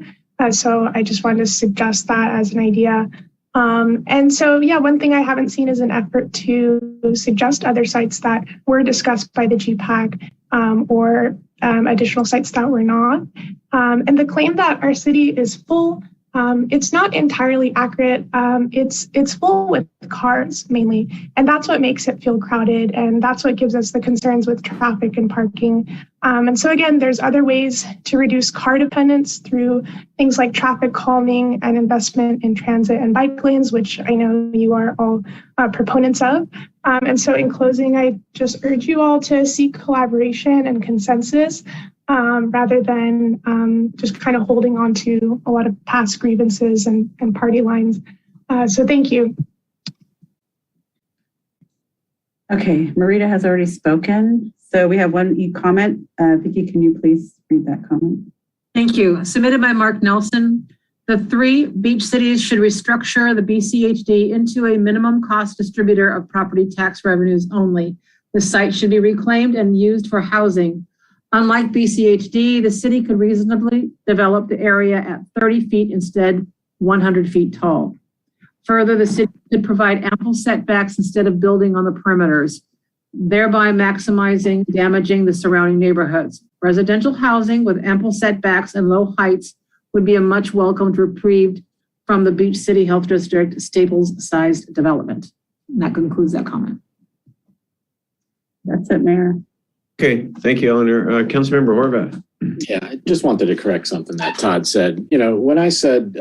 So I just wanted to suggest that as an idea. And so, yeah, one thing I haven't seen is an effort to suggest other sites that were discussed by the GPAC or additional sites that were not. And the claim that our city is full, it's not entirely accurate. It's full with cars mainly, and that's what makes it feel crowded, and that's what gives us the concerns with traffic and parking. And so again, there's other ways to reduce car dependence through things like traffic calming and investment in transit and bike lanes, which I know you are all proponents of. And so in closing, I just urge you all to seek collaboration and consensus rather than just kind of holding on to a lot of past grievances and party lines. So thank you. Okay, Marita has already spoken. So we have one e-comment. Vicki, can you please read that comment? Thank you. Submitted by Mark Nelson. The 3 beach cities should restructure the BCHD into a minimum cost distributor of property tax revenues only. The site should be reclaimed and used for housing. Unlike BCHD, the city could reasonably develop the area at 30 feet instead 100 feet tall. Further, the city could provide ample setbacks instead of building on the perimeters, thereby maximizing damaging the surrounding neighborhoods. Residential housing with ample setbacks and low heights would be a much welcomed reprieve from the Beach City Health District Staples-sized development. And that concludes that comment. That's it, Mayor. Okay, thank you, Eleanor. Councilmember Horvath. Yeah, I just wanted to correct something that Todd said. You know, when I said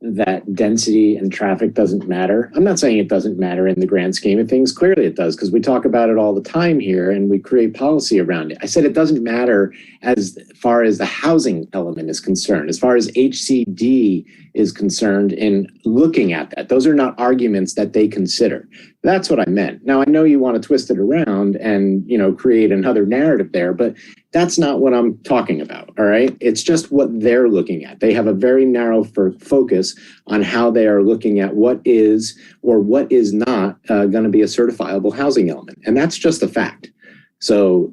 that density and traffic doesn't matter, I'm not saying it doesn't matter in the grand scheme of things. Clearly it does, because we talk about it all the time here and we create policy around it. I said it doesn't matter as far as the housing element is concerned, as far as HCD is concerned in looking at that. Those are not arguments that they consider. That's what I meant. Now, I know you want to twist it around and, you know, create another narrative there, but that's not what I'm talking about, all right? It's just what they're looking at. They have a very narrow focus on how they are looking at what is or what is not going to be a certifiable housing element. And that's just a fact. So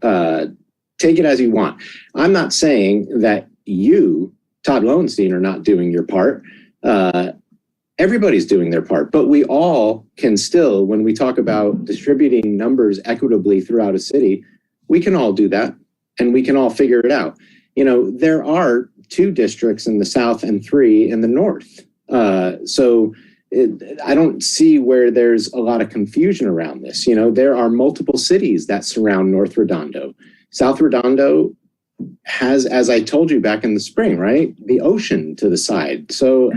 take it as you want. I'm not saying that you, Todd Lowenstein, are not doing your part. Everybody's doing their part, but we all can still, when we talk about distributing numbers equitably throughout a city, we can all do that and we can all figure it out. You know, there are 2 districts in the south and 3 in the north. I don't see where there's a lot of confusion around this. You know, there are multiple cities that surround North Redondo. South Redondo has, as I told you back in the spring, right, the ocean to the side. So,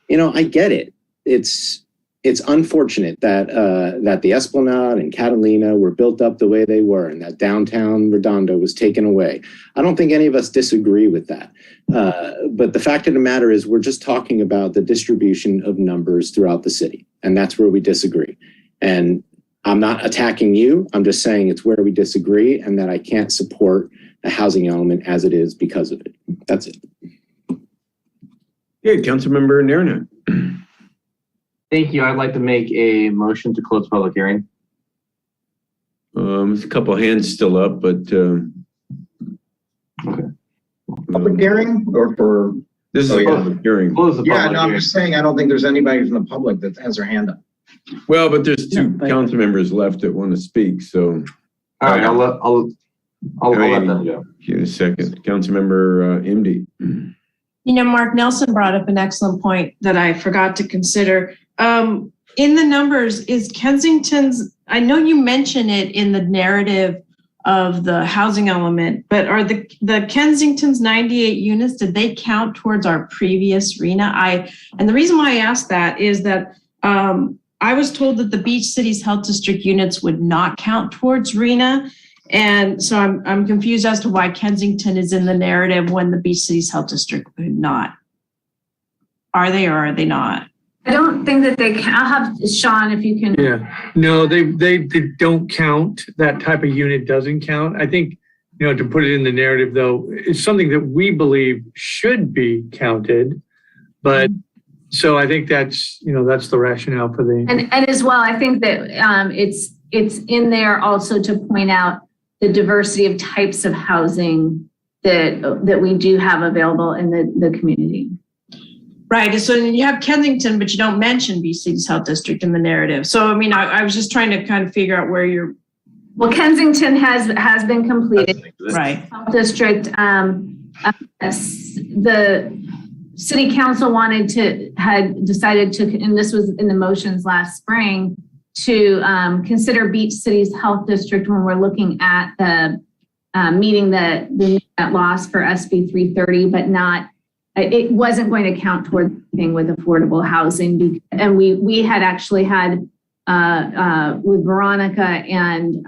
you know, I get it. It's unfortunate that that the Esplanade and Catalina were built up the way they were and that downtown Redondo was taken away. I don't think any of us disagree with that. But the fact of the matter is we're just talking about the distribution of numbers throughout the city. And that's where we disagree. And I'm not attacking you. I'm just saying it's where we disagree and that I can't support the housing element as it is because of it. That's it. Okay, Councilmember Nerna. Thank you. I'd like to make a motion to close public hearing. There's a couple of hands still up, but okay. Public hearing or for? This is a public hearing. Close the Yeah, public no, I'm hearing. just saying, I don't think there's anybody from the public that has their hand up. Well, but there's 2 council members left that want to speak, so. All right, I'll let them go. Give it a second. Councilmember MD. You know, Mark Nelson brought up an excellent point that I forgot to consider. In the numbers, is Kensington's, I know you mention it in the narrative of the housing element, but are the Kensington's 98 units, did they count towards our previous RENA? And the reason why I asked that is that I was told that the Beach Cities Health District units would not count towards RENA. And so I'm confused as to why Kensington is in the narrative when the Beach Cities Health District would not. Are they or are they not? I don't think that they can. I'll have Sean, if you can. Yeah, no, they don't count. That type of unit doesn't count. I think, you know, to put it in the narrative though, it's something that we believe should be counted. But so I think that's, you know, that's the rationale for the. And as well, I think that it's in there also to point out the diversity of types of housing that we do have available in the community. Right. So you have Kensington, but you don't mention Beach Cities Health District in the narrative. So, I mean, I was just trying to kind of figure out where you're. Well, Kensington has been completed. Right. Health District, the city council had decided to, and this was in the motions last spring, to consider Beach Cities Health District when we're looking at the meeting the net loss for SB 330, but not. It wasn't going to count toward anything with affordable housing. And we had actually had with Veronica and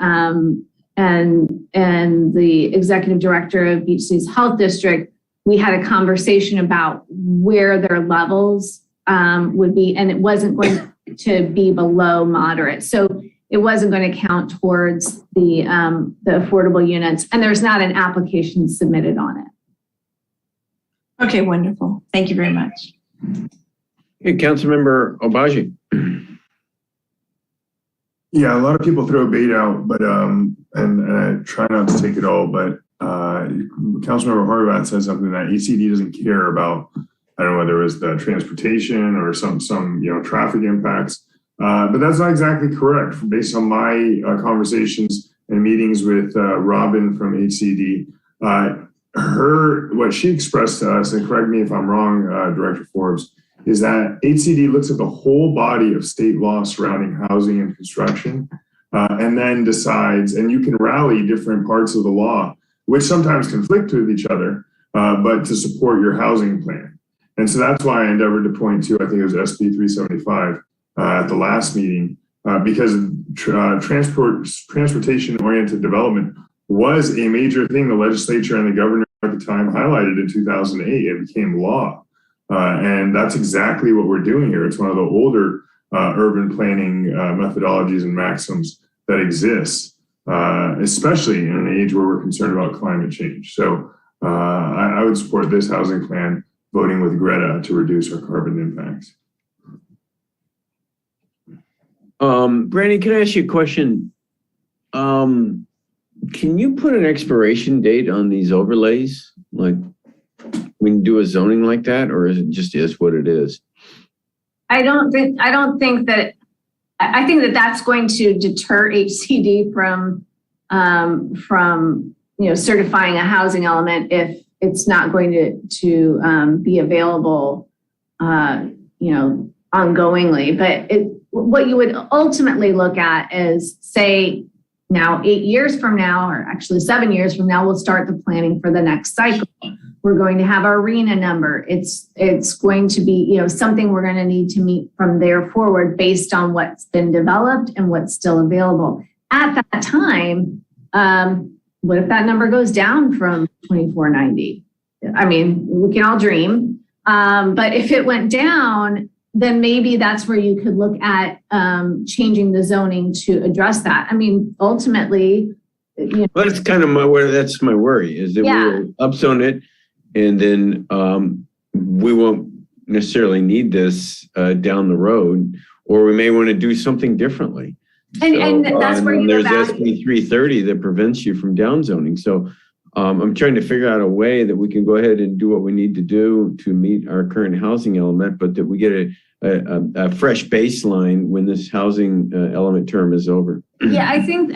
the executive director of Beach Cities Health District, we had a conversation about where their levels would be, and it wasn't going to be below moderate. So it wasn't going to count towards the affordable units, and there's not an application submitted on it. Okay, wonderful. Thank you very much. Hey, Councilmember Obaji. Yeah, a lot of people throw bait out, but and I try not to take it all, but Councilmember Horvath said something that ECD doesn't care about. I don't know whether it was the transportation or some traffic impacts, but that's not exactly correct. Based on my conversations and meetings with Robin from HCD, what she expressed to us, and correct me if I'm wrong, Director Forbes, is that HCD looks at the whole body of state law surrounding housing and construction, and then decides, and you can rally different parts of the law, which sometimes conflict with each other, but to support your housing plan. And so that's why I endeavored to point to, I think it was SB 375 at the last meeting, because transportation-oriented development was a major thing the legislature and the governor at the time highlighted in 2008. It became law. And that's exactly what we're doing here. It's one of the older urban planning methodologies and maxims that exists, especially in an age where we're concerned about climate change. So I would support this housing plan, voting with Greta to reduce our carbon impacts. Brandon, can I ask you a question? Can you put an expiration date on these overlays? Like, we can do a zoning like that, or is it just is what it is? I think that that's going to deter HCD from certifying a housing element if it's not going to be available ongoingly. But what you would ultimately look at is, say, now 8 years from now, or actually 7 years from now, we'll start the planning for the next cycle. We're going to have our RENA number. It's going to be, something we're going to need to meet from there forward based on what's been developed and what's still available. At that time, what if that number goes down from 2490? I mean, we can all dream. But if it went down, then maybe that's where you could look at changing the zoning to address that. I mean, ultimately, Well, that's kind of my worry, is that we will upzone it, and then we won't necessarily need this down the road, or we may want to do something differently. And that's where there's SB 330 that prevents you from downzoning. So I'm trying to figure out a way that we can go ahead and do what we need to do to meet our current housing element, but that we get a fresh baseline when this housing element term is over. Yeah, I think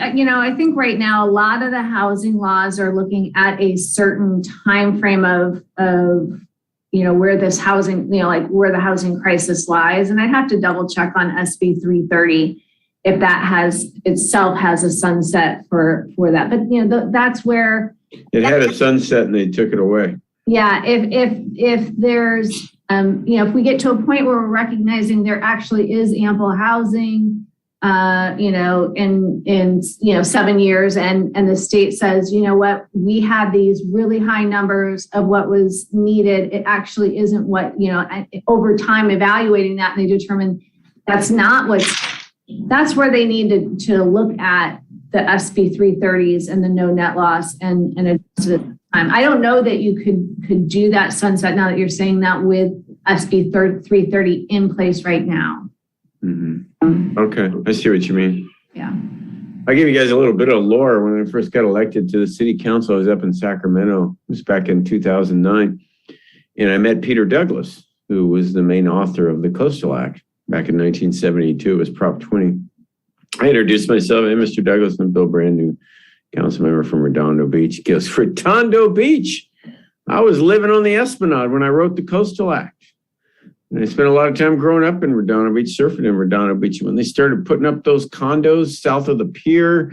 right now a lot of the housing laws are looking at a certain time frame of where this housing, where the housing crisis lies. And I'd have to double check on SB 330 if that has a sunset for that. But that's where it had a sunset and they took it away. Yeah, if there's if we get to a point where we're recognizing there actually is ample housing, in 7 years, and the state says, you know what, we had these really high numbers of what was needed. It actually isn't what, over time evaluating that, and they determine that's not that's where they need to look at the SB 330s and the no net loss and adjust it. I don't know that you could do that sunset now that you're saying that with SB 330 in place right now. Mm-hmm. Okay, I see what you mean. Yeah. I'll give you guys a little bit of lore. When I first got elected to the city council, I was up in Sacramento. It was back in 2009. And I met Peter Douglas, who was the main author of the Coastal Act back in 1972. It was Prop 20. I introduced myself. Hey, Mr. Douglas, I'm Bill Brand, new council member from Redondo Beach. He goes, Redondo Beach? I was living on the Esplanade when I wrote the Coastal Act. And I spent a lot of time growing up in Redondo Beach, surfing in Redondo Beach. When they started putting up those condos south of the pier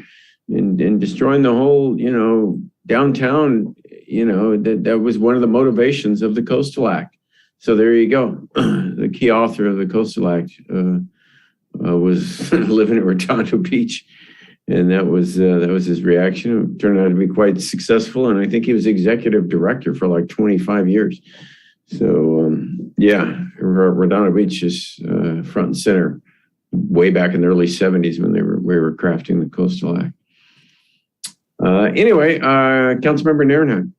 and destroying the whole, downtown, that was one of the motivations of the Coastal Act. So there you go. The key author of the Coastal Act was living in Redondo Beach. And that was his reaction. It turned out to be quite successful. And I think he was executive director for like 25 years. So, Redondo Beach is front and center way back in the early 70s when we were crafting the Coastal Act. Councilmember Narenheim.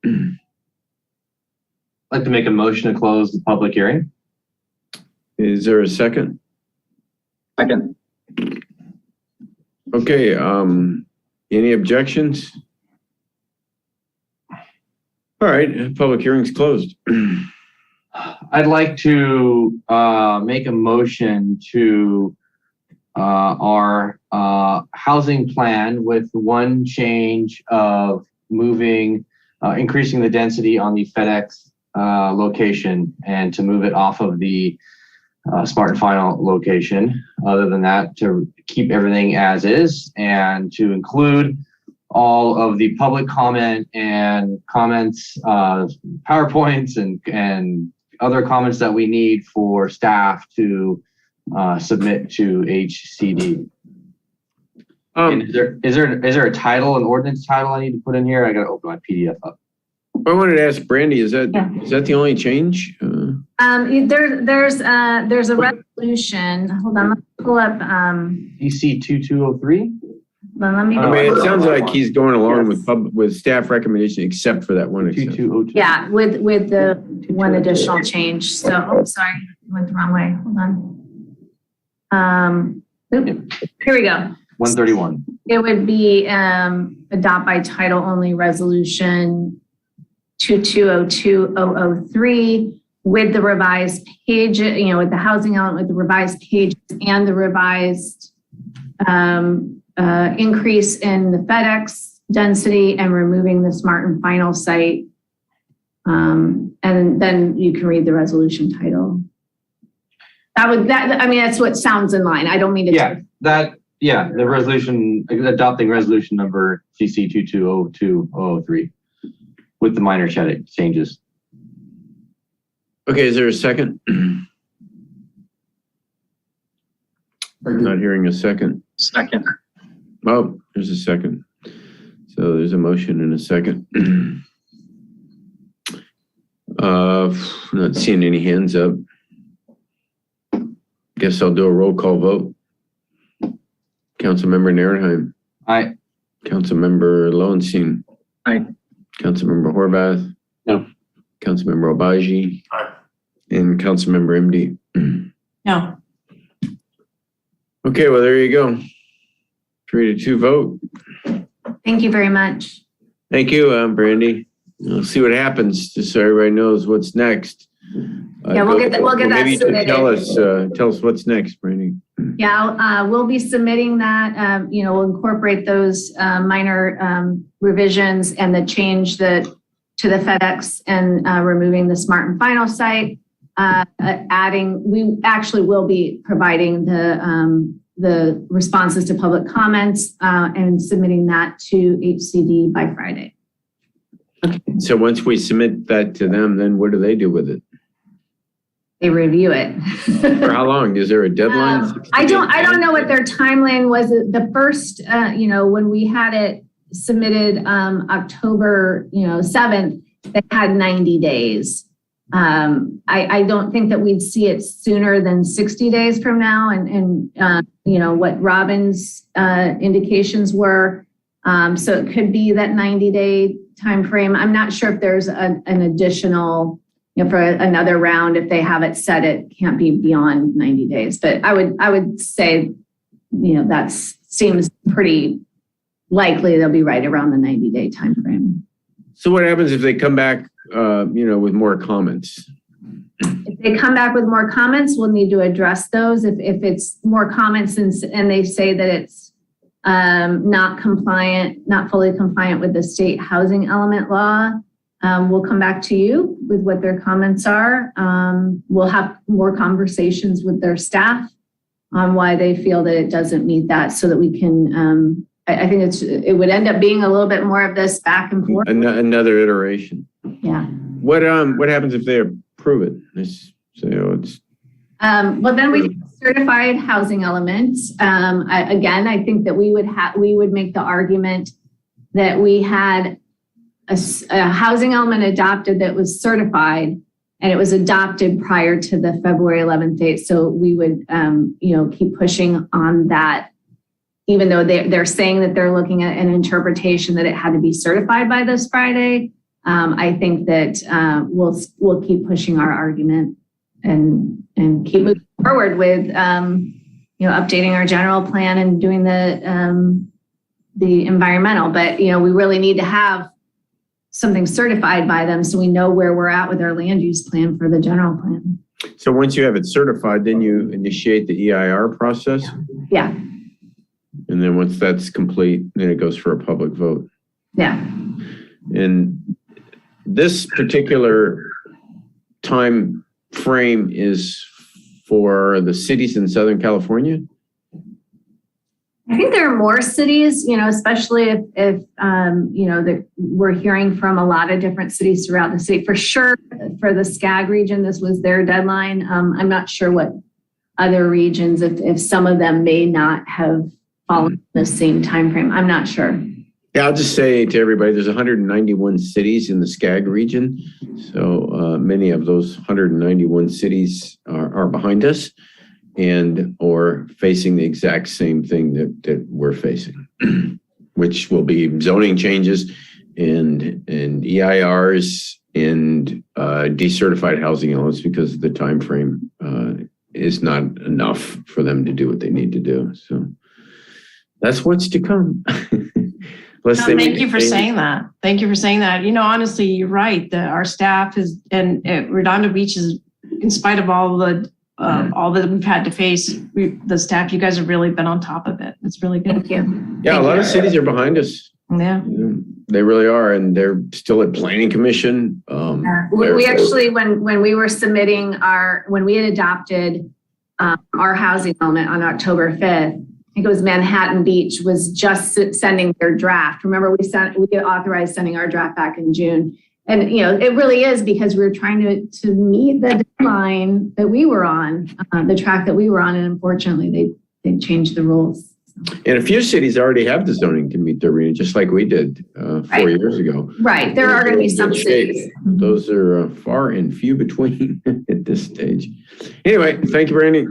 I'd like to make a motion to close the public hearing. Is there a second? Second. Okay, any objections? All right, public hearing's closed. I'd like to make a motion to our housing plan with one change of increasing the density on the FedEx location and to move it off of the Smart and Final location. Other than that, to keep everything as is and to include all of the public comment and comments, PowerPoints and other comments that we need for staff to submit to HCD. Is there a title, an ordinance title I need to put in here? I got to open my PDF up. I wanted to ask Brandy, is that the only change? There's a resolution. Hold on, let me pull up. DC 2203. Let me. It sounds like he's going along with staff recommendation, except for that one exception. 2202. Yeah, with the one additional change. So, sorry, went the wrong way. Hold on. Here we go. 131. It would be adopt by title only resolution 2202-003 with the revised page, with the housing element, with the revised page and the revised increase in the FedEx density and removing the Smart and Final site. And then you can read the resolution title. That's what sounds in line. I don't mean to. The resolution, adopting resolution number CC 2202-003 with the minor changes. Okay, is there a second? I'm not hearing a second. Second. Oh, there's a second. So there's a motion and a second. Not seeing any hands up. Guess I'll do a roll call vote. Councilmember Narenheim. Aye. Councilmember Lowenstein. Aye. Councilmember Horvath. No. Councilmember Obaji. Aye. And Councilmember MD. No. Okay, well, there you go. 3-2 vote. Thank you very much. Thank you, Brandy. We'll see what happens, just so everybody knows what's next. We'll get that Maybe you can submitted. tell us what's next, Brandy. Yeah, we'll be submitting that. We'll incorporate those minor revisions and the change to the FedEx and removing the Smart and Final site. We actually will be providing the responses to public comments and submitting that to HCD by Friday. So once we submit that to them, then what do they do with it? They review it. For how long? Is there a deadline? I don't know what their timeline was. The first, when we had it submitted October, 7th, they had 90 days. I don't think that we'd see it sooner than 60 days from now. And what Robin's indications were. So it could be that 90-day time frame. I'm not sure if there's an additional, for another round, if they have it set, it can't be beyond 90 days. But I would say, that seems pretty likely they'll be right around the 90-day timeframe. So what happens if they come back, with more comments? If they come back with more comments, we'll need to address those. If it's more comments and they say that it's not fully compliant with the state housing element law, we'll come back to you with what their comments are. We'll have more conversations with their staff on why they feel that it doesn't meet that, so that we can, I think it would end up being a little bit more of this back and forth. Another iteration. Yeah. What happens if they approve it? Well, then we certified housing elements. I think that we would make the argument that we had a housing element adopted that was certified, and it was adopted prior to the February 11th date. So we would, keep pushing on that, even though they're saying that they're looking at an interpretation that it had to be certified by this Friday. I think that we'll keep pushing our argument and keep moving forward with updating our general plan and doing the environmental. But we really need to have something certified by them so we know where we're at with our land use plan for the general plan. So once you have it certified, then you initiate the EIR process? Yeah. And then once that's complete, then it goes for a public vote. Yeah. And this particular time frame is for the cities in Southern California? I think there are more cities, especially if that we're hearing from a lot of different cities throughout the state. For sure, for the SCAG region, this was their deadline. I'm not sure what other regions, if some of them may not have followed the same time frame. I'm not sure. Yeah, I'll just say to everybody, there's 191 cities in the SCAG region. So many of those 191 cities are behind us and or facing the exact same thing that we're facing, which will be zoning changes and EIRs and decertified housing elements, because the time frame is not enough for them to do what they need to do. So that's what's to come. Thank you for saying that. Thank you for saying that. Honestly, you're right. Our staff is, and Redondo Beach is, in spite of all that we've had to face, the staff, you guys have really been on top of it. It's really good. Thank you. Yeah, a lot of cities are behind us. Yeah. They really are. And they're still at planning commission. We actually, when we were submitting when we had adopted our housing element on October 5th, I think it was Manhattan Beach was just sending their draft. Remember, we authorized sending our draft back in June. And, it really is because we were trying to meet the deadline that we were on, the track that we were on. And unfortunately, they changed the rules. And a few cities already have the zoning to meet their reading, just like we did 4 years ago. Right. There are going to be some cities. Those are far and few between at this stage. Anyway, thank you, Brandy.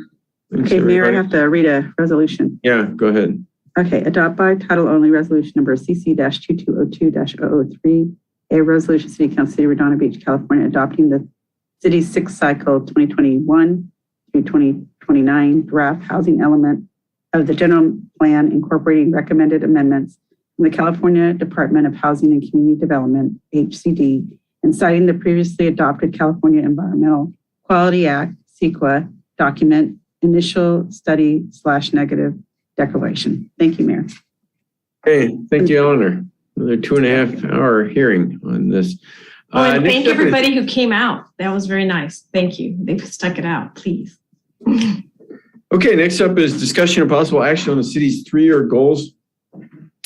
Thanks, Okay, Mayor, I everybody. have to read a resolution. Yeah, go ahead. Okay, adopt by title only resolution number CC-2202-003, a resolution City Council, City of Redondo Beach, California, adopting the city's sixth cycle 2021 through 2029 draft housing element of the general plan, incorporating recommended amendments from the California Department of Housing and Community Development, HCD, and citing the previously adopted California Environmental Quality Act, CEQA, document initial study / negative declaration. Thank you, Mayor. Hey, thank you, Eleanor. Another 2.5 hour hearing on this. And thank everybody who came out. That was very nice. Thank you. They stuck it out, please. Okay, next up is discussion of possible action on the city's 3-year goals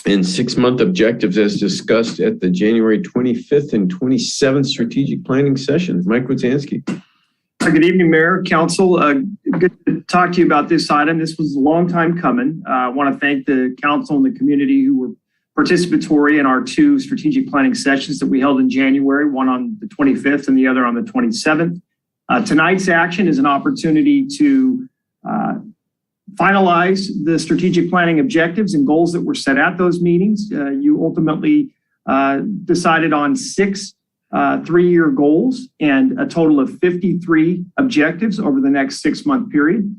and 6-month objectives as discussed at the January 25th and 27th strategic planning sessions. Mike Wojcicki. Good evening, Mayor, Council. Good to talk to you about this item. This was a long time coming. I want to thank the council and the community who were participatory in our 2 strategic planning sessions that we held in January, one on the 25th and the other on the 27th. Tonight's action is an opportunity to finalize the strategic planning objectives and goals that were set at those meetings. You ultimately decided on 6 3-year goals and a total of 53 objectives over the next 6-month period.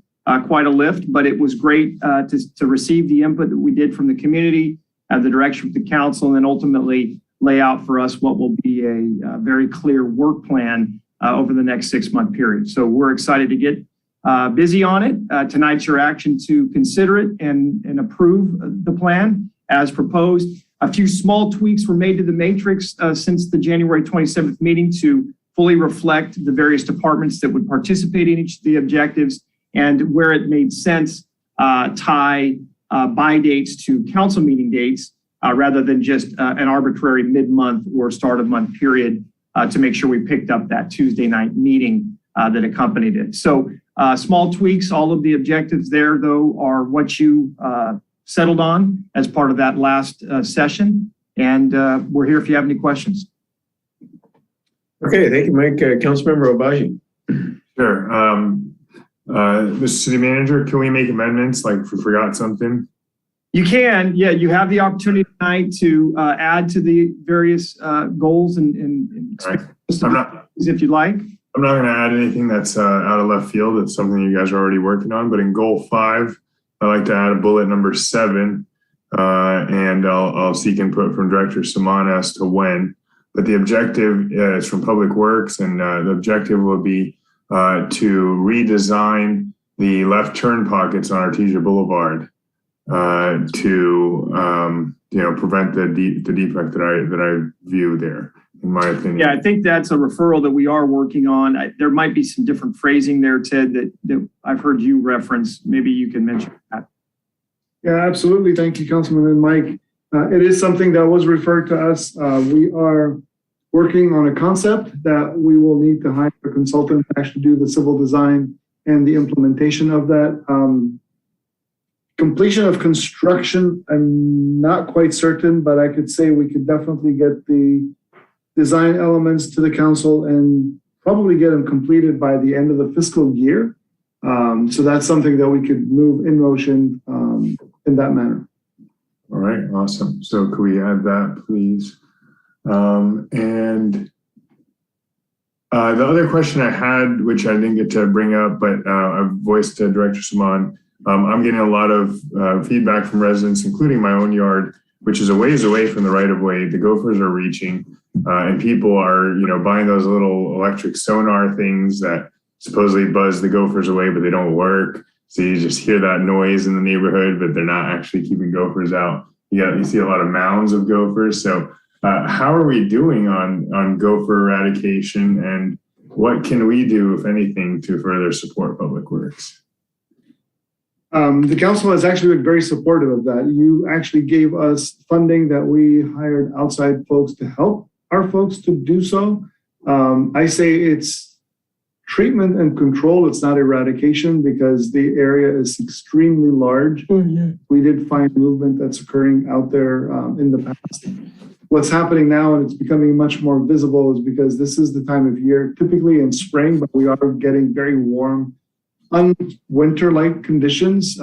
Quite a lift, but it was great to receive the input that we did from the community have the direction of the council, and then ultimately lay out for us what will be a very clear work plan over the next 6-month period. So we're excited to get busy on it. Tonight's your action to consider it and approve the plan as proposed. A few small tweaks were made to the matrix since the January 27th meeting to fully reflect the various departments that would participate in each of the objectives, and where it made sense, tie by dates to council meeting dates rather than just an arbitrary mid-month or start of month period to make sure we picked up that Tuesday night meeting that accompanied it. So small tweaks. All of the objectives there, though, are what you settled on as part of that last session. And we're here if you have any questions. Okay, thank you, Mike. Councilmember Obaji. Sure. Mr. City Manager, can we make amendments like if we forgot something? You can, yeah, you have the opportunity tonight to add to the various goals and Right. if you'd like. I'm not going to add anything that's out of left field. It's something you guys are already working on. But in goal 5, I'd like to add a bullet number 7, and I'll seek input from Director Saman as to when. But the objective is from Public Works, and the objective will be to redesign the left turn pockets on Artesia Boulevard to prevent the defect that I view there, in my opinion. Yeah, I think that's a referral that we are working on. There might be some different phrasing there, Ted, that I've heard you reference. Maybe you can mention that. Yeah, absolutely. Thank you, Councilman and Mike. It is something that was referred to us. We are working on a concept that we will need to hire a consultant to actually do the civil design and the implementation of that. Completion of construction, I'm not quite certain, but I could say we could definitely get the design elements to the council and probably get them completed by the end of the fiscal year. So that's something that we could move in motion in that manner. All right, awesome. So could we add that, please? And the other question I had, which I didn't get to bring up, but I've voiced to Director Saman, I'm getting a lot of feedback from residents, including my own yard, which is a ways away from the right-of-way. The gophers are reaching, and people are, buying those little electric sonar things that supposedly buzz the gophers away, but they don't work. So you just hear that noise in the neighborhood, but they're not actually keeping gophers out. You see a lot of mounds of gophers. So how are we doing on gopher eradication, and what can we do, if anything, to further support Public Works? The council has actually been very supportive of that. You actually gave us funding that we hired outside folks to help our folks to do so. I say it's treatment and control. It's not eradication because the area is extremely large. We did find movement that's occurring out there in the past. What's happening now, and it's becoming much more visible, is because this is the time of year, typically in spring, but we are getting very warm, winter-like conditions.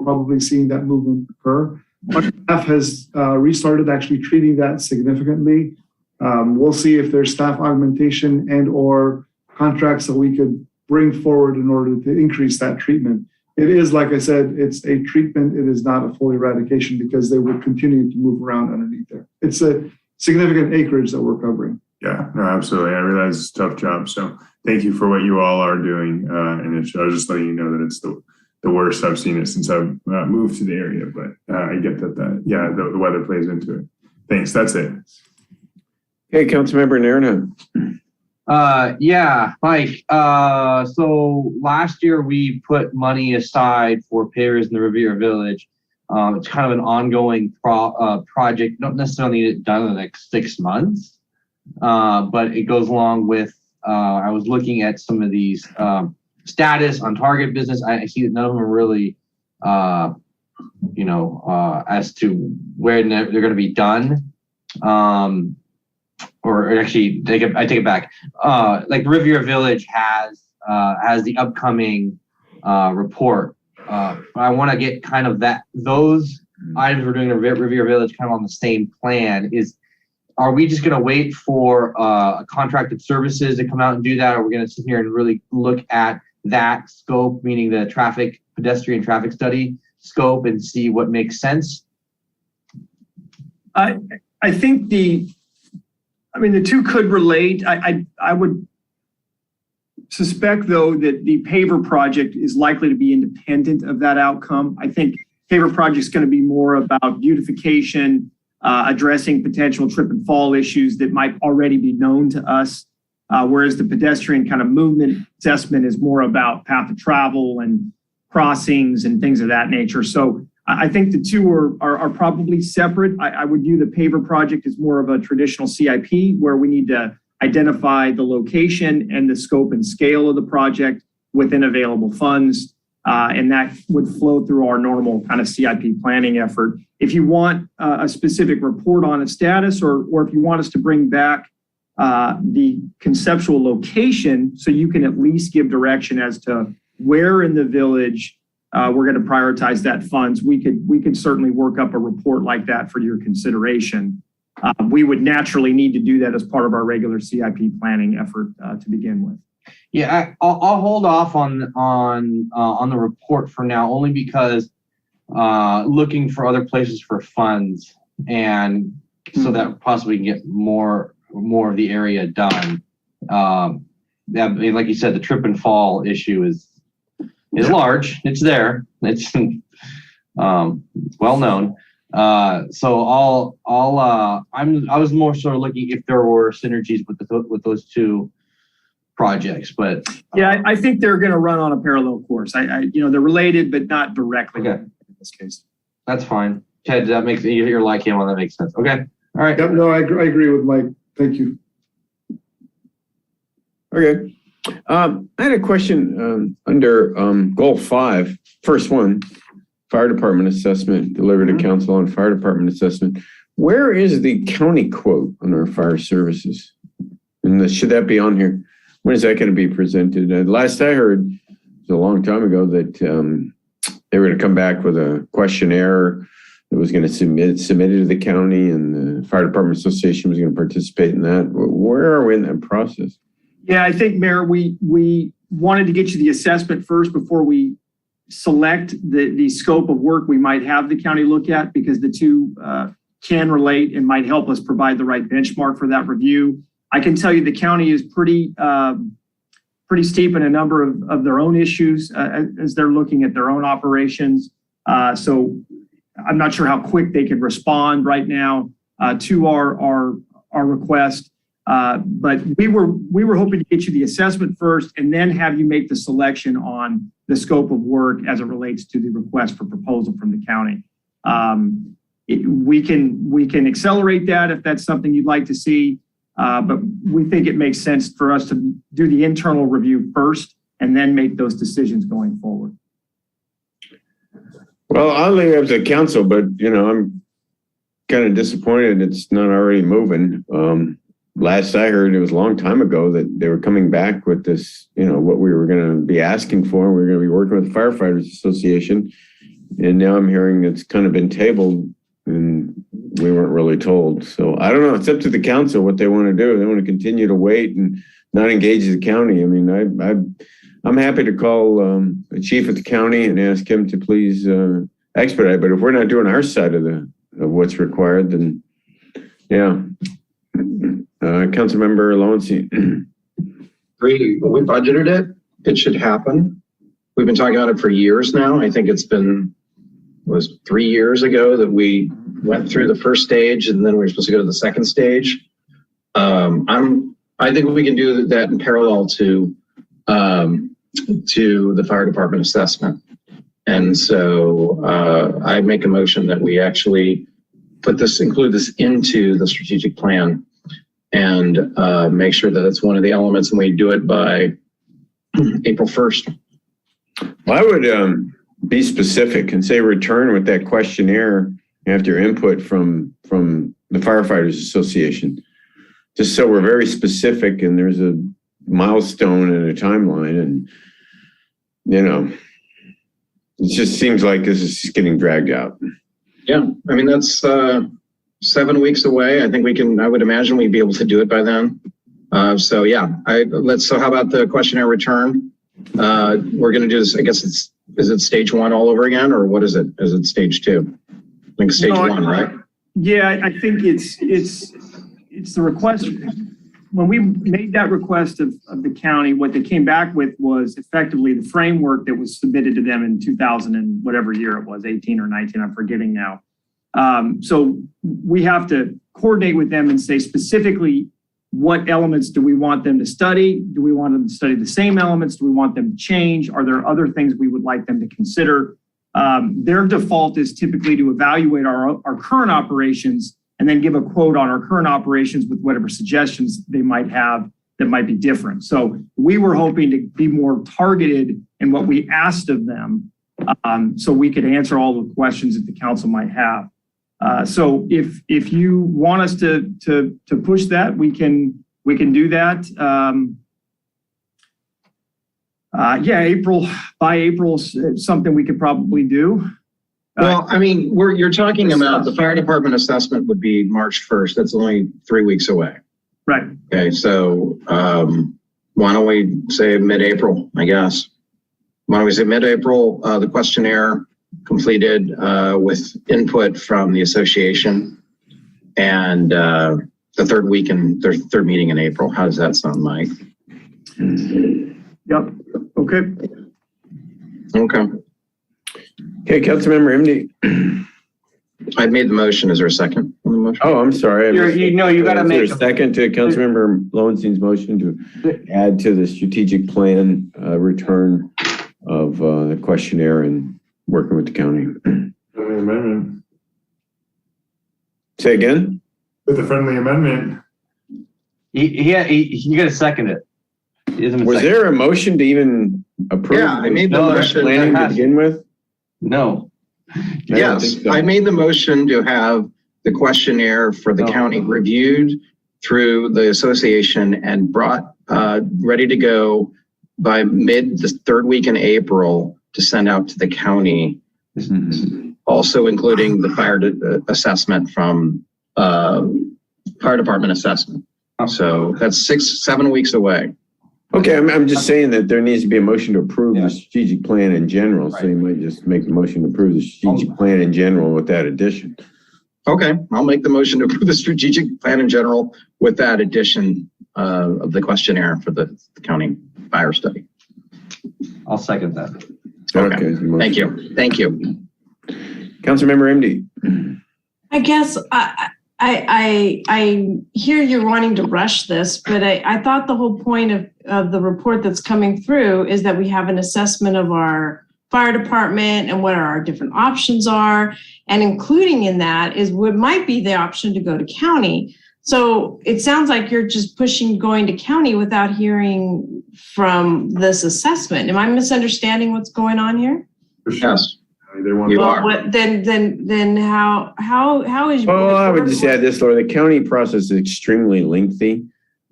Probably seeing that movement occur. Our staff has restarted actually treating that significantly. We'll see if there's staff augmentation and or contracts that we could bring forward in order to increase that treatment. It is, like I said, it's a treatment. It is not a full eradication because they will continue to move around underneath there. It's a significant acreage that we're covering. Yeah, no, absolutely. I realize it's a tough job. So thank you for what you all are doing. And I was just letting you know that it's the worst I've seen it since I've moved to the area. But I get that the weather plays into it. Thanks. That's it. Okay, Councilmember Nairn. Yeah, Mike. So last year we put money aside for pavers in the Riviera Village. It's kind of an ongoing project. Don't necessarily need it done in the next 6 months, but it goes along with. I was looking at some of these status on target business. I see that none of them are really, as to where they're going to be done. Or actually, I take it back. Like Riviera Village has the upcoming report. I want to get kind of those items we're doing in Riviera Village kind of on the same plan. Are we just going to wait for contracted services to come out and do that? Or are we going to sit here and really look at that scope, meaning the pedestrian traffic study scope, and see what makes sense? I think the two could relate. I would suspect, though, that the paver project is likely to be independent of that outcome. I think paver project is going to be more about beautification, addressing potential trip and fall issues that might already be known to us, whereas the pedestrian kind of movement assessment is more about path of travel and crossings and things of that nature. So I think the two are probably separate. I would view the paver project as more of a traditional CIP where we need to identify the location and the scope and scale of the project within available funds. And that would flow through our normal kind of CIP planning effort. If you want a specific report on its status, or if you want us to bring back the conceptual location so you can at least give direction as to where in the village we're going to prioritize that funds, we could certainly work up a report like that for your consideration. We would naturally need to do that as part of our regular CIP planning effort to begin with. Yeah, I'll hold off on the report for now, only because looking for other places for funds, and so that possibly can get more of the area done. Like you said, the trip and fall issue is large. It's there. It's well known. So I was more sort of looking if there were synergies with those two projects, but yeah, I think they're going to run on a parallel course. They're related, but not directly in this case. That's fine. Ted, that makes you're like him on that makes sense. Okay. All right. Yep, no, I agree with Mike. Thank you. Okay. I had a question under goal 5, first one, fire department assessment, delivered to council on fire department assessment. Where is the county quote on our fire services? And should that be on here? When is that going to be presented? Last I heard, it was a long time ago, that they were going to come back with a questionnaire that was going to submitted to the county, and the Fire Department Association was going to participate in that. Where are we in that process? Yeah, I think, Mayor, we wanted to get you the assessment first before we select the scope of work we might have the county look at, because the two can relate and might help us provide the right benchmark for that review. I can tell you the county is pretty steep in a number of their own issues as they're looking at their own operations. So I'm not sure how quick they could respond right now to our request. But we were hoping to get you the assessment first and then have you make the selection on the scope of work as it relates to the request for proposal from the county. We can accelerate that if that's something you'd like to see. But we think it makes sense for us to do the internal review first and then make those decisions going forward. Well, I'll leave it up to council, but I'm kind of disappointed it's not already moving. Last I heard, it was a long time ago that they were coming back with this, what we were going to be asking for. We were going to be working with the Firefighters Association. And now I'm hearing it's kind of been tabled and we weren't really told. So I don't know. It's up to the council what they want to do. They want to continue to wait and not engage the county. I mean, I'm happy to call the chief at the county and ask him to please expedite. But if we're not doing our side of what's required, then yeah. Councilmember Lowenstein. We budgeted it. It should happen. We've been talking about it for years now. I think it was 3 years ago that we went through the first stage, and then we were supposed to go to the second stage. I think we can do that in parallel to the fire department assessment. And so I make a motion that we actually include this into the strategic plan and make sure that it's one of the elements, and we do it by April 1st. Well, I would be specific and say return with that questionnaire after input from the Firefighters Association, just so we're very specific and there's a milestone and a timeline. And, it just seems like this is getting dragged out. Yeah, I mean, that's 7 weeks away. I think I would imagine we'd be able to do it by then. So yeah, so how about the questionnaire return? We're going to do this, I guess is it stage 1 all over again, or what is it? Is it stage 2? I think stage 1, right? Yeah, I think it's the request. When we made that request of the county, what they came back with was effectively the framework that was submitted to them in 2000 and whatever year it was, 18 or 19, I'm forgetting now. So we have to coordinate with them and say specifically what elements do we want them to study? Do we want them to study the same elements? Do we want them to change? Are there other things we would like them to consider? Their default is typically to evaluate our current operations and then give a quote on our current operations with whatever suggestions they might have that might be different. So we were hoping to be more targeted in what we asked of them, so we could answer all the questions that the council might have. So if you want us to push that, we can do that. By April is something we could probably do. Well, I mean, you're talking about the fire department assessment would be March 1st. That's only 3 weeks away. Right. Okay, so why don't we say mid-April, I guess? Why don't we say mid-April, the questionnaire completed with input from the association, and the third meeting in April. How does that sound, Mike? Yep. Okay. Okay, Councilmember MD. I made the motion. Is there a second on the motion? Oh, I'm sorry. You got to make a second to Councilmember Lowenstein's motion to add to the strategic plan return of the questionnaire and working with the county. Friendly amendment. Say again? With a friendly amendment. You got to second it. Was there a motion to even approve? Yeah, I made the motion. Planning to begin with? No. Yes, I made the motion to have the questionnaire for the county reviewed through the association and brought ready to go by the third week in April to send out to the county, also including the fire assessment from fire department assessment. So that's 6-7 weeks away. Okay, I'm just saying that there needs to be a motion to approve the strategic plan in general. So you might just make the motion to approve the strategic plan in general with that addition. Okay, I'll make the motion to approve the strategic plan in general with that addition of the questionnaire for the county fire study. I'll second that. Okay. Thank you. Councilmember MD. I guess I hear you're wanting to rush this, but I thought the whole point of the report that's coming through is that we have an assessment of our fire department and what our different options are. And including in that is what might be the option to go to county. So it sounds like you're just pushing going to county without hearing from this assessment. Am I misunderstanding what's going on here? Yes. You are. Then how is? Well, I would just add this, Laura. The county process is extremely lengthy,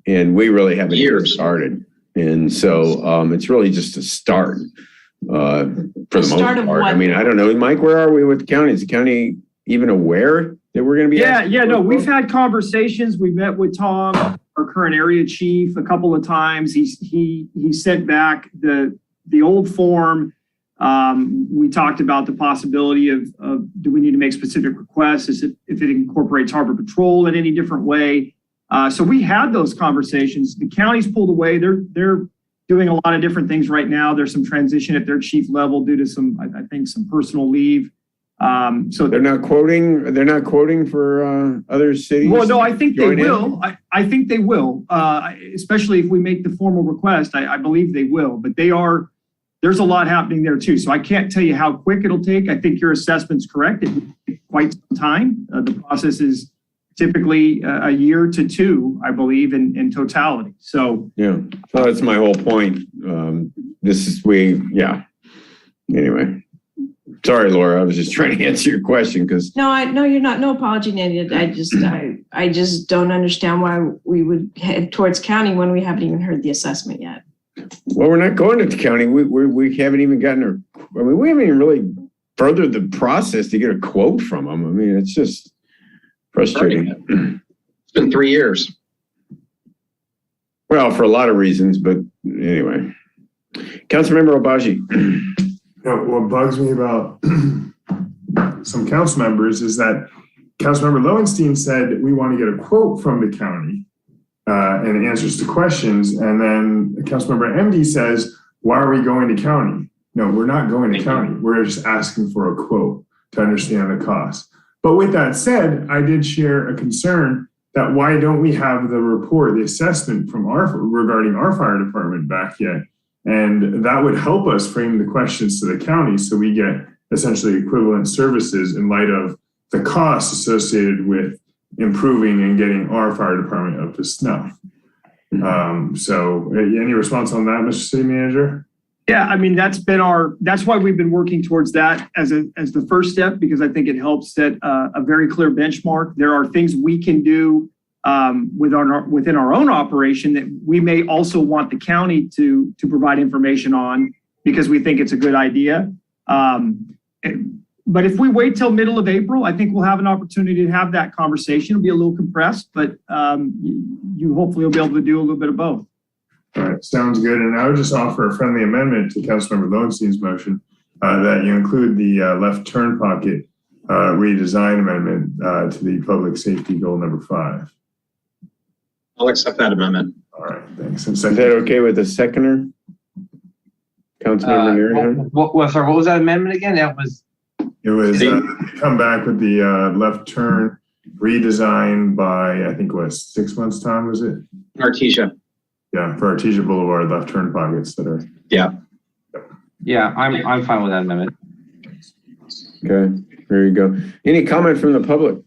and we really haven't even started. And so it's really just a start for the most part. I mean, I don't know, Mike. Where are we with the county? Is the county even aware that we're going to be? No. We've had conversations. We met with Tom, our current area chief, a couple of times. He sent back the old form. We talked about the possibility of do we need to make specific requests if it incorporates Harbor Patrol in any different way. So we had those conversations. The county's pulled away. They're doing a lot of different things right now. There's some transition at their chief level due to some personal leave. So they're not quoting. They're not quoting for other cities. Well, no, I think they will. I think they will, especially if we make the formal request. I believe they will, but there's a lot happening there too. So I can't tell you how quick it'll take. I think your assessment's correct. It will take quite some time. The process is typically a year to 2, I believe, in totality. So yeah, so that's my whole point. Anyway, sorry, Laura. I was just trying to answer your question because No, you're not. No apology needed. I just don't understand why we would head towards county when we haven't even heard the assessment yet. Well, we're not going to the county. We haven't even gotten we haven't even really furthered the process to get a quote from them. I mean, it's just frustrating. It's been 3 years. Well, for a lot of reasons, but anyway. Councilmember Obaji. What bugs me about some council members is that Councilmember Lowenstein said we want to get a quote from the county and answers to questions. And then Councilmember MD says, why are we going to county? No, we're not going to county. We're just asking for a quote to understand the cost. But with that said, I did share a concern that why don't we have the report, the assessment from regarding our fire department back yet? And that would help us frame the questions to the county so we get essentially equivalent services in light of the costs associated with improving and getting our fire department up to snuff. So any response on that, Mr. City Manager? Yeah, I mean, that's why we've been working towards that as the first step, because I think it helps set a very clear benchmark. There are things we can do within our own operation that we may also want the county to provide information on because we think it's a good idea. But if we wait till middle of April, I think we'll have an opportunity to have that conversation. It'll be a little compressed, but you hopefully will be able to do a little bit of both. All right, sounds good. And I would just offer a friendly amendment to Councilmember Lowenstein's motion that you include the left turn pocket redesign amendment to the public safety goal number 5. I'll accept that amendment. All right, thanks. And Is that okay with the seconder? Councilmember Nierenheim? What was that amendment again? It was come back with the left turn redesign by, I think it was 6 months time, was it? Artesia. Yeah, for Artesia Boulevard left turn pockets that are. Yeah. Yeah, I'm fine with that amendment. Okay, there you go. Any comment from the public?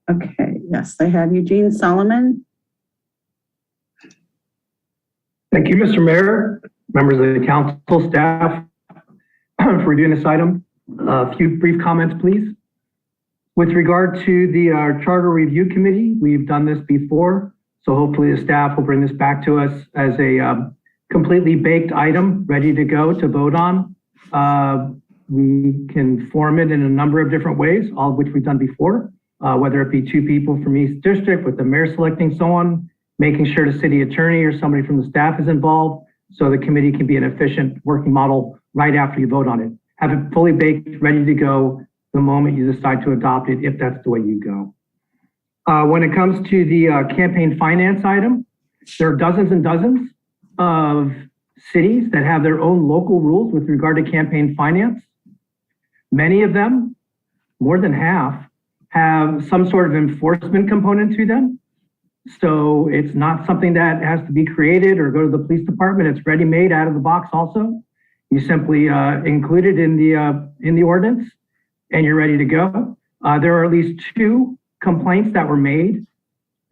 Okay, yes, I have Eugene Solomon. Thank you, Mr. Mayor, members of the council, staff, for reviewing this item. A few brief comments, please. With regard to the Charter Review Committee, we've done this before, so hopefully the staff will bring this back to us as a completely baked item, ready to go to vote on. We can form it in a number of different ways, all of which we've done before, whether it be 2 people from each district with the mayor selecting someone, making sure the city attorney or somebody from the staff is involved so the committee can be an efficient working model right after you vote on it. Have it fully baked, ready to go the moment you decide to adopt it, if that's the way you go. When it comes to the campaign finance item, there are dozens and dozens of cities that have their own local rules with regard to campaign finance. Many of them, more than half, have some sort of enforcement component to them. So it's not something that has to be created or go to the police department. It's ready-made out of the box also. You simply include it in the ordinance and you're ready to go. There are at least 2 complaints that were made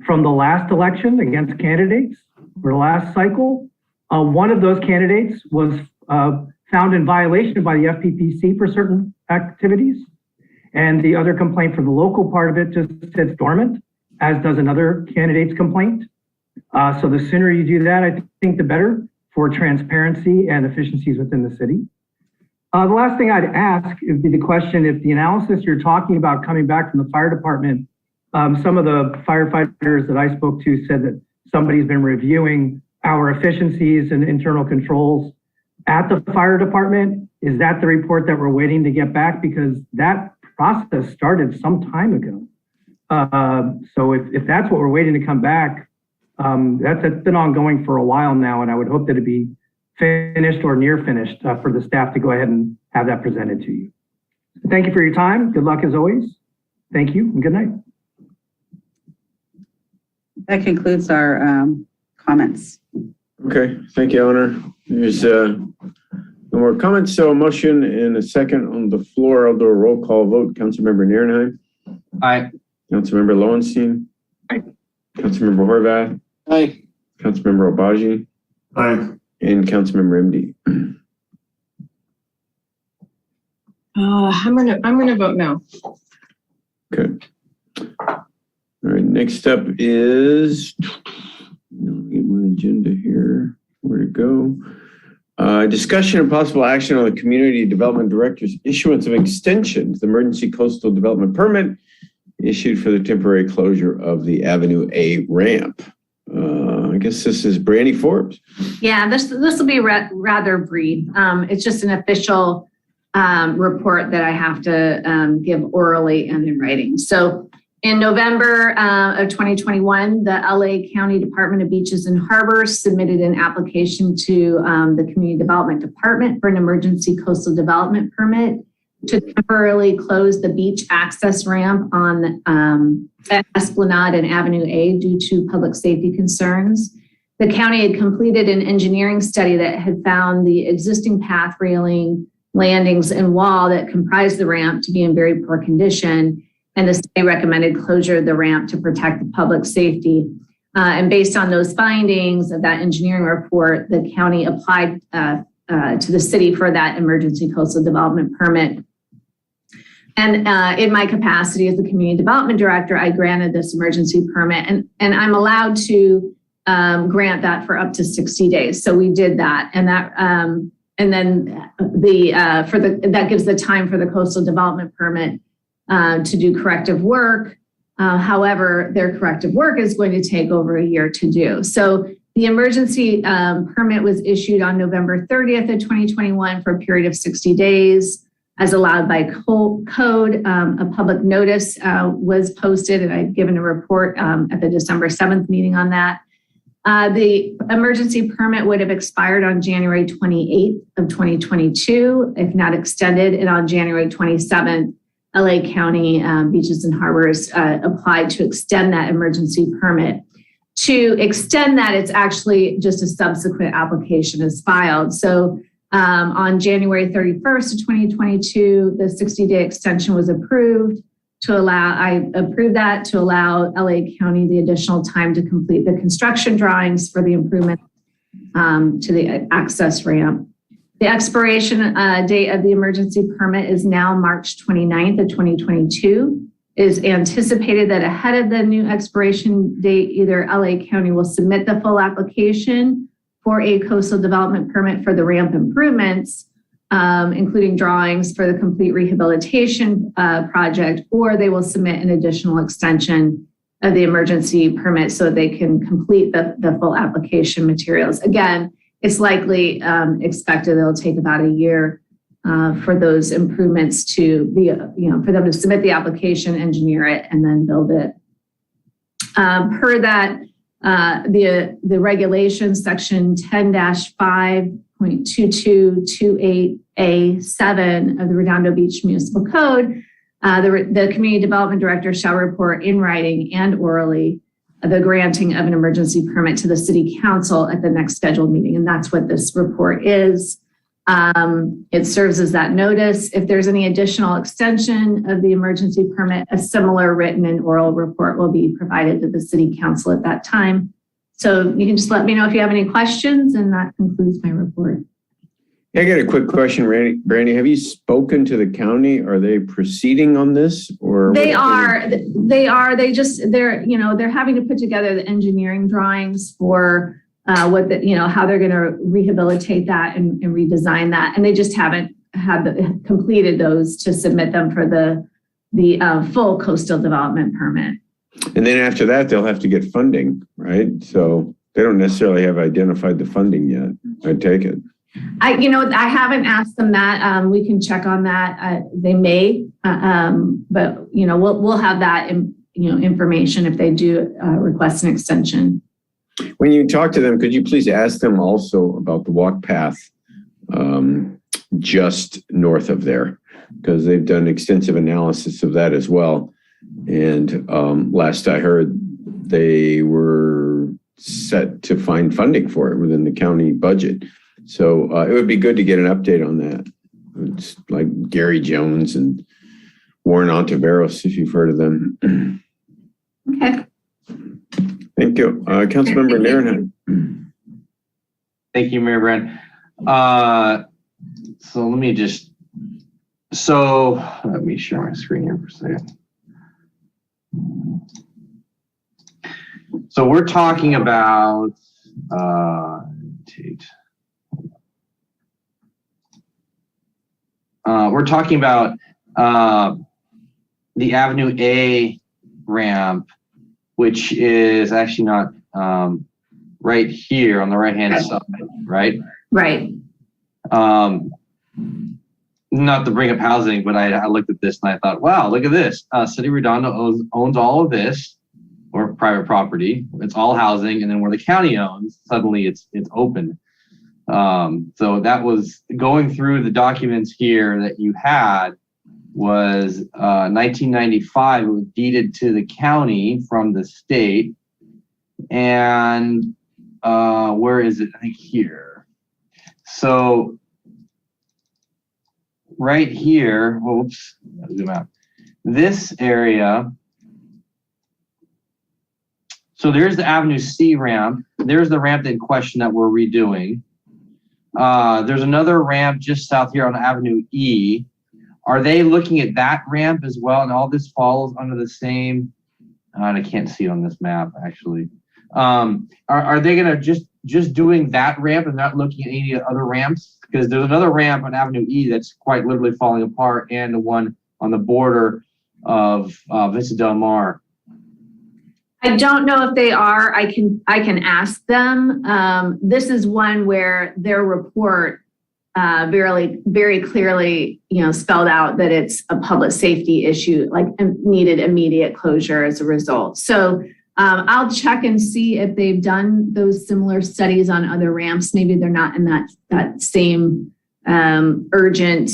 from the last election against candidates or the last cycle. One of those candidates was found in violation by the FPPC for certain activities. And the other complaint for the local part of it just sits dormant, as does another candidate's complaint. So the sooner you do that, I think the better for transparency and efficiencies within the city. The last thing I'd ask would be the question, if the analysis you're talking about coming back from the fire department, some of the firefighters that I spoke to said that somebody's been reviewing our efficiencies and internal controls at the fire department. Is that the report that we're waiting to get back? Because that process started some time ago. So if that's what we're waiting to come back, that's been ongoing for a while now, and I would hope that it'd be finished or near finished for the staff to go ahead and have that presented to you. Thank you for your time. Good luck as always. Thank you and good night. That concludes our comments. Okay, thank you, Eleanor. There's no more comments, so a motion and a second on the floor. I'll do a roll call vote. Councilmember Nierenheim. Aye. Councilmember Lowenstein. Aye. Councilmember Horvath. Aye. Councilmember Obaji. Aye. And Councilmember MD. I'm gonna vote no. Okay. All right, next up is, let me get my agenda here, where to go. Discussion and possible action on the Community Development Director's issuance of extensions, the emergency coastal development permit issued for the temporary closure of the Avenue A ramp. I guess this is Brandy Forbes. Yeah, this will be rather brief. It's just an official report that I have to give orally and in writing. So in November of 2021, the LA County Department of Beaches and Harbors submitted an application to the Community Development Department for an emergency coastal development permit to temporarily close the beach access ramp on Esplanade and Avenue A due to public safety concerns. The county had completed an engineering study that had found the existing path railing, landings, and wall that comprised the ramp to be in very poor condition, and the study recommended closure of the ramp to protect the public safety. And based on those findings of that engineering report, the county applied to the city for that emergency coastal development permit. And in my capacity as the community development director, I granted this emergency permit, and I'm allowed to grant that for up to 60 days. So we did that, and that, and then that gives the time for the coastal development permit to do corrective work. However, their corrective work is going to take over a year to do. So the emergency permit was issued on November 30th of 2021 for a period of 60 days. As allowed by code, a public notice was posted, and I've given a report at the December 7th meeting on that. The emergency permit would have expired on January 28th of 2022, if not extended, and on January 27th, LA County Beaches and Harbors applied to extend that emergency permit. To extend that, it's actually just a subsequent application is filed. So on January 31st of 2022, the 60-day extension was approved I approved that to allow LA County the additional time to complete the construction drawings for the improvement to the access ramp. The expiration date of the emergency permit is now March 29th of 2022. It is anticipated that ahead of the new expiration date, either LA County will submit the full application for a coastal development permit for the ramp improvements, including drawings for the complete rehabilitation project, or they will submit an additional extension of the emergency permit so they can complete the full application materials. Again, it's likely expected it'll take about a year for those improvements to be, for them to submit the application, engineer it, and then build it. Per that, the regulations, section 10-5.2228A7 of the Redondo Beach Municipal Code, the Community Development Director shall report in writing and orally the granting of an emergency permit to the City Council at the next scheduled meeting. And that's what this report is. It serves as that notice. If there's any additional extension of the emergency permit, a similar written and oral report will be provided to the City Council at that time. So you can just let me know if you have any questions, and that concludes my report. I got a quick question, Brandy. Have you spoken to the county? Are they proceeding on this, or they're having to put together the engineering drawings for how they're going to rehabilitate that and redesign that, and they just haven't completed those to submit them for the full coastal development permit. And then after that, they'll have to get funding, right? So they don't necessarily have identified the funding yet. I take it. I haven't asked them that. We can check on that. They may, but we'll have that information if they do request an extension. When you talk to them, could you please ask them also about the walk path just north of there? Because they've done extensive analysis of that as well. And last I heard, they were set to find funding for it within the county budget. So it would be good to get an update on that. It's like Gary Jones and Warren Ontiveros, if you've heard of them. Okay. Thank you. Councilmember Nairn. Thank you, Mayor Brand. So let me share my screen here for a second. So we're talking about the Avenue A ramp, which is actually not right here on the right-hand side, right? Right. not to bring up housing, but I looked at this and I thought, wow, look at this. City of Redondo owns all of this, or private property. It's all housing, and then where the county owns, suddenly it's open. So that was going through the documents here that you had was 1995. It was deeded to the county from the state. And where is it? I think here. So right here, oops, zoom out. This area. So there's the Avenue C ramp. There's the ramp in question that we're redoing. There's another ramp just south here on Avenue E. Are they looking at that ramp as well? And all this falls under the same, and I can't see it on this map actually. Are they gonna just doing that ramp and not looking at any other ramps? Because there's another ramp on Avenue E that's quite literally falling apart, and the one on the border of Vista Del Mar. I don't know if they are. I can ask them. This is one where their report very clearly, spelled out that it's a public safety issue, like needed immediate closure as a result. So I'll check and see if they've done those similar studies on other ramps. Maybe they're not in that same urgent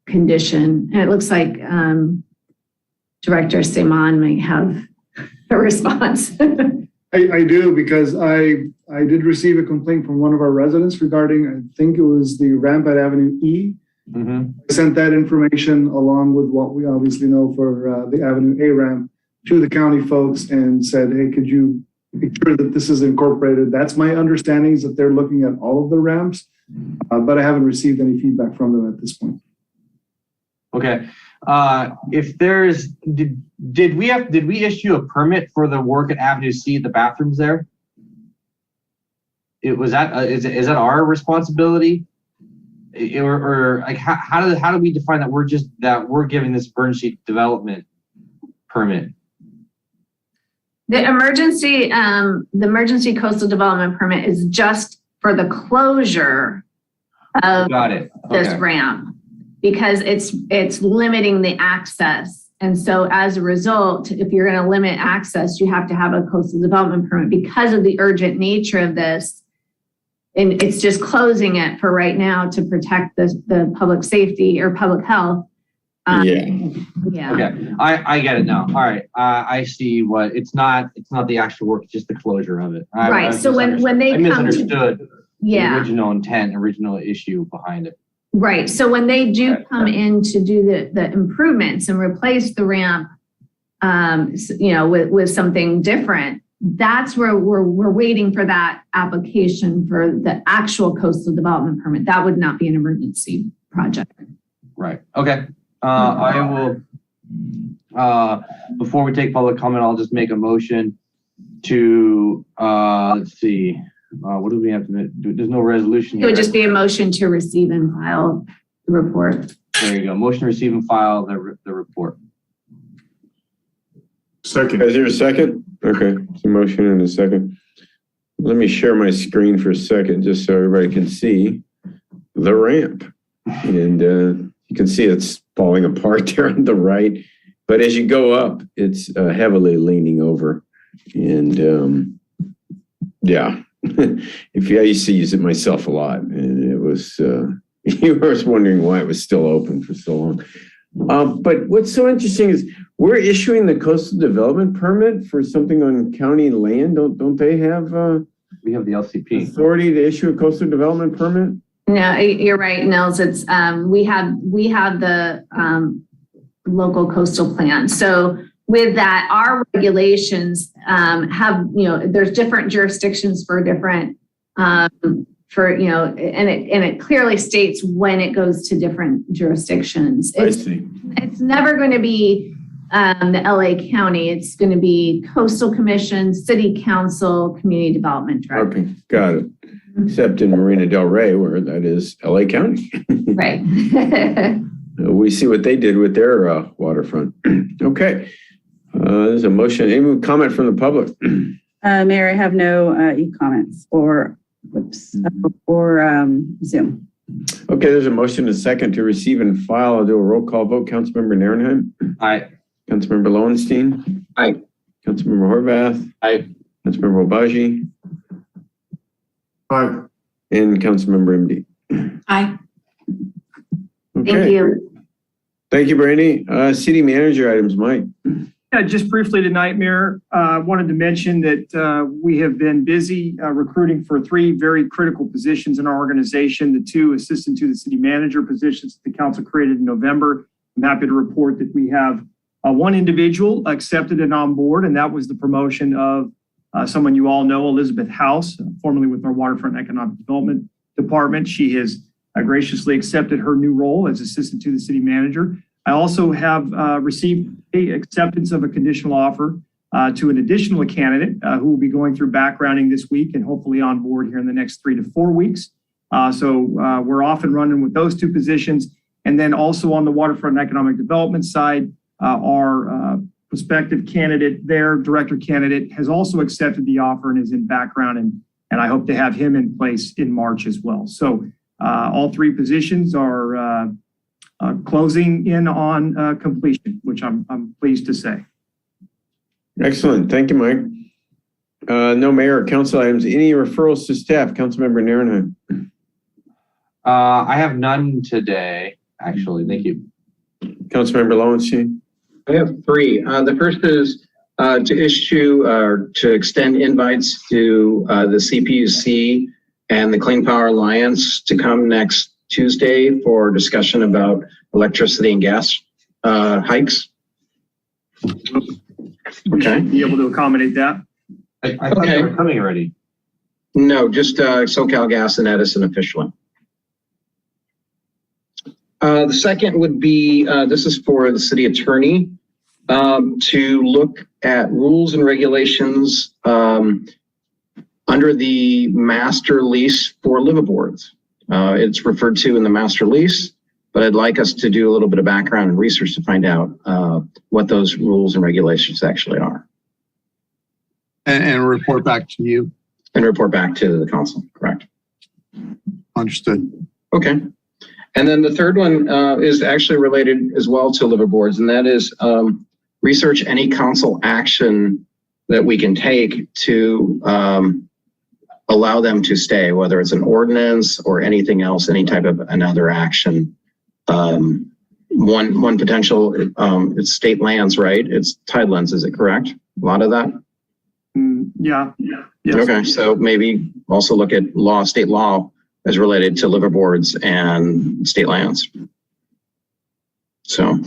condition. And it looks like Director Seman may have a response. I do, because I did receive a complaint from one of our residents regarding, I think it was the ramp at Avenue E. Mm-hmm. I sent that information along with what we obviously know for the Avenue A ramp to the county folks and said, hey, could you make sure that this is incorporated? That's my understanding, is that they're looking at all of the ramps, but I haven't received any feedback from them at this point. Okay. If there's, did we issue a permit for the work at Avenue C, the bathrooms there? Is that our responsibility? Or like how do we define that we're giving this emergency development permit? The emergency coastal development permit is just for the closure of this ramp, because it's limiting the access. And so as a result, if you're going to limit access, you have to have a coastal development permit because of the urgent nature of this. And it's just closing it for right now to protect the public safety or public health. Yeah. Okay. I get it now. All right. I see what it's not the actual work, it's just the closure of it. Right. So when they I misunderstood the original intent, original issue behind it. Right. So when they do come in to do the improvements and replace the ramp, with something different, that's where we're waiting for that application for the actual coastal development permit. That would not be an emergency project. Right. Okay. I will, before we take public comment, I'll just make a motion to, let's see, what do we have to do? There's no resolution. It would just be a motion to receive and file the report. There you go. Motion to receive and file the report. Second. Is there a second? Okay, it's a motion and a second. Let me share my screen for a second, just so everybody can see the ramp. And you can see it's falling apart there on the right. But as you go up, it's heavily leaning over. And yeah, I used to use it myself a lot. And it was, you were wondering why it was still open for so long. But what's so interesting is we're issuing the coastal development permit for something on county land. Don't they have we have the LCP authority to issue a coastal development permit? No, you're right, Nils. It's we have the local coastal plan. So with that, our regulations have, there's different jurisdictions for different and it clearly states when it goes to different jurisdictions. It's never going to be the LA County. It's going to be Coastal Commission, City Council, Community Development Director. Okay, got it. Except in Marina Del Rey, where that is LA County. Right. We see what they did with their waterfront. Okay. There's a motion. Any comment from the public? Mayor, I have no e-comments or Zoom. Okay, there's a motion and a second to receive and file. I'll do a roll call vote. Councilmember Narenheim. Aye. Councilmember Lowenstein. Aye. Councilmember Horvath. Aye. Councilmember Obaji. Aye. And Councilmember MD. Aye. Okay. Thank you. Thank you, Brandy. City manager items, Mike. Yeah, just briefly tonight, Mayor, wanted to mention that we have been busy recruiting for 3 very critical positions in our organization, the 2 assistant to the city manager positions that the council created in November. I'm happy to report that we have 1 individual accepted and on board, and that was the promotion of someone you all know, Elizabeth House, formerly with our Waterfront Economic Development Department. She has graciously accepted her new role as assistant to the city manager. I also have received a acceptance of a conditional offer to an additional candidate who will be going through backgrounding this week and hopefully on board here in the next 3 to 4 weeks. So we're off and running with those 2 positions. And then also on the Waterfront Economic Development side, our prospective candidate there, director candidate, has also accepted the offer and is in background. And I hope to have him in place in March as well. So all 3 positions are closing in on completion, which I'm pleased to say. Excellent. Thank you, Mike. No mayor or council items. Any referrals to staff? Councilmember Narenheim. I have none today, actually. Thank you. Councilmember Lowenstein. I have 3. The first is to issue or to extend invites to the CPUC and the Clean Power Alliance to come next Tuesday for discussion about electricity and gas hikes. We should be able to accommodate that. I thought they were coming already. No, just SoCal Gas and Edison officially. The second would be, this is for the city attorney, to look at rules and regulations under the master lease for liveaboards. It's referred to in the master lease, but I'd like us to do a little bit of background and research to find out what those rules and regulations actually are. And report back to you. And report back to the council, correct. Understood. Okay. And then the third one is actually related as well to liveaboards, and that is research any council action that we can take to allow them to stay, whether it's an ordinance or anything else, any type of another action. One potential, it's state lands, right? It's tidelands, is it correct? A lot of that? Yeah. Yes. Okay, so maybe also look at state law as related to liveaboards and state lands. So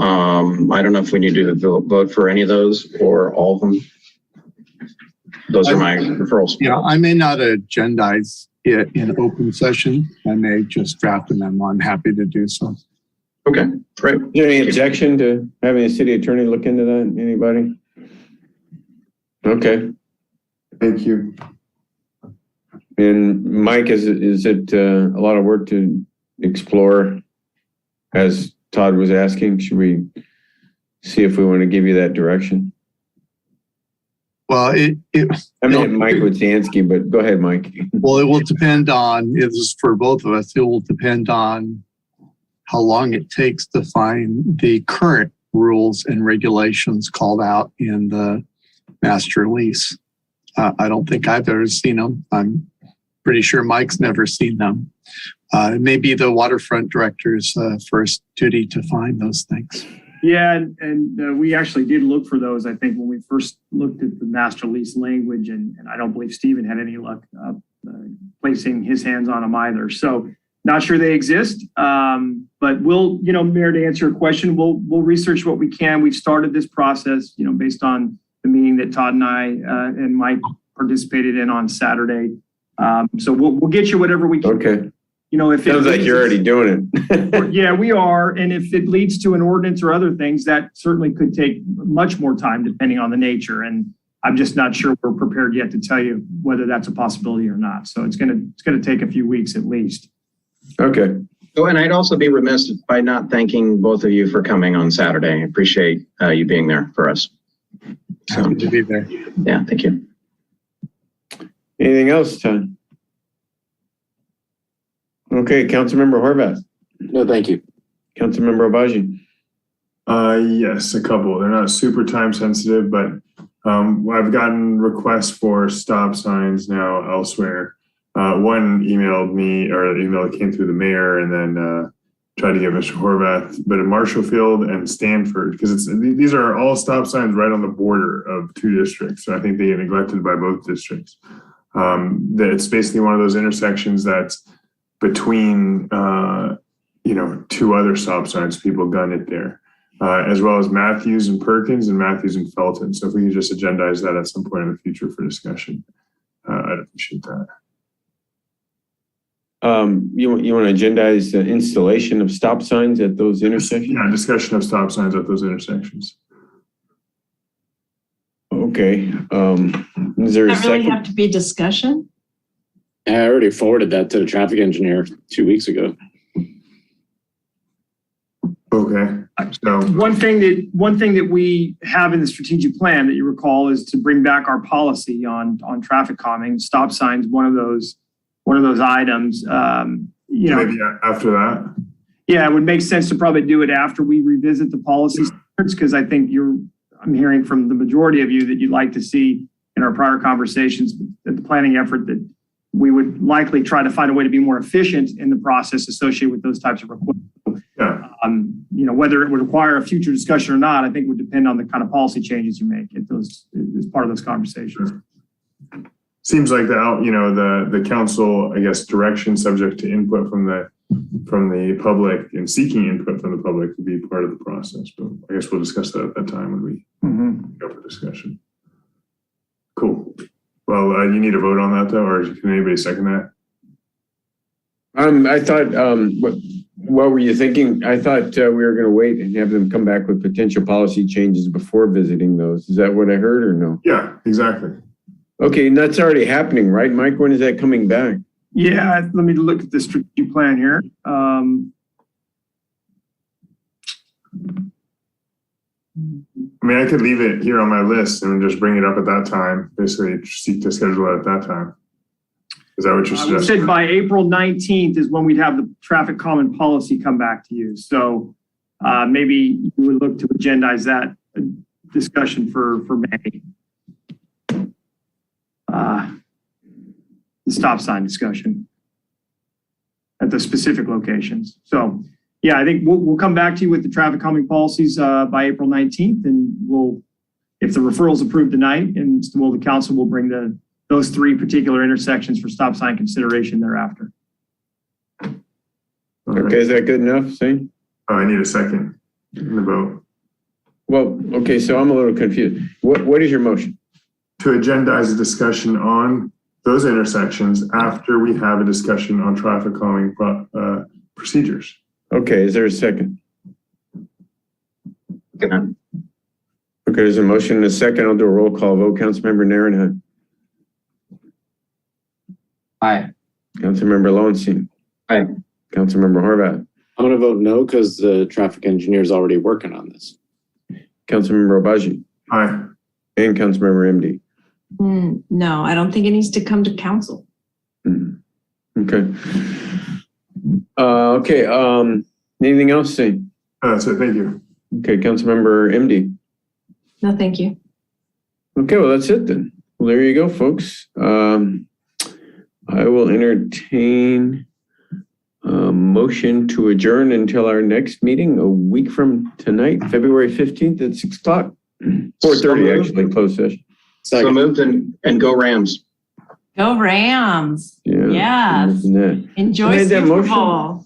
I don't know if we need to vote for any of those or all of them. Those are my referrals. Yeah, I may not agendize it in open session. I may just draft a memo. I'm happy to do so. Okay, great. Is there any objection to having a city attorney look into that? Anybody? Okay. Thank you. And Mike, is it a lot of work to explore, as Todd was asking? Should we see if we want to give you that direction? Well, Mike Wojciechowski, but go ahead, Mike. Well, it will depend on, it is for both of us, it will depend on how long it takes to find the current rules and regulations called out in the master lease. I don't think I've ever seen them. I'm pretty sure Mike's never seen them. It may be the waterfront director's first duty to find those things. Yeah, and we actually did look for those, I think, when we first looked at the master lease language, and I don't believe Stephen had any luck placing his hands on them either. So not sure they exist, but we'll, Mayor, to answer your question, we'll research what we can. We've started this process, based on the meeting that Todd and I and Mike participated in on Saturday. So we'll get you whatever we can. Okay. If sounds like you're already doing it. Yeah, we are. And if it leads to an ordinance or other things, that certainly could take much more time depending on the nature. And I'm just not sure we're prepared yet to tell you whether that's a possibility or not. So it's gonna take a few weeks at least. Okay. Oh, and I'd also be remiss by not thanking both of you for coming on Saturday. I appreciate you being there for us. So, happy to be there. Yeah, thank you. Anything else, Todd? Okay, Councilmember Horvath. No, thank you. Councilmember Obaji. Yes, a couple. They're not super time sensitive, but I've gotten requests for stop signs now elsewhere. One emailed me, or the email that came through the mayor, and then tried to get Mr. Horvath, but in Marshallfield and Stanford, because these are all stop signs right on the border of two districts. So I think they get neglected by both districts. It's basically one of those intersections that's between two other stop signs. People gun it there. As well as Matthews and Perkins and Matthews and Felton. So if we could just agendize that at some point in the future for discussion, I'd appreciate that. You want to agendize the installation of stop signs at those intersections? Yeah, discussion of stop signs at those intersections. Okay. Is there a Does that really second? have to be discussion? I already forwarded that to the traffic engineer 2 weeks ago. Okay. So One thing that we have in the strategic plan that you recall is to bring back our policy on traffic calming. Stop signs, one of those items. maybe after that. Yeah, it would make sense to probably do it after we revisit the policy standards, because I think I'm hearing from the majority of you that you'd like to see in our prior conversations at the planning effort that we would likely try to find a way to be more efficient in the process associated with those types of requests. Yeah. Whether it would require a future discussion or not, I think would depend on the kind of policy changes you make at those as part of those conversations. Seems like the council, I guess, direction subject to input from the public and seeking input from the public would be part of the process. But I guess we'll discuss that at that time when we go for discussion. Cool. Well, you need a vote on that though, or can anybody second that? I thought, what were you thinking? I thought we were going to wait and have them come back with potential policy changes before visiting those. Is that what I heard or no? Yeah, exactly. Okay, and that's already happening, right, Mike? When is that coming back? Yeah, let me look at the strategic plan here. I mean, I could leave it here on my list and just bring it up at that time, basically seek to schedule it at that time. Is that what you're We suggesting? said by April 19th is when we'd have the traffic calming policy come back to you. So maybe you would look to agendize that discussion for May. The stop sign discussion at the specific locations. So yeah, I think we'll come back to you with the traffic calming policies by April 19th, and if the referral's approved tonight, and the council will bring those three particular intersections for stop sign consideration thereafter. Okay, is that good enough, Zane? Oh, I need a second in the vote. Well, okay, so I'm a little confused. What is your motion? To agendize a discussion on those intersections after we have a discussion on traffic calming procedures. Okay, is there a second? Okay, there's a motion and a second. I'll do a roll call vote. Councilmember Narenhut. Aye. Councilmember Lowenstein. Aye. Councilmember Horvath. I'm going to vote no because the traffic engineer is already working on this. Councilmember Obaji. Aye. And Councilmember MD. No, I don't think it needs to come to council. Okay. Anything else, Zane? That's it. Thank you. Okay, Councilmember MD. No, thank you. Okay, well, that's it then. Well, there you go, folks. I will entertain a motion to adjourn until our next meeting a week from tonight, February 15th at 6 o'clock. 4:30, actually, closed session. So moved and go Rams. Go Rams. Yeah. Yes. Enjoy Made that Super motion. Bowl.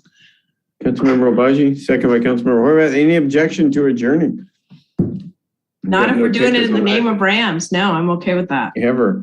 Councilmember Obaji, second by Councilmember Horvath. Any objection to adjourning? Not if we're doing it in the name of Rams. No, I'm okay with that. Ever.